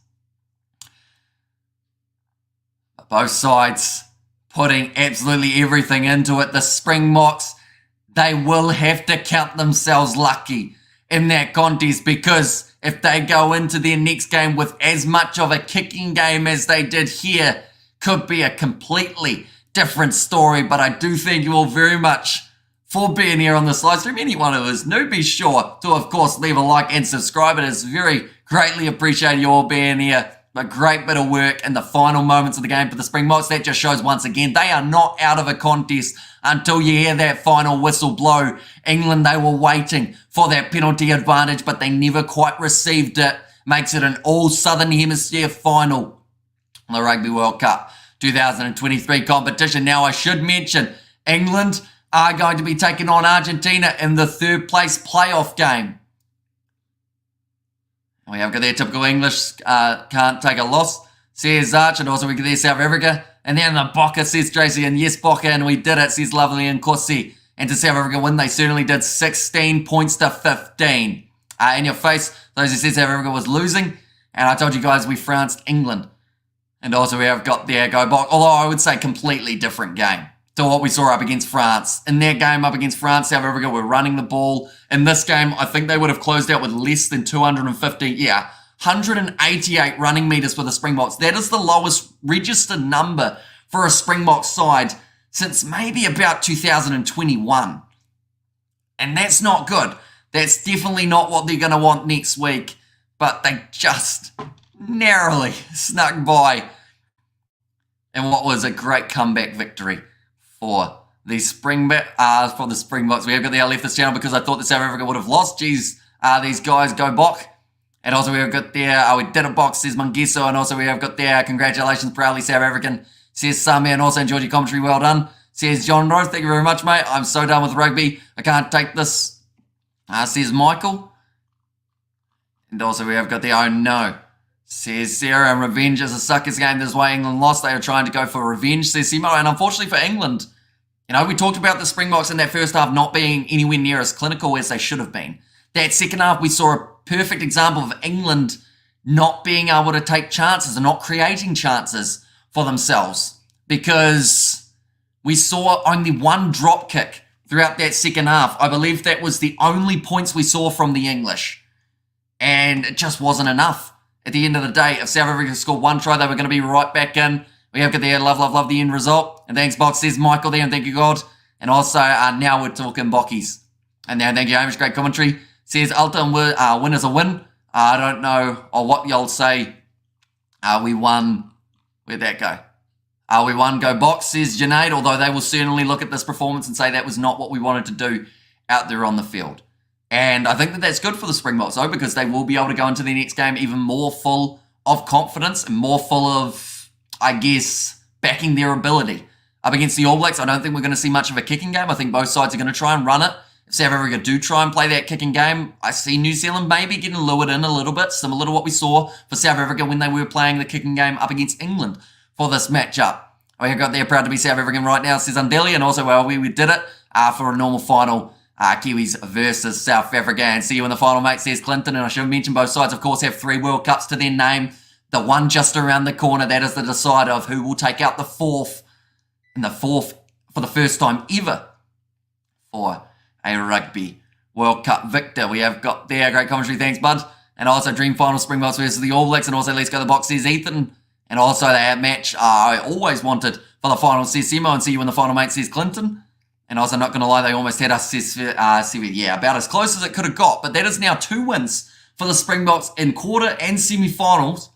Both sides putting absolutely everything into it. The Springboks, they will have to count themselves lucky in that contest, because if they go into their next game with as much of a kicking game as they did here, could be a completely different story. But I do thank you all very much for being here on this live stream. Anyone who is new, be sure to, of course, leave a like and subscribe. It is very greatly appreciated you all being here. A great bit of work in the final moments of the game for the Springboks. That just shows once again they are not out of a contest until you hear that final whistle blow. England, they were waiting for that penalty advantage, but they never quite received it. Makes it an all Southern Hemisphere final in the Rugby World Cup 2023 competition. Now, I should mention England are going to be taking on Argentina in the third place playoff game. We have got their typical English, can't take a loss, says Arch, and also we get there South Africa. And then the Bokke, says Tracy, and yes, Bokke, and we did it, says Lovely and Kossi. And to South Africa win, they certainly did, 16 points to 15. In your face, those who said South Africa was losing, and I told you guys we trounced England. And also we have got there Go Bokke, although I would say completely different game to what we saw up against France. In their game up against France, South Africa were running the ball. In this game, I think they would have closed out with less than 188 running meters for the Springboks. That is the lowest registered number for a Springbok side since maybe about 2021. And that's not good. That's definitely not what they're going to want next week. But they just narrowly snuck by in what was a great comeback victory for the Springboks. We have got the left this channel because I thought that South Africa would have lost. Geez, these guys Go Bokke. And also we have got there, we did a box, says Mungiso. And also we have got there, congratulations, proudly South African, says Sami. And also enjoyed your commentary, well done, says John Rose. Thank you very much, mate. I'm so done with rugby. I can't take this, says Michael. And also we have got there, oh no, says Sarah, and revenge is a suckers game. This is why England lost. They are trying to go for revenge, says Simo. And unfortunately for England, you know, we talked about the Springboks in that first half not being anywhere near as clinical as they should have been. That second half, we saw a perfect example of England not being able to take chances and not creating chances for themselves, because we saw only one drop kick throughout that second half. I believe that was the only points we saw from the English. And it just wasn't enough. At the end of the day, if South Africa scored one try, they were going to be right back in. We have got there, love the end result. And thanks, Box, says Michael there, and thank you, God. And also, now we're talking Bockies. And now, thank you, Hamish, great commentary. Says Ultimate win is a win. I don't know what y'all say. We won. Where'd that go? We won. Go Box, says Junaid, although they will certainly look at this performance and say that was not what we wanted to do out there on the field. And I think that that's good for the Springboks, though, because they will be able to go into their next game even more full of confidence and more full of, I guess, backing their ability. Up against the All Blacks, I don't think we're going to see much of a kicking game. I think both sides are going to try and run it. If South Africa do try and play that kicking game, I see New Zealand maybe getting lured in a little bit, similar to what we saw for South Africa when they were playing the kicking game up against England for this matchup. We got there, proud to be South African right now, says Undeli, and also, well, we did it for a normal final. Kiwis versus South Africa, and see you in the final, mate, says Clinton. And I should mention both sides, of course, have 3 World Cups to their name. The one just around the corner, that is the decider of who will take out the 4th, and the 4th for the first time ever for a Rugby World Cup victor. We have got there, great commentary, thanks, bud. And also Dream Final Springboks versus the All Blacks, and also Let's Go the Box, says Ethan. And also that match I always wanted for the final, says Simo, and see you in the final, mate, says Clinton. And also, not going to lie, they almost had us, yeah, about as close as it could have got. But that is now 2 wins for the Springboks in quarter and semi-finals.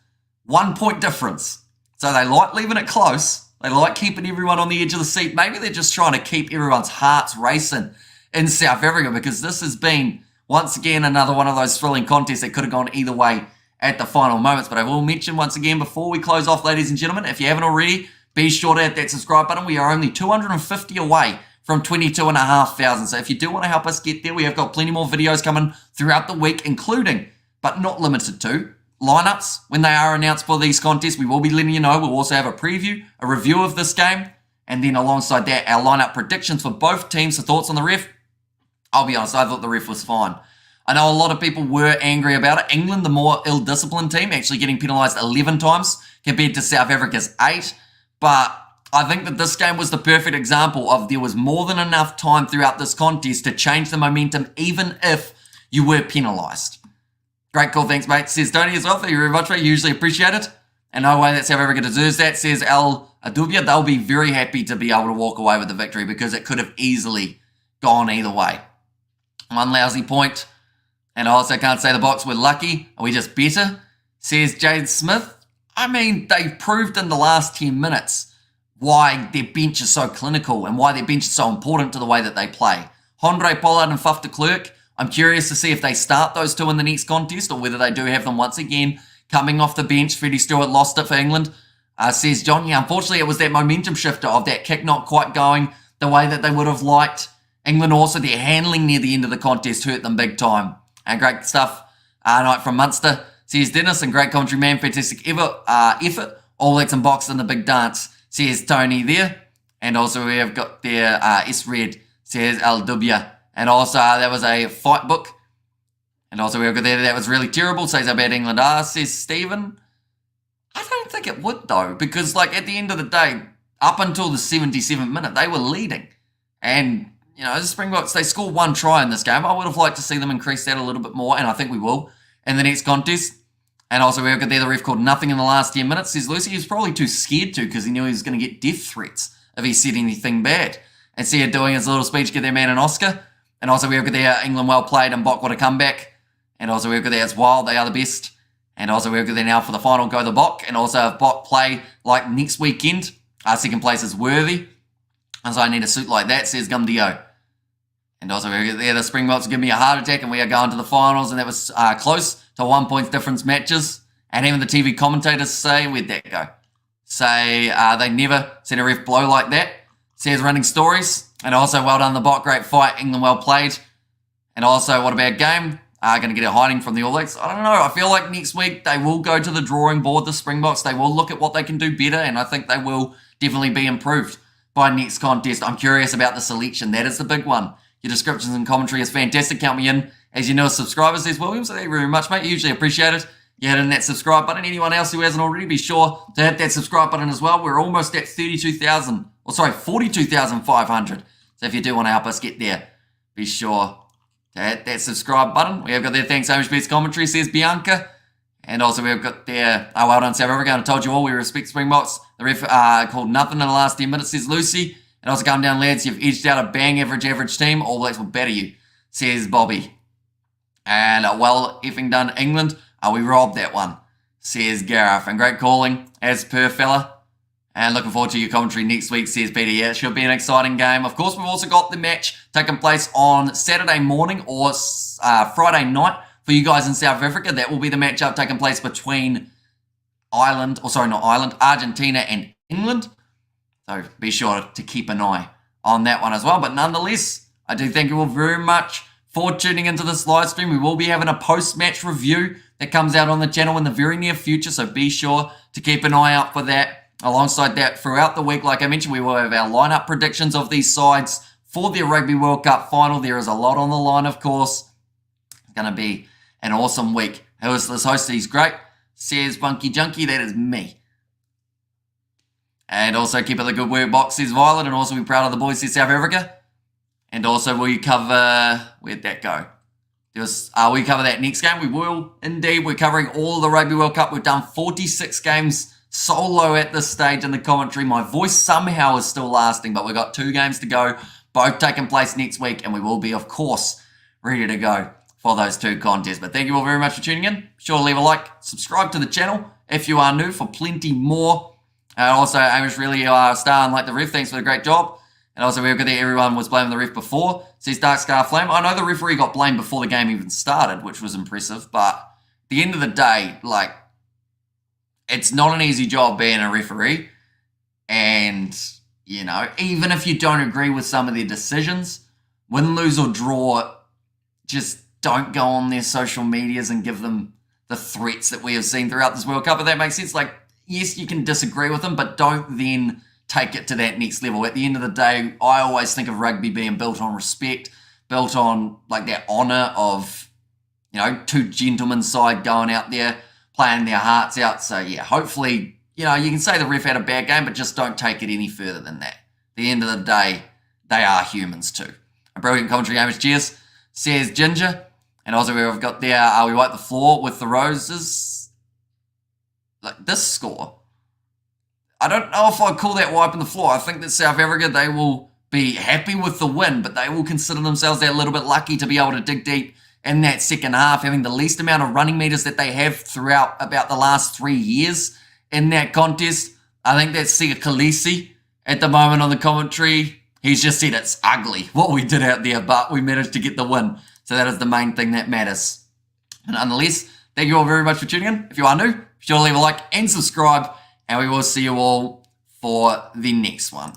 1 point difference. So they like leaving it close. They like keeping everyone on the edge of the seat. Maybe they're just trying to keep everyone's hearts racing in South Africa, because this has been, once again, another one of those thrilling contests that could have gone either way at the final moments. But I will mention once again, before we close off, ladies and gentlemen, if you haven't already, be sure to hit that subscribe button. We are only 250 away from 22,500. So if you do want to help us get there, we have got plenty more videos coming throughout the week, including, but not limited to, lineups when they are announced for these contests. We will be letting you know. We'll also have a preview, a review of this game, and then alongside that, our lineup predictions for both teams. So thoughts on the ref? I'll be honest, I thought the ref was fine. I know a lot of people were angry about it. England, the more ill-disciplined team, actually getting penalised 11 times compared to South Africa's 8. But I think that this game was the perfect example of there was more than enough time throughout this contest to change the momentum, even if you were penalised. Great call, thanks, mate. Says Tony as well. Thank you very much, mate. Usually appreciate it. And no way that South Africa deserves that. Says Al Adubia. They'll be very happy to be able to walk away with the victory because it could have easily gone either way. One lousy point. And I also can't say the Boks were lucky. Are we just better? Says Jade Smith. I mean, they've proved in the last 10 minutes why their bench is so clinical and why their bench is so important to the way that they play. Hondre Pollard and Faf de Klerk, I'm curious to see if they start those two in the next contest or whether they do have them once again coming off the bench. Freddie Stewart lost it for England. Says John, yeah, unfortunately it was that momentum shifter of that kick not quite going the way that they would have liked. England also, their handling near the end of the contest hurt them big time. And great stuff. Night from Munster. Says Dennis, and great commentary, man. Fantastic effort. All Blacks and Boks in the big dance. Says Tony there. And also we have got there S-Red. Says Al Dubia. And also that was a fight book. And also we have got there, that was really terrible. Says how bad England are. Says Stephen. I don't think it would though. Because like at the end of the day, up until the 77th minute, they were leading. And you know, the Springboks, they scored one try in this game. I would have liked to see them increase that a little bit more. And I think we will in the next contest. And also we have got there, the ref called nothing in the last 10 minutes. Says Lucy, he was probably too scared to because he knew he was going to get death threats if he said anything bad. And see her doing his little speech, give their man an Oscar. And also we have got there, England well played and Bok what a comeback. And also we have got there, it's wild, they are the best. And also we have got there now for the final, go the Bok. And also if Bok play like next weekend, second place is worthy. And so I need a suit like that, says Gumdio. And also we have got there, the Springboks give me a heart attack and we are going to the finals. And that was close to 1 point difference matches. And even the TV commentators say, where'd that go? Say they never seen a ref blow like that. Says running stories. And also well done the Bok, great fight, England well played. And also what a bad game. Going to get a hiding from the All Blacks. I don't know, I feel like next week they will go to the drawing board, the Springboks. They will look at what they can do better and I think they will definitely be improved by next contest. I'm curious about the selection. That is the big one. Your descriptions and commentary is fantastic. Count me in as your newest subscriber, says Williams. So thank you very much, mate. Usually appreciate it. You hit in that subscribe button. Anyone else who hasn't already, be sure to hit that subscribe button as well. We're almost at 42,500. So if you do want to help us get there, be sure to hit that subscribe button. We have got there, thanks so much for this commentary, says Bianca. And also we have got there, well done South Africa. I told you all, we respect Springboks. The ref called nothing in the last 10 minutes, says Lucy. And also calm down, lads. You've edged out a bang average team. All Blacks will batter you, says Bobby. And well effing done, England. We robbed that one, says Gareth. And great calling, as per fella. And looking forward to your commentary next week, says Peter. Yeah, it should be an exciting game. Of course, we've also got the match taking place on Saturday morning or Friday night for you guys in South Africa. That will be the matchup taking place between Argentina and England. So be sure to keep an eye on that one as well. But nonetheless, I do thank you all very much for tuning into this live stream. We will be having a post-match review that comes out on the channel in the very near future. So be sure to keep an eye out for that. Alongside that, throughout the week, like I mentioned, we will have our lineup predictions of these sides for the Rugby World Cup final. There is a lot on the line, of course. It's going to be an awesome week. Who is this host? He's great. Says Bunky Junkie. That is me. And also keep up the good work, Box, says Violet. And also be proud of the boys, says South Africa. And also we cover, where'd that go? We cover that next game. We will indeed. We're covering all of the Rugby World Cup. We've done 46 games solo at this stage in the commentary. My voice somehow is still lasting, but we've got 2 games to go, both taking place next week, and we will be, of course, ready to go for those 2 contests. But thank you all very much for tuning in. Be sure to leave a like, subscribe to the channel if you are new for plenty more. Also, Amish really star and like the ref. Thanks for the great job. And also, we've got there, everyone was blaming the ref before. Says Dark Scar Flame. I know the referee got blamed before the game even started, which was impressive, but at the end of the day, like, it's not an easy job being a referee. And, you know, even if you don't agree with some of their decisions, win, lose or draw, just don't go on their social medias and give them the threats that we have seen throughout this World Cup, if that makes sense. Like, yes, you can disagree with them, but don't then take it to that next level. At the end of the day, I always think of rugby being built on respect, built on, like, that honour of, you know, 2 gentlemen's side going out there, playing their hearts out. So, yeah, hopefully you know, you can say the ref had a bad game, but just don't take it any further than that. At the end of the day, they are humans too. A brilliant commentary game. Cheers, says Ginger. And also we've got there, we wipe the floor with the roses. Like this score. I don't know if I'd call that wiping the floor. I think that South Africa, they will be happy with the win, but they will consider themselves a little bit lucky to be able to dig deep in that second half, having the least amount of running meters that they have throughout about the last 3 years in that contest. I think that's Sia Khaleesi at the moment on the commentary. He's just said it's ugly what we did out there, but we managed to get the win. So that is the main thing that matters. And nonetheless, thank you all very much for tuning in. If you are new, be sure to leave a like and subscribe, and we will see you all for the next one.